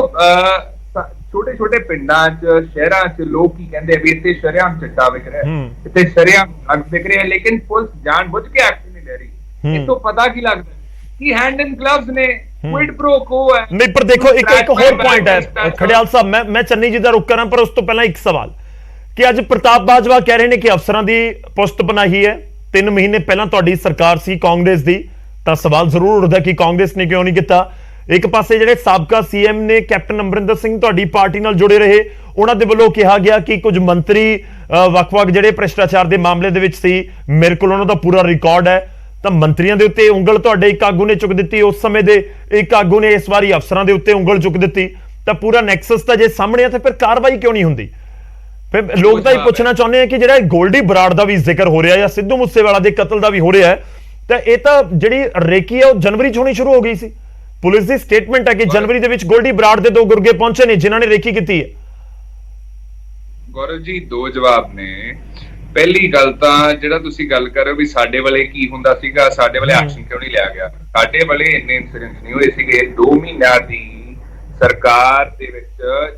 ਛੋਟੇ ਛੋਟੇ ਪਿੰਡਾਂ 'ਚ ਸ਼ਹਿਰਾਂ 'ਚ ਲੋਕ ਕੀ ਕਹਿੰਦੇ ਵੀ ਇੱਥੇ ਸ਼ਰੇਆਮ ਚਿੱਟਾ ਵਿਕ ਰਿਹਾ, ਇੱਥੇ ਸ਼ਰੇਆਮ ਡਰੱਗ ਵਿਕ ਰਿਹਾ, ਲੇਕਿਨ ਪੁਲਿਸ ਜਾਣ ਬੁੱਝ ਕੇ ਐਕਸ਼ਨ ਨਹੀਂ ਲੈ ਰਹੀ। ਇਸ ਤੋਂ ਪਤਾ ਕੀ ਲੱਗਦਾ ਕਿ ਹੈਂਡ ਇਨ ਗਲਵਸ ਨੇ, ਕੁਇਡ ਪ੍ਰੋ ਕੋ ਹੈ। ਨਹੀਂ, ਪਰ ਦੇਖੋ ਇੱਕ ਹੋਰ ਪੁਆਇੰਟ ਹੈ ਖੜਿਆਲ ਸਾਹਿਬ, ਮੈਂ ਚੰਨੀ ਜੀ ਦਾ ਰੁਕ ਕਰਾਂ, ਪਰ ਉਸ ਤੋਂ ਪਹਿਲਾਂ ਇੱਕ ਸਵਾਲ ਕਿ ਅੱਜ ਪ੍ਰਤਾਪ ਬਾਜਵਾ ਕਹਿ ਰਹੇ ਨੇ ਕਿ ਅਫਸਰਾਂ ਦੀ ਪੁਸਤ ਬਣਾਈ ਹੈ। 3 ਮਹੀਨੇ ਪਹਿਲਾਂ ਤੁਹਾਡੀ ਸਰਕਾਰ ਸੀ ਕਾਂਗਰਸ ਦੀ, ਤਾਂ ਸਵਾਲ ਜ਼ਰੂਰ ਉੱਠਦਾ ਕਿ ਕਾਂਗਰਸ ਨੇ ਕਿਉਂ ਨਹੀਂ ਕੀਤਾ। ਇੱਕ ਪਾਸੇ ਜਿਹੜੇ ਸਾਬਕਾ CM ਨੇ ਕੈਪਟਨ ਅਮਰਿੰਦਰ ਸਿੰਘ ਤੁਹਾਡੀ ਪਾਰਟੀ ਨਾਲ ਜੁੜੇ ਰਹੇ, ਉਹਨਾਂ ਦੇ ਵੱਲੋਂ ਕਿਹਾ ਗਿਆ ਕਿ ਕੁਝ ਮੰਤਰੀ ਵੱਖ-ਵੱਖ ਜਿਹੜੇ ਭ੍ਰਿਸ਼ਟਾਚਾਰ ਦੇ ਮਾਮਲੇ ਦੇ ਵਿੱਚ ਸੀ, ਮੇਰੇ ਕੋਲ ਉਹਨਾਂ ਦਾ ਪੂਰਾ ਰਿਕਾਰਡ ਹੈ। ਤਾਂ ਮੰਤਰੀਆਂ ਦੇ ਉੱਤੇ ਉਂਗਲ ਤੁਹਾਡੇ ਇੱਕ ਆਗੂ ਨੇ ਚੁੱਕ ਦਿੱਤੀ, ਉਸ ਸਮੇਂ ਦੇ ਇੱਕ ਆਗੂ ਨੇ ਇਸ ਵਾਰੀ ਅਫਸਰਾਂ ਦੇ ਉੱਤੇ ਉਂਗਲ ਚੁੱਕ ਦਿੱਤੀ। ਤਾਂ ਪੂਰਾ ਨੈਕਸਸ ਤਾਂ ਜੇ ਸਾਹਮਣੇ ਆ ਤਾਂ ਫਿਰ ਕਾਰਵਾਈ ਕਿਉਂ ਨਹੀਂ ਹੁੰਦੀ? ਫਿਰ ਲੋਕ ਤਾਂ ਇਹ ਪੁੱਛਣਾ ਚਾਹੁੰਦੇ ਆ ਕਿ ਜਿਹੜਾ ਗੋਲਡੀ ਬਰਾੜ ਦਾ ਵੀ ਜ਼ਿਕਰ ਹੋ ਰਿਹਾ ਜਾਂ ਸਿੱਧੂ ਮੂਸੇਵਾਲਾ ਦੇ ਕਤਲ ਦਾ ਵੀ ਹੋ ਰਿਹਾ ਹੈ, ਤਾਂ ਇਹ ਤਾਂ ਜਿਹੜੀ ਰੇਕੀ ਹੈ ਉਹ ਜਨਵਰੀ 'ਚ ਹੋਣੀ ਸ਼ੁਰੂ ਹੋ ਗਈ ਸੀ। ਪੁਲਿਸ ਦੀ ਸਟੇਟਮੈਂਟ ਹੈ ਕਿ ਜਨਵਰੀ ਦੇ ਵਿੱਚ ਗੋਲਡੀ ਬਰਾੜ ਦੇ 2 ਗੁਰਗੇ ਪਹੁੰਚੇ ਨੇ ਜਿਨ੍ਹਾਂ ਨੇ ਰੇਕੀ ਕੀਤੀ ਹੈ। ਗੌਰਵ ਜੀ 2 ਜਵਾਬ ਨੇ। ਪਹਿਲੀ ਗੱਲ ਤਾਂ ਜਿਹੜਾ ਤੁਸੀਂ ਗੱਲ ਕਰ ਰਹੇ ਹੋ ਵੀ ਸਾਡੇ ਵਾਲੇ ਕੀ ਹੁੰਦਾ ਸੀਗਾ, ਸਾਡੇ ਵਾਲੇ ਐਕਸ਼ਨ ਕਿਉਂ ਨਹੀਂ ਲਿਆ ਗਿਆ, ਸਾਡੇ ਵਾਲੇ ਇੰਨੇ ਇਨਸੀਡੈਂਟਸ ਨਹੀਂ ਹੋਏ ਸੀਗੇ 2 ਮਹੀਨਿਆਂ ਦੀ ਸਰਕਾਰ ਦੇ ਵਿੱਚ।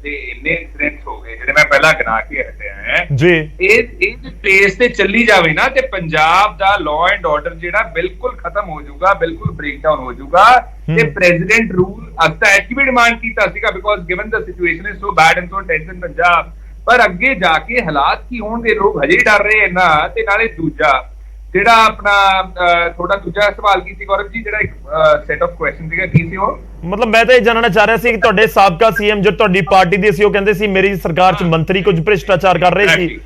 ਜੇ ਇੰਨੇ ਇਨਸੀਡੈਂਟਸ ਹੋ ਗਏ ਜਿਹੜੇ ਮੈਂ ਪਹਿਲਾਂ ਗਿਣਾ ਕੇ ਹਟਿਆ ਹੈ ਜੀ, ਇਹ ਪੇਸ ਤੇ ਚੱਲੀ ਜਾਵੇ ਨਾ ਤੇ ਪੰਜਾਬ ਦਾ ਲਾਅ ਐਂਡ ਆਰਡਰ ਜਿਹੜਾ ਬਿਲਕੁਲ ਖਤਮ ਹੋ ਜਾਊਗਾ, ਬਿਲਕੁਲ ਬ੍ਰੇਕਡਾਊਨ ਹੋ ਜਾਊਗਾ। ਤੇ ਪ੍ਰੈਜ਼ੀਡੈਂਟ ਰੂਲ ਅਸਤਾ ਐਚ ਵੀ ਡਿਮਾਂਡ ਕੀਤਾ ਸੀਗਾ because given the situation is so bad and so tense in Punjab. ਪਰ ਅੱਗੇ ਜਾ ਕੇ ਹਾਲਾਤ ਕੀ ਹੋਣਗੇ, ਲੋਕ ਹਜੇ ਡਰ ਰਹੇ ਇਹਨਾਂ। ਤੇ ਨਾਲੇ ਦੂਜਾ ਜਿਹੜਾ ਆਪਣਾ ਥੋੜਾ ਦੂਜਾ ਸਵਾਲ ਕੀ ਸੀ ਗੌਰਵ ਜੀ, ਜਿਹੜਾ ਇੱਕ ਸੈਟ ਆਫ ਕੁਐਸਚਨ ਸੀਗਾ, ਕੀ ਸੀ ਉਹ? ਮਤਲਬ ਮੈਂ ਤਾਂ ਇਹ ਜਾਣਨਾ ਚਾਹ ਰਿਹਾ ਸੀ ਕਿ ਤੁਹਾਡੇ ਸਾਬਕਾ CM ਜੋ ਤੁਹਾਡੀ ਪਾਰਟੀ ਦੇ ਸੀ ਉਹ ਕਹਿੰਦੇ ਸੀ ਮੇਰੀ ਸਰਕਾਰ 'ਚ ਮੰਤਰੀ ਕੁਝ ਭ੍ਰਿਸ਼ਟਾਚਾਰ ਕਰ ਰਹੇ ਸੀ।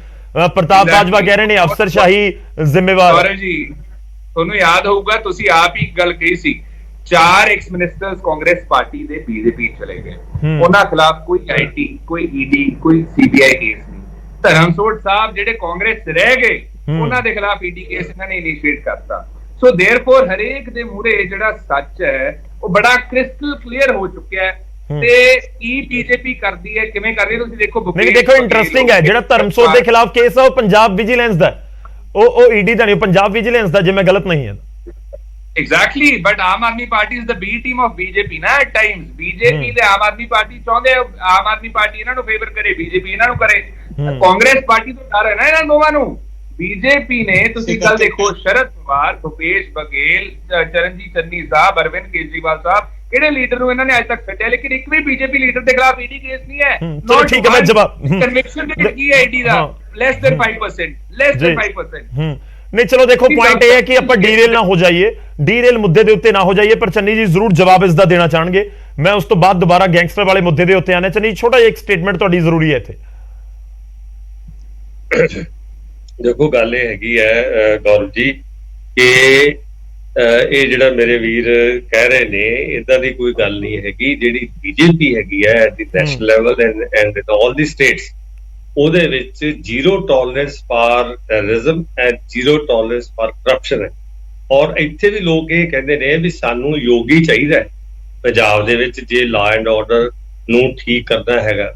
ਪ੍ਰਤਾਪ ਬਾਜਵਾ ਕਹਿ ਰਹੇ ਨੇ ਅਫਸਰਸ਼ਾਹੀ ਜ਼ਿੰਮੇਵਾਰ। ਗੌਰਵ ਜੀ ਤੁਹਾਨੂੰ ਯਾਦ ਹੋਊਗਾ ਤੁਸੀਂ ਆਪ ਹੀ ਗੱਲ ਕਹੀ ਸੀ 4 ਐਕਸ ਮਿਨਿਸਟਰਸ ਕਾਂਗਰਸ ਪਾਰਟੀ ਦੇ BJP ਚਲੇ ਗਏ, ਉਹਨਾਂ ਖਿਲਾਫ ਕੋਈ IT, ਕੋਈ ED, ਕੋਈ CBI ਕੇਸ ਨਹੀਂ। ਧਰਮਸੋਤ ਸਾਹਿਬ ਜਿਹੜੇ ਕਾਂਗਰਸ ਰਹਿ ਗਏ ਉਹਨਾਂ ਦੇ ਖਿਲਾਫ ED ਕੇਸ ਇਹਨਾਂ ਨੇ ਇਨੀਸ਼ੀਏਟ ਕਰਤਾ। ਸੋ ਦੇਅਰਫੋਰ ਹਰੇਕ ਦੇ ਮੂਹਰੇ ਜਿਹੜਾ ਸੱਚ ਹੈ ਉਹ ਬੜਾ ਕ੍ਰਿਸਟਲ ਕਲੀਅਰ ਹੋ ਚੁੱਕਿਆ ਹੈ। ਤੇ ਕੀ BJP ਕਰਦੀ ਹੈ, ਕਿਵੇਂ ਕਰ ਰਹੀ ਹੈ ਤੁਸੀਂ ਦੇਖੋ। ਨਹੀਂ ਦੇਖੋ ਇੰਟਰਸਟਿੰਗ ਹੈ, ਜਿਹੜਾ ਧਰਮਸੋਤ ਦੇ ਖਿਲਾਫ ਕੇਸ ਹੈ ਉਹ ਪੰਜਾਬ ਵਿਜੀਲੈਂਸ ਦਾ, ਉਹ ED ਦਾ ਨਹੀਂ, ਪੰਜਾਬ ਵਿਜੀਲੈਂਸ ਦਾ, ਜੇ ਮੈਂ ਗਲਤ ਨਹੀਂ ਹਾਂ। Exactly, but Aam Aadmi party is the B team of BJP ਨਾ at times। BJP ਤੇ ਆਮ ਆਦਮੀ ਪਾਰਟੀ ਚਾਹੁੰਦੇ ਆਮ ਆਦਮੀ ਪਾਰਟੀ ਇਹਨਾਂ ਨੂੰ ਫੇਵਰ ਕਰੇ, BJP ਇਹਨਾਂ ਨੂੰ ਕਰੇ। ਕਾਂਗਰਸ ਪਾਰਟੀ ਤੋਂ ਡਰ ਹੈ ਨਾ ਇਹਨਾਂ ਦੋਵਾਂ ਨੂੰ। BJP ਨੇ ਤੁਸੀਂ ਗੱਲ ਦੇਖੋ, ਸ਼ਰਦ ਪਵਾਰ, ਭੁਪੇਸ਼ ਬਘੇਲ, ਚਰਨਜੀਤ ਚੰਨੀ ਸਾਹਿਬ, ਅਰਵਿੰਦ ਕੇਜਰੀਵਾਲ ਸਾਹਿਬ, ਕਿਹੜੇ ਲੀਡਰ ਨੂੰ ਇਹਨਾਂ ਨੇ ਅੱਜ ਤੱਕ ਛੱਡਿਆ, ਲੇਕਿਨ ਇੱਕ ਵੀ BJP ਲੀਡਰ ਦੇ ਖਿਲਾਫ ED ਕੇਸ ਨਹੀਂ ਹੈ। ਚਲੋ ਠੀਕ ਹੈ, ਮੈਂ ਜਵਾਬ ਕਨਵਿਕਸ਼ਨ ਰੇਟ ਕੀ ਹੈ ED ਦਾ? less than 5%, less than 5%। ਨਹੀਂ ਚਲੋ ਦੇਖੋ ਪੁਆਇੰਟ ਇਹ ਹੈ ਕਿ ਆਪਾਂ ਡੀਰੇਲ ਨਾ ਹੋ ਜਾਈਏ, ਡੀਰੇਲ ਮੁੱਦੇ ਦੇ ਉੱਤੇ ਨਾ ਹੋ ਜਾਈਏ, ਪਰ ਚੰਨੀ ਜੀ ਜ਼ਰੂਰ ਜਵਾਬ ਇਸ ਦਾ ਦੇਣਾ ਚਾਹਣਗੇ। ਮੈਂ ਉਸ ਤੋਂ ਬਾਅਦ ਦੁਬਾਰਾ ਗੈਂਗਸਟਰ ਵਾਲੇ ਮੁੱਦੇ ਦੇ ਉੱਤੇ ਆਣਾ। ਚੰਨੀ ਛੋਟਾ ਜਿਹਾ ਇੱਕ ਸਟੇਟਮੈਂਟ ਤੁਹਾਡੀ ਜ਼ਰੂਰੀ ਹੈ ਇੱਥੇ। ਦੇਖੋ ਗੱਲ ਇਹ ਹੈਗੀ ਹੈ ਗੌਰਵ ਜੀ ਕਿ ਇਹ ਜਿਹੜਾ ਮੇਰੇ ਵੀਰ ਕਹਿ ਰਹੇ ਨੇ ਇਦਾਂ ਦੀ ਕੋਈ ਗੱਲ ਨਹੀਂ ਹੈਗੀ। ਜਿਹੜੀ BJP ਹੈਗੀ ਹੈ at the national level and in all the states, ਉਹਦੇ ਵਿੱਚ zero tolerance for terrorism and zero tolerance for corruption ਹੈ। ਔਰ ਇੱਥੇ ਵੀ ਲੋਕ ਇਹ ਕਹਿੰਦੇ ਨੇ ਵੀ ਸਾਨੂੰ ਯੋਗੀ ਚਾਹੀਦਾ ਹੈ ਪੰਜਾਬ ਦੇ ਵਿੱਚ ਜੇ ਲਾਅ ਐਂਡ ਆਰਡਰ ਨੂੰ ਠੀਕ ਕਰਨਾ ਹੈਗਾ।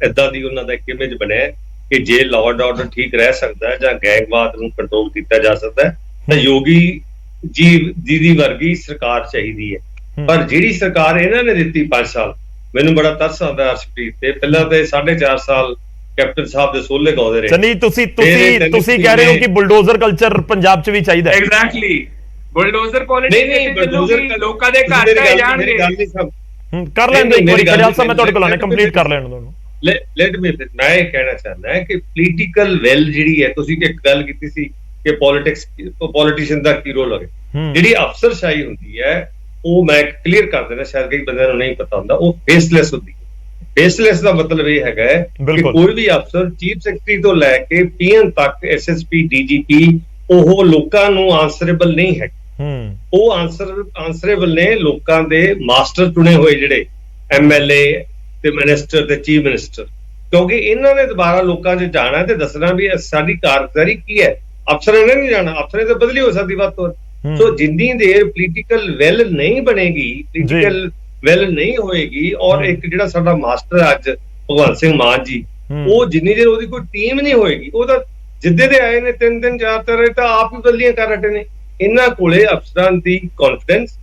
ਏਦਾਂ ਦੀ ਉਹਨਾਂ ਦਾ ਇੱਕ ਇਮੇਜ ਬਣਿਆ ਕਿ ਜੇ ਲਾਅ ਐਂਡ ਆਰਡਰ ਠੀਕ ਰਹਿ ਸਕਦਾ ਹੈ ਜਾਂ ਗੈਂਗਵਾਦ ਨੂੰ ਕੰਟਰੋਲ ਕੀਤਾ ਜਾ ਸਕਦਾ ਹੈ ਤਾਂ ਯੋਗੀ ਜੀ ਦੀ ਵਰਗੀ ਸਰਕਾਰ ਚਾਹੀਦੀ ਹੈ। ਪਰ ਜਿਹੜੀ ਸਰਕਾਰ ਇਹਨਾਂ ਨੇ ਦਿੱਤੀ 5 ਸਾਲ, ਮੈਨੂੰ ਬੜਾ ਤਰਸ ਆਉਂਦਾ ਹਰਸ਼ਪ੍ਰੀਤ ਤੇ। ਪਹਿਲਾਂ ਤੇ 4.5 ਸਾਲ ਕੈਪਟਨ ਸਾਹਿਬ ਦੇ ਸੋਲੇ ਗਾਉਂਦੇ ਰਹੇ। ਚੰਨੀ ਤੁਸੀਂ ਕਹਿ ਰਹੇ ਹੋ ਕਿ ਬੁਲਡੋਜ਼ਰ ਕਲਚਰ ਪੰਜਾਬ 'ਚ ਵੀ ਚਾਹੀਦਾ ਹੈ। ਐਗਜ਼ੈਕਟਲੀ, ਬੁਲਡੋਜ਼ਰ ਪੋਲਿਟਿਕਸ ਨਹੀਂ ਬੁਲਡੋਜ਼ਰ ਲੋਕਾਂ ਦੇ ਘਰ ਢਹਿ ਜਾਣਗੇ। ਕਰ ਲੈਣ ਦਿਓ ਇੱਕ ਵਾਰੀ ਖਿਆਲ ਸਾਹਿਬ, ਮੈਂ ਤੁਹਾਡੇ ਕੋਲ ਆਣਾ, ਕੰਪਲੀਟ ਕਰ ਲੈਣ ਦਿਓ। ਲੈਟ ਮੀ, ਮੈਂ ਇਹ ਕਹਿਣਾ ਚਾਹੁੰਦਾ ਕਿ ਪੋਲੀਟੀਕਲ ਵੈਲ ਜਿਹੜੀ ਹੈ, ਤੁਸੀਂ ਇੱਕ ਗੱਲ ਕੀਤੀ ਸੀ ਕਿ ਪੋਲੀਟੀਸ਼ੀਅਨ ਦਾ ਕੀ ਰੋਲ ਹੈ। ਜਿਹੜੀ ਅਫਸਰਸ਼ਾਹੀ ਹੁੰਦੀ ਹੈ ਉਹ ਮੈਂ ਕਲੀਅਰ ਕਰ ਦੇਣਾ, ਸ਼ਾਇਦ ਕਈ ਬੰਦਿਆਂ ਨੂੰ ਨਹੀਂ ਪਤਾ ਹੁੰਦਾ, ਉਹ ਫੇਸਲੈਸ ਹੁੰਦੀ ਹੈ। ਫੇਸਲੈਸ ਦਾ ਮਤਲਬ ਇਹ ਹੈਗਾ ਕਿ ਕੋਈ ਵੀ ਅਫਸਰ ਚੀਫ ਸੈਕਟਰੀ ਤੋਂ ਲੈ ਕੇ ਪੀਐਨ ਤੱਕ, ਐਸਐਸਪੀ, ਡੀਜੀਪੀ, ਉਹ ਲੋਕਾਂ ਨੂੰ ਆਨਸਰੇਬਲ ਨਹੀਂ ਹੈ। ਉਹ ਆਨਸਰੇਬਲ ਨੇ ਲੋਕਾਂ ਦੇ ਮਾਸਟਰ ਚੁਣੇ ਹੋਏ, ਜਿਹੜੇ ਐਮਐਲਏ ਤੇ ਮਿਨਿਸਟਰ ਤੇ ਚੀਫ ਮਿਨਿਸਟਰ, ਕਿਉਂਕਿ ਇਹਨਾਂ ਨੇ ਦੁਬਾਰਾ ਲੋਕਾਂ 'ਚ ਜਾਣਾ ਤੇ ਦੱਸਣਾ ਵੀ ਸਾਡੀ ਕਾਰਗੁਜ਼ਾਰੀ ਕੀ ਹੈ। ਅਫਸਰਾਂ ਨੇ ਨਹੀਂ ਜਾਣਾ, ਅਫਸਰਾਂ ਤਾਂ ਬਦਲੀ ਹੋ ਸਕਦੀ ਵੱਧ ਤੋਂ। ਸੋ ਜਿੰਨੀ ਦੇਰ ਪੋਲੀਟੀਕਲ ਵੈਲ ਨਹੀਂ ਬਣੇਗੀ, ਪੋਲੀਟੀਕਲ ਵੈਲ ਨਹੀਂ ਹੋਏਗੀ, ਔਰ ਇੱਕ ਜਿਹੜਾ ਸਾਡਾ ਮਾਸਟਰ ਅੱਜ ਭਗਵੰਤ ਸਿੰਘ ਮਾਨ ਜੀ, ਉਹ ਜਿੰਨੀ ਦੇਰ ਉਹਦੀ ਕੋਈ ਟੀਮ ਨਹੀਂ ਹੋਏਗੀ, ਉਹ ਤਾਂ ਜਿੱਦੇ ਦੇ ਆਏ ਨੇ 3 4 ਤਾਂ ਆਪ ਹੀ ਬਦਲੀਆਂ ਕਰ ਹਟੇ ਨੇ। ਇਹਨਾਂ ਕੋਲੇ ਅਫਸਰਾਂ ਦੀ ਕੌਨਫੀਡੈਂਸ,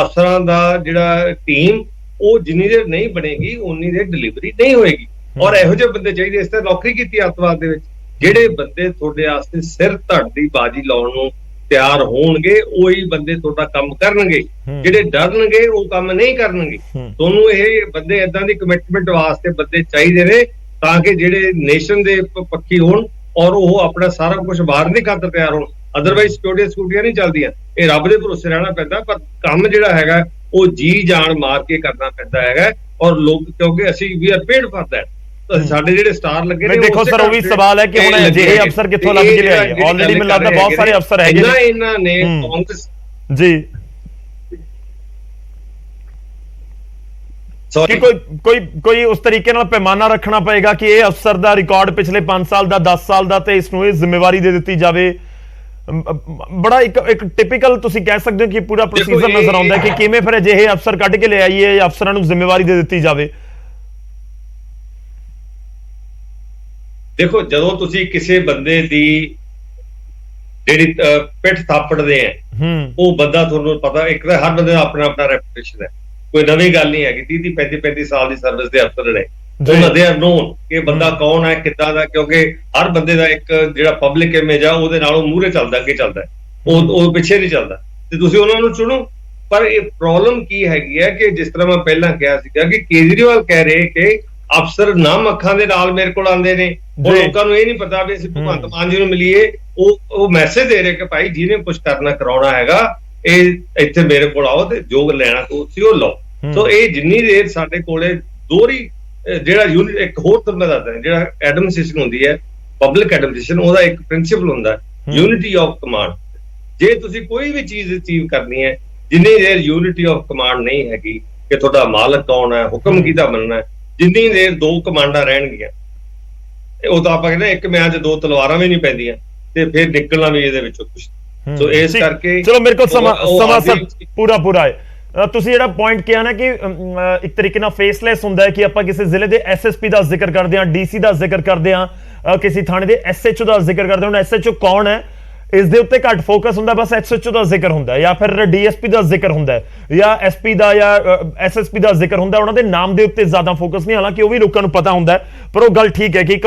ਅਫਸਰਾਂ ਦਾ ਜਿਹੜਾ ਟੀਮ, ਉਹ ਜਿੰਨੀ ਦੇਰ ਨਹੀਂ ਬਣੇਗੀ ਉਨੀ ਦੇਰ ਡਿਲੀਵਰੀ ਨਹੀਂ ਹੋਏਗੀ। ਔਰ ਇਹੋ ਜਿਹੇ ਬੰਦੇ ਚਾਹੀਦੇ। ਇਸ ਤਰ੍ਹਾਂ ਨੌਕਰੀ ਕੀਤੀ ਅੱਤਵਾਦ ਦੇ ਵਿੱਚ, ਜਿਹੜੇ ਬੰਦੇ ਤੁਹਾਡੇ ਵਾਸਤੇ ਸਿਰ ਧੜ ਦੀ ਬਾਜੀ ਲਾਉਣ ਨੂੰ ਤਿਆਰ ਹੋਣਗੇ, ਉਹੀ ਬੰਦੇ ਤੁਹਾਡਾ ਕੰਮ ਕਰਨਗੇ। ਜਿਹੜੇ ਡਰਨਗੇ ਉਹ ਕੰਮ ਨਹੀਂ ਕਰਨਗੇ। ਤੁਹਾਨੂੰ ਇਹ ਬੰਦੇ ਏਦਾਂ ਦੀ ਕਮਿਟਮੈਂਟ ਵਾਸਤੇ ਬੰਦੇ ਚਾਹੀਦੇ ਨੇ, ਤਾਂ ਕਿ ਜਿਹੜੇ ਨੇਸ਼ਨ ਦੇ ਪੱਖੀ ਹੋਣ ਔਰ ਉਹ ਆਪਣਾ ਸਾਰਾ ਕੁਝ ਮਾਰਨ ਦੀ ਖਾਤਰ ਤਿਆਰ ਹੋਣ। ਅਦਰਵਾਈਜ਼ ਸਿਕਿਉਰਟੀਆਂ ਨਹੀਂ ਚੱਲਦੀਆਂ। ਇਹ ਰੱਬ ਦੇ ਭਰੋਸੇ ਰਹਿਣਾ ਪੈਂਦਾ, ਪਰ ਕੰਮ ਜਿਹੜਾ ਹੈਗਾ ਉਹ ਜੀ ਜਾਨ ਮਾਰ ਕੇ ਕਰਨਾ ਪੈਂਦਾ ਹੈਗਾ। ਔਰ ਲੋਕ, ਕਿਉਂਕਿ ਅਸੀਂ ਵੀ ਆਰ ਪੇਡ ਫॉर दैट, ਸਾਡੇ ਜਿਹੜੇ ਸਟਾਰ ਲੱਗੇ ਨੇ। ਦੇਖੋ ਸਰ, ਉਹ ਵੀ ਸਵਾਲ ਹੈ ਕਿ ਹੁਣ ਅਜਿਹੇ ਅਫਸਰ ਕਿੱਥੋਂ ਲੱਭ ਕੇ ਲਿਆਏ? ਆਲਰੇਡੀ ਮੈਨੂੰ ਲੱਗਦਾ ਬਹੁਤ ਸਾਰੇ ਅਫਸਰ ਹੈਗੇ ਨੇ। ਇਹਨਾਂ ਨੇ ਕਾਂਗਰਸ ਜੀ ਕਿ ਕੋਈ ਉਸ ਤਰੀਕੇ ਨਾਲ ਪੈਮਾਨਾ ਰੱਖਣਾ ਪਏਗਾ ਕਿ ਇਹ ਅਫਸਰ ਦਾ ਰਿਕਾਰਡ ਪਿਛਲੇ 5 ਸਾਲ ਦਾ, 10 ਸਾਲ ਦਾ, ਤੇ ਇਸ ਨੂੰ ਇਹ ਜ਼ਿੰਮੇਵਾਰੀ ਦੇ ਦਿੱਤੀ ਜਾਵੇ। ਬੜਾ ਇੱਕ ਟਿਪੀਕਲ ਤੁਸੀਂ ਕਹਿ ਸਕਦੇ ਹੋ ਕਿ ਪੂਰਾ ਪ੍ਰੋਸੀਜਰ ਨਜ਼ਰ ਆਉਂਦਾ ਹੈ ਕਿ ਕਿਵੇਂ ਫਿਰ ਅਜਿਹੇ ਅਫਸਰ ਕੱਢ ਕੇ ਲੈ ਆਈਏ, ਅਫਸਰਾਂ ਨੂੰ ਜ਼ਿੰਮੇਵਾਰੀ ਦੇ ਦਿੱਤੀ ਜਾਵੇ। ਦੇਖੋ, ਜਦੋਂ ਤੁਸੀਂ ਕਿਸੇ ਬੰਦੇ ਦੀ ਜਿਹੜੀ ਪਿੱਠ ਥਾਪੜਦੇ ਆ, ਉਹ ਬੰਦਾ, ਤੁਹਾਨੂੰ ਪਤਾ, ਇੱਕ ਤਾਂ ਹਰ ਬੰਦੇ ਦਾ ਆਪਣਾ ਆਪਣਾ ਰੈਪੂਟੇਸ਼ਨ ਹੈ, ਕੋਈ ਨਵੀਂ ਗੱਲ ਨਹੀਂ ਹੈਗੀ। 30 35 ਸਾਲ ਦੀ ਸਰਵਿਸ ਦੇ ਅਫਸਰ ਨੇ, ਉਹਨਾਂ ਦੇ ਆਰ ਨੋਨ ਕਿ ਬੰਦਾ ਕੌਣ ਹੈ, ਕਿੱਦਾਂ ਦਾ, ਕਿਉਂਕਿ ਹਰ ਬੰਦੇ ਦਾ ਇੱਕ ਜਿਹੜਾ ਪਬਲਿਕ ਇਮੇਜ ਆ ਉਹਦੇ ਨਾਲੋਂ ਮੂਹਰੇ ਚੱਲਦਾ, ਅੱਗੇ ਚੱਲਦਾ, ਉਹ ਪਿੱਛੇ ਨਹੀਂ ਚੱਲਦਾ, ਤੇ ਤੁਸੀਂ ਉਹਨਾਂ ਨੂੰ ਚੁਣੋ। ਪਰ ਇਹ ਪ੍ਰੋਬਲਮ ਕੀ ਹੈਗੀ ਹੈ ਕਿ ਜਿਸ ਤਰ੍ਹਾਂ ਮੈਂ ਪਹਿਲਾਂ ਕਿਹਾ ਸੀਗਾ ਕਿ ਕੇਜਰੀਵਾਲ ਕਹਿ ਰਹੇ ਕਿ ਅਫਸਰ ਨਾਮ ਅੱਖਾਂ ਦੇ ਨਾਲ ਮੇਰੇ ਕੋਲ ਆਉਂਦੇ ਨੇ, ਉਹ ਲੋਕਾਂ ਨੂੰ ਇਹ ਨਹੀਂ ਪਤਾ ਵੀ ਅਸੀਂ ਭਗਵੰਤ ਮਾਨ ਜੀ ਨੂੰ ਮਿਲੀਏ। ਉਹ ਮੈਸੇਜ ਦੇ ਰਹੇ ਕਿ ਭਾਈ ਜਿਹਨੇ ਕੁਝ ਕਰਨਾ ਕਰਾਉਣਾ ਹੈਗਾ, ਇਹ ਇੱਥੇ ਮੇਰੇ ਕੋਲ ਆਓ ਤੇ ਜੋ ਲੈਣਾ ਤੁਸੀਂ ਉਹ ਲਓ। ਸੋ ਇਹ ਜਿੰਨੀ ਦੇਰ ਸਾਡੇ ਕੋਲੇ ਦੋਹਰੀ ਜਿਹੜਾ ਯੂਨਿਟ, ਇੱਕ ਹੋਰ ਤੁਹਾਨੂੰ ਮੈਂ ਦੱਸਦਾ, ਜਿਹੜਾ ਐਡਮਿਨਿਸਟ੍ਰੇਸ਼ਨ ਹੁੰਦੀ ਹੈ, ਪਬਲਿਕ ਐਡਮਿਨਿਸਟ੍ਰੇਸ਼ਨ, ਉਹਦਾ ਇੱਕ ਪ੍ਰਿੰਸੀਪਲ ਹੁੰਦਾ ਯੂਨਿਟੀ ਆਫ ਕਮਾਂਡ। ਜੇ ਤੁਸੀਂ ਕੋਈ ਵੀ ਚੀਜ਼ ਅਚੀਵ ਕਰਨੀ ਹੈ, ਜਿੰਨੀ ਦੇਰ ਯੂਨਿਟੀ ਆਫ ਕਮਾਂਡ ਨਹੀਂ ਹੈਗੀ ਕਿ ਤੁਹਾਡਾ ਮਾਲਕ ਕੌਣ ਹੈ, ਹੁਕਮ ਕਿਹਦਾ ਮੰਨਣਾ ਹੈ, ਜਿੰਨੀ ਦੇਰ ਦੋ ਕਮਾਂਡਾਂ ਰਹਿਣਗੀਆਂ, ਉਹ ਤਾਂ ਆਪਾਂ ਕਹਿੰਦੇ ਇੱਕ ਮਿਆਨ 'ਚ ਦੋ ਤਲਵਾਰਾਂ ਵੀ ਨਹੀਂ ਪੈਂਦੀਆਂ, ਤੇ ਫਿਰ ਨਿਕਲਣਾ ਵੀ ਇਹਦੇ ਵਿੱਚੋਂ ਕੁਝ। ਸੋ ਇਸ ਕਰਕੇ ਚਲੋ, ਮੇਰੇ ਕੋਲ ਸਮਾਂ ਸਰ ਪੂਰਾ ਹੈ। ਤੁਸੀਂ ਜਿਹੜਾ ਪੁਆਇੰਟ ਕਿਹਾ ਨਾ ਕਿ ਇੱਕ ਤਰੀਕੇ ਨਾਲ ਫੇਸਲੈਸ ਹੁੰਦਾ ਹੈ ਕਿ ਆਪਾਂ ਕਿਸੇ ਜ਼ਿਲ੍ਹੇ ਦੇ ਐਸਐਸਪੀ ਦਾ ਜ਼ਿਕਰ ਕਰਦੇ ਹਾਂ, ਡੀਸੀ ਦਾ ਜ਼ਿਕਰ ਕਰਦੇ ਹਾਂ, ਕਿਸੇ ਥਾਣੇ ਦੇ ਐਸਐਚਓ ਦਾ ਜ਼ਿਕਰ ਕਰਦੇ ਹਾਂ। ਹੁਣ ਐਸਐਚਓ ਕੌਣ ਹੈ ਇਸ ਦੇ ਉੱਤੇ ਘੱਟ ਫੋਕਸ ਹੁੰਦਾ, ਬਸ ਐਸਐਚਓ ਦਾ ਜ਼ਿਕਰ ਹੁੰਦਾ ਜਾਂ ਫਿਰ ਡੀਐਸਪੀ ਦਾ ਜ਼ਿਕਰ ਹੁੰਦਾ ਜਾਂ ਐਸਪੀ ਦਾ ਜਾਂ ਐਸਐਸਪੀ ਦਾ ਜ਼ਿਕਰ ਹੁੰਦਾ। ਉਹਨਾਂ ਦੇ ਨਾਮ ਦੇ ਉੱਤੇ ਜ਼ਿਆਦਾ ਫੋਕਸ ਨਹੀਂ, ਹਾਲਾਂਕਿ ਉਹ ਵੀ ਲੋਕਾਂ ਨੂੰ ਪਤਾ ਹੁੰਦਾ, ਪਰ ਉਹ ਗੱਲ ਠੀਕ ਹੈ ਕਿ ਇੱਕ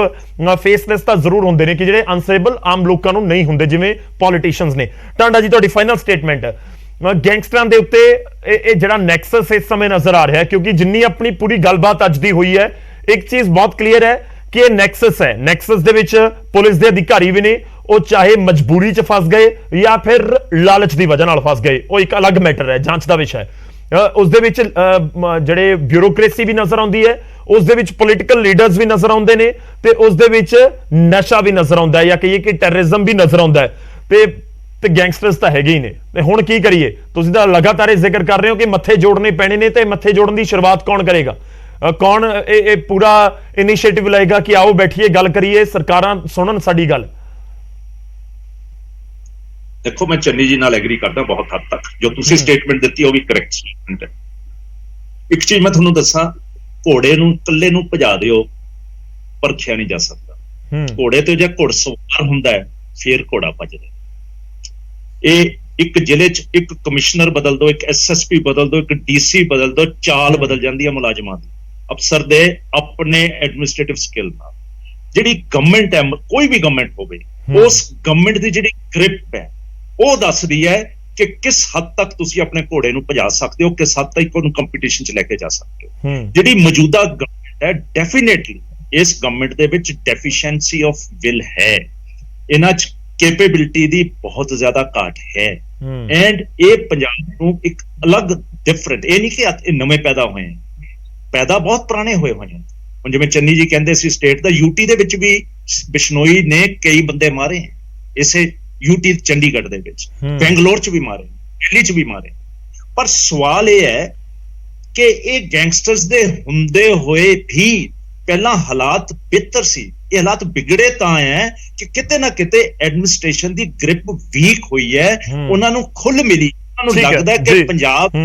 ਫੇਸਲੈਸ ਤਾਂ ਜ਼ਰੂਰ ਹੁੰਦੇ ਨੇ ਕਿ ਜਿਹੜੇ ਅਨਸੇਬਲ ਆਮ ਲੋਕਾਂ ਨੂੰ ਨਹੀਂ ਹੁੰਦੇ, ਜਿਵੇਂ ਪੋਲੀਟੀਸ਼ੀਅਨਸ ਨੇ। ਟਾਂਡਾ ਜੀ, ਤੁਹਾਡੀ ਫਾਈਨਲ ਸਟੇਟਮੈਂਟ। ਗੈਂਗਸਟਰਾਂ ਦੇ ਉੱਤੇ ਇਹ ਜਿਹੜਾ ਨੈਕਸਸ ਇਸ ਸਮੇਂ ਨਜ਼ਰ ਆ ਰਿਹਾ ਹੈ, ਕਿਉਂਕਿ ਜਿੰਨੀ ਆਪਣੀ ਪੂਰੀ ਗੱਲਬਾਤ ਅੱਜ ਦੀ ਹੋਈ ਹੈ, ਇੱਕ ਚੀਜ਼ ਬਹੁਤ ਕਲੀਅਰ ਹੈ ਕਿ ਇਹ ਨੈਕਸਸ ਹੈ। ਨੈਕਸਸ ਦੇ ਵਿੱਚ ਪੁਲਿਸ ਦੇ ਅਧਿਕਾਰੀ ਵੀ ਨੇ, ਉਹ ਚਾਹੇ ਮਜਬੂਰੀ 'ਚ ਫਸ ਗਏ ਜਾਂ ਫਿਰ ਲਾਲਚ ਦੀ ਵਜ੍ਹਾ ਨਾਲ ਫਸ ਗਏ, ਉਹ ਇੱਕ ਅਲੱਗ ਮੈਟਰ ਹੈ, ਜਾਂਚ ਦਾ ਵਿਸ਼ਾ ਹੈ। ਉਸ ਦੇ ਵਿੱਚ ਜਿਹੜੇ ਬਿਊਰੋਕ੍ਰੇਸੀ ਵੀ ਨਜ਼ਰ ਆਉਂਦੀ ਹੈ, ਉਸ ਦੇ ਵਿੱਚ ਪੋਲੀਟੀਕਲ ਲੀਡਰਸ ਵੀ ਨਜ਼ਰ ਆਉਂਦੇ ਨੇ, ਤੇ ਉਸ ਦੇ ਵਿੱਚ ਨਸ਼ਾ ਵੀ ਨਜ਼ਰ ਆਉਂਦਾ ਹੈ, ਜਾਂ ਕਹੀਏ ਕਿ ਟੈਰਰਿਜ਼ਮ ਵੀ ਨਜ਼ਰ ਆਉਂਦਾ ਹੈ, ਤੇ ਗੈਂਗਸਟਰਸ ਤਾਂ ਹੈਗੇ ਹੀ ਨੇ। ਤੇ ਹੁਣ ਕੀ ਕਰੀਏ? ਤੁਸੀਂ ਤਾਂ ਲਗਾਤਾਰ ਇਹ ਜ਼ਿਕਰ ਕਰ ਰਹੇ ਹੋ ਕਿ ਮੱਥੇ ਜੋੜਨੇ ਪੈਣੇ ਨੇ, ਤੇ ਮੱਥੇ ਜੋੜਨ ਦੀ ਸ਼ੁਰੂਆਤ ਕੌਣ ਕਰੇਗਾ? ਕੌਣ ਇਹ ਪੂਰਾ ਇਨੀਸ਼ੀਏਟਿਵ ਲਏਗਾ ਕਿ ਆਓ ਬੈਠੀਏ, ਗੱਲ ਕਰੀਏ, ਸਰਕਾਰਾਂ ਸੁਣਨ ਸਾਡੀ ਗੱਲ? ਦੇਖੋ, ਮੈਂ ਚੰਨੀ ਜੀ ਨਾਲ ਐਗਰੀ ਕਰਦਾ ਬਹੁਤ ਹੱਦ ਤੱਕ। ਜੋ ਤੁਸੀਂ ਸਟੇਟਮੈਂਟ ਦਿੱਤੀ ਉਹ ਵੀ ਕਰੈਕਟ ਸਟੇਟਮੈਂਟ ਹੈ। ਇੱਕ ਚੀਜ਼ ਮੈਂ ਤੁਹਾਨੂੰ ਦੱਸਾਂ, ਘੋੜੇ ਨੂੰ ਇਕੱਲੇ ਨੂੰ ਭਜਾ ਦਿਓ, ਪਰਖਿਆ ਨਹੀਂ ਜਾ ਸਕਦਾ। ਘੋੜੇ ਤੇ ਜੇ ਘੋੜਸਵਾਰ ਹੁੰਦਾ ਹੈ, ਫੇਰ ਘੋੜਾ ਭਜਦਾ। ਇਹ ਇੱਕ ਜ਼ਿਲ੍ਹੇ 'ਚ ਇੱਕ ਕਮਿਸ਼ਨਰ ਬਦਲ ਦਿਓ, ਇੱਕ ਐਸਐਸਪੀ ਬਦਲ ਦਿਓ, ਇੱਕ ਡੀਸੀ ਬਦਲ ਦਿਓ, ਚਾਲ ਬਦਲ ਜਾਂਦੀ ਹੈ ਮੁਲਾਜ਼ਮਾਂ ਦੀ, ਅਫਸਰ ਦੇ ਆਪਣੇ ਐਡਮਿਨਿਸਟ੍ਰੇਟਿਵ ਸਕਿੱਲ ਨਾਲ। ਜਿਹੜੀ ਗਵਰਨਮੈਂਟ ਹੈ, ਕੋਈ ਵੀ ਗਵਰਨਮੈਂਟ ਹੋਵੇ, ਉਸ ਗਵਰਨਮੈਂਟ ਦੀ ਜਿਹੜੀ ਗ੍ਰਿਪ ਹੈ ਉਹ ਦੱਸਦੀ ਹੈ ਕਿ ਕਿਸ ਹੱਦ ਤੱਕ ਤੁਸੀਂ ਆਪਣੇ ਘੋੜੇ ਨੂੰ ਭਜਾ ਸਕਦੇ ਹੋ, ਕਿਸ ਹੱਦ ਤੱਕ ਉਹਨੂੰ ਕੰਪੀਟੀਸ਼ਨ 'ਚ ਲੈ ਕੇ ਜਾ ਸਕਦੇ ਹੋ। ਜਿਹੜੀ ਮੌਜੂਦਾ ਗਵਰਨਮੈਂਟ ਹੈ, ਡੈਫੀਨੇਟਲੀ ਇਸ ਗਵਰਨਮੈਂਟ ਦੇ ਵਿੱਚ ਡੈਫੀਸ਼ੀਐਂਸੀ ਆਫ ਵਿਲ ਹੈ, ਇਹਨਾਂ 'ਚ ਕੈਪੇਬਿਲਿਟੀ ਦੀ ਬਹੁਤ ਜ਼ਿਆਦਾ ਘਾਟ ਹੈ। ਐਂਡ ਇਹ ਪੰਜਾਬ ਨੂੰ ਇੱਕ ਅਲੱਗ ਡਿਫਰੈਂਟ, ਇਹ ਨਹੀਂ ਕਿ ਇਹ ਨਵੇਂ ਪੈਦਾ ਹੋਏ ਹਨ, ਪੈਦਾ ਬਹੁਤ ਪੁਰਾਣੇ ਹੋਏ ਹਨ। ਹੁਣ ਜਿਵੇਂ ਚੰਨੀ ਜੀ ਕਹਿੰਦੇ ਸੀ ਸਟੇਟ ਦਾ, ਯੂਟੀ ਦੇ ਵਿੱਚ ਵੀ ਬਿਸ਼ਨੋਈ ਨੇ ਕਈ ਬੰਦੇ ਮਾਰੇ, ਇਸੇ ਯੂਟੀ ਚੰਡੀਗੜ੍ਹ ਦੇ ਵਿੱਚ, ਬੈਂਗਲੌਰ 'ਚ ਵੀ ਮਾਰੇ, ਦਿੱਲੀ 'ਚ ਵੀ ਮਾਰੇ। ਪਰ ਸਵਾਲ ਇਹ ਹੈ ਕਿ ਇਹ ਗੈਂਗਸਟਰਸ ਦੇ ਹੁੰਦੇ ਹੋਏ ਵੀ ਪਹਿਲਾਂ ਹਾਲਾਤ ਬਿਹਤਰ ਸੀ, ਇਹ ਹਾਲਾਤ ਵਿਗੜੇ ਤਾਂ ਹੈ ਕਿ ਕਿਤੇ ਨਾ ਕਿਤੇ ਐਡਮਿਨਿਸਟ੍ਰੇਸ਼ਨ ਦੀ ਗ੍ਰਿਪ ਵੀਕ ਹੋਈ ਹੈ, ਉਹਨਾਂ ਨੂੰ ਖੁੱਲ ਮਿਲੀ, ਉਹਨਾਂ ਨੂੰ ਲੱਗਦਾ ਕਿ ਪੰਜਾਬ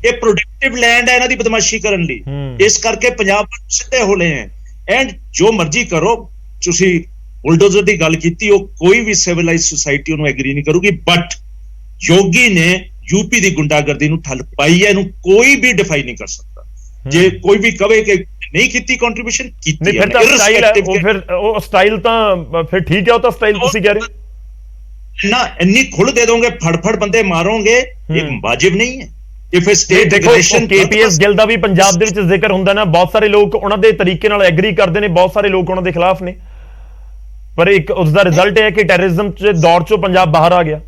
ਇਹ ਪ੍ਰੋਡਕਟਿਵ ਲੈਂਡ ਹੈ ਇਹਨਾਂ ਦੀ ਬਦਮਾਸ਼ੀ ਕਰਨ ਲਈ, ਇਸ ਕਰਕੇ ਪੰਜਾਬ ਸਿੱਧੇ ਹੋ ਲਏ ਹੈ। ਐਂਡ ਜੋ ਮਰਜ਼ੀ ਕਰੋ, ਤੁਸੀਂ ਬੁਲਡੋਜ਼ਰ ਦੀ ਗੱਲ ਕੀਤੀ, ਉਹ ਕੋਈ ਵੀ ਸਿਵਲਾਈਜ਼ ਸੁਸਾਇਟੀ ਉਹਨੂੰ ਐਗਰੀ ਨਹੀਂ ਕਰੂਗੀ, ਬਟ ਯੋਗੀ ਨੇ ਯੂਪੀ ਦੀ ਗੁੰਡਾਗਰਦੀ ਨੂੰ ਠੱਲ ਪਾਈ ਹੈ, ਇਹਨੂੰ ਕੋਈ ਵੀ ਡਿਫਾਈ ਨਹੀਂ ਕਰ ਸਕਦਾ। ਜੇ ਕੋਈ ਵੀ ਕਵੇ ਕਿ ਨਹੀਂ ਕੀਤੀ ਕੰਟਰੀਬਿਊਸ਼ਨ, ਕੀਤੀ ਨਹੀਂ, ਫਿਰ ਤਾਂ ਸਟਾਈਲ ਹੈ, ਫਿਰ ਉਹ ਸਟਾਈਲ ਤਾਂ ਫਿਰ ਠੀਕ ਹੈ, ਉਹ ਤਾਂ ਸਟਾਈਲ ਤੁਸੀਂ ਕਹਿ ਰਹੇ ਨਾ, ਇੰਨੀ ਖੁੱਲ ਦੇ ਦੋਗੇ, ਫੜ ਬੰਦੇ ਮਾਰੋਗੇ, ਇਹ ਵਾਜਿਬ ਨਹੀਂ ਹੈ। ਦੇਖੋ KPS ਗਿੱਲ ਦਾ ਵੀ ਪੰਜਾਬ ਦੇ ਵਿੱਚ ਜ਼ਿਕਰ ਹੁੰਦਾ ਨਾ, ਬਹੁਤ ਸਾਰੇ ਲੋਕ ਉਹਨਾਂ ਦੇ ਤਰੀਕੇ ਨਾਲ ਐਗਰੀ ਕਰਦੇ ਨੇ, ਬਹੁਤ ਸਾਰੇ ਲੋਕ ਉਹਨਾਂ ਦੇ ਖਿਲਾਫ ਨੇ, ਪਰ ਇੱਕ ਉਸ ਦਾ ਰਿਜ਼ਲਟ ਇਹ ਹੈ ਕਿ ਟੈਰਰਿਜ਼ਮ ਦੇ ਦੌਰ ਚੋਂ ਪੰਜਾਬ ਬਾਹਰ ਆ ਗਿਆ।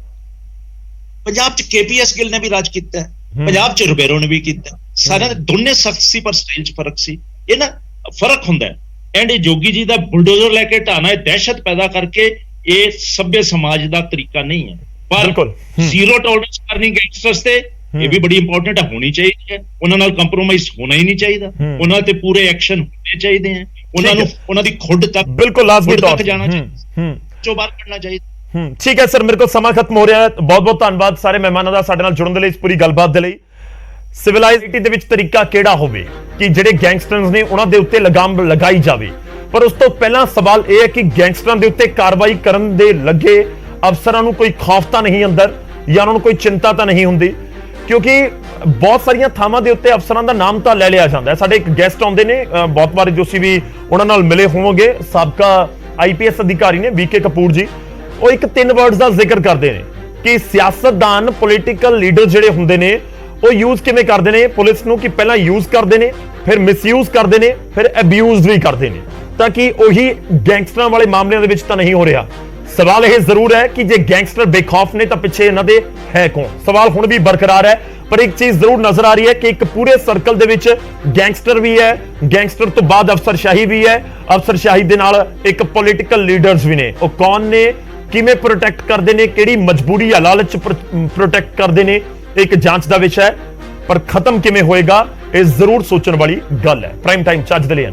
ਪੰਜਾਬ 'ਚ KPS ਗਿੱਲ ਨੇ ਵੀ ਰਾਜ ਕੀਤਾ, ਪੰਜਾਬ 'ਚ ਰੁਬੇਰੋ ਨੇ ਵੀ ਕੀਤਾ, ਸਾਰਿਆਂ ਦੇ ਦੋਨੇ ਸਖਤ ਸੀ, ਪਰ ਸਟਾਈਲ 'ਚ ਫਰਕ ਸੀ। ਇਹ ਨਾ ਫਰਕ ਹੁੰਦਾ ਹੈ। ਐਂਡ ਇਹ ਜੋਗੀ ਜੀ ਦਾ ਬੁਲਡੋਜ਼ਰ ਲੈ ਕੇ ਢਾਣਾ, ਇਹ ਦਹਿਸ਼ਤ ਪੈਦਾ ਕਰਕੇ, ਇਹ ਸਭ्य ਸਮਾਜ ਦਾ ਤਰੀਕਾ ਨਹੀਂ ਹੈ। ਪਰ ਜ਼ੀਰੋ ਟੋਲਰੈਂਸ ਕਰਨੀ ਗੈਂਗਸਟਰਸ ਤੇ, ਇਹ ਵੀ ਬੜੀ ਇੰਪੋਰਟੈਂਟ ਹੈ, ਹੋਣੀ ਚਾਹੀਦੀ ਹੈ। ਉਹਨਾਂ ਨਾਲ ਕੰਪਰੋਮਾਈਜ਼ ਹੋਣਾ ਹੀ ਨਹੀਂ ਚਾਹੀਦਾ, ਉਹਨਾਂ ਤੇ ਪੂਰੇ ਐਕਸ਼ਨ ਹੋਣੇ ਚਾਹੀਦੇ ਹੈ, ਉਹਨਾਂ ਨੂੰ ਉਹਨਾਂ ਦੀ ਖੁੱਡ ਤੱਕ ਬਿਲਕੁਲ ਲਾਜ਼ਮੀ ਤੌਰ ਤੇ ਜਾਣਾ ਚਾਹੀਦਾ, ਚੋਂ ਬਾਹਰ ਕੱਢਣਾ ਚਾਹੀਦਾ। ਠੀਕ ਹੈ ਸਰ, ਮੇਰੇ ਕੋਲ ਸਮਾਂ ਖਤਮ ਹੋ ਰਿਹਾ ਹੈ। ਬਹੁਤ ਬਹੁਤ ਧੰਨਵਾਦ ਸਾਰੇ ਮਹਿਮਾਨਾਂ ਦਾ ਸਾਡੇ ਨਾਲ ਜੁੜਨ ਦੇ ਲਈ, ਇਸ ਪੂਰੀ ਗੱਲਬਾਤ ਦੇ ਲਈ। ਸਿਵਲਾਈਜ਼ੇਟੀ ਦੇ ਵਿੱਚ ਤਰੀਕਾ ਕਿਹੜਾ ਹੋਵੇ ਕਿ ਜਿਹੜੇ ਗੈਂਗਸਟਰਸ ਨੇ ਉਹਨਾਂ ਦੇ ਉੱਤੇ ਲਗਾਮ ਲਗਾਈ ਜਾਵੇ, ਪਰ ਉਸ ਤੋਂ ਪਹਿਲਾਂ ਸਵਾਲ ਇਹ ਹੈ ਕਿ ਗੈਂਗਸਟਰਾਂ ਦੇ ਉੱਤੇ ਕਾਰਵਾਈ ਕਰਨ ਦੇ ਲੱਗੇ ਅਫਸਰਾਂ ਨੂੰ ਕੋਈ ਖੌਫ ਤਾਂ ਨਹੀਂ ਅੰਦਰ, ਜਾਂ ਉਹਨਾਂ ਨੂੰ ਕੋਈ ਚਿੰਤਾ ਤਾਂ ਨਹੀਂ ਹੁੰਦੀ, ਕਿਉਂਕਿ ਬਹੁਤ ਸਾਰੀਆਂ ਥਾਵਾਂ ਦੇ ਉੱਤੇ ਅਫਸਰਾਂ ਦਾ ਨਾਮ ਤਾਂ ਲੈ ਲਿਆ ਜਾਂਦਾ ਹੈ। ਸਾਡੇ ਇੱਕ ਗੈਸਟ ਆਉਂਦੇ ਨੇ, ਬਹੁਤ ਵਾਰ ਤੁਸੀਂ ਵੀ ਉਹਨਾਂ ਨਾਲ ਮਿਲੇ ਹੋਵੋਗੇ, ਸਾਬਕਾ IPS ਅਧਿਕਾਰੀ ਨੇ VK ਕਪੂਰ ਜੀ। ਉਹ ਇੱਕ 3 ਵਰਡਸ ਦਾ ਜ਼ਿਕਰ ਕਰਦੇ ਨੇ ਕਿ ਸਿਆਸਤਦਾਨ, ਪੋਲੀਟੀਕਲ ਲੀਡਰ ਜਿਹੜੇ ਹੁੰਦੇ ਨੇ, ਉਹ ਯੂਜ਼ ਕਿਵੇਂ ਕਰਦੇ ਨੇ ਪੁਲਿਸ ਨੂੰ, ਕਿ ਪਹਿਲਾਂ ਯੂਜ਼ ਕਰਦੇ ਨੇ, ਫਿਰ ਮਿਸਯੂਜ਼ ਕਰਦੇ ਨੇ, ਫਿਰ ਅਬਿਊਜ਼ ਵੀ ਕਰਦੇ ਨੇ, ਤਾਂ ਕਿ ਉਹੀ ਗੈਂਗਸਟਰਾਂ ਵਾਲੇ ਮਾਮਲਿਆਂ ਦੇ ਵਿੱਚ ਤਾਂ ਨਹੀਂ ਹੋ ਰਿਹਾ। ਸਵਾਲ ਇਹ ਜ਼ਰੂਰ ਹੈ ਕਿ ਜੇ ਗੈਂਗਸਟਰ ਬੇਖੌਫ ਨੇ ਤਾਂ ਪਿੱਛੇ ਇਹਨਾਂ ਦੇ ਹੈ ਕੌਣ? ਸਵਾਲ ਹੁਣ ਵੀ ਬਰਕਰਾਰ ਹੈ, ਪਰ ਇੱਕ ਚੀਜ਼ ਜ਼ਰੂਰ ਨਜ਼ਰ ਆ ਰਹੀ ਹੈ ਕਿ ਇੱਕ ਪੂਰੇ ਸਰਕਲ ਦੇ ਵਿੱਚ ਗੈਂਗਸਟਰ ਵੀ ਹੈ, ਗੈਂਗਸਟਰ ਤੋਂ ਬਾਅਦ ਅਫਸਰਸ਼ਾਹੀ ਵੀ ਹੈ, ਅਫਸਰਸ਼ਾਹੀ ਦੇ ਨਾਲ ਇੱਕ ਪੋਲੀਟੀਕਲ ਲੀਡਰਸ ਵੀ ਨੇ। ਉਹ ਕੌਣ ਨੇ, ਕਿਵੇਂ ਪ੍ਰੋਟੈਕਟ ਕਰਦੇ ਨੇ, ਕਿਹੜੀ ਮਜਬੂਰੀ ਜਾਂ ਲਾਲਚ ਪ੍ਰੋਟੈਕਟ ਕਰਦੇ ਨੇ, ਇੱਕ ਜਾਂਚ ਦਾ ਵਿਸ਼ਾ ਹੈ, ਪਰ ਖਤਮ ਕਿਵੇਂ ਹੋਏਗਾ ਇਹ ਜ਼ਰੂਰ ਸੋਚਣ ਵਾਲੀ ਗੱਲ ਹੈ। ਪ੍ਰਾਈਮ ਟਾਈਮ ਚੱਜ ਦੇ ਲਈ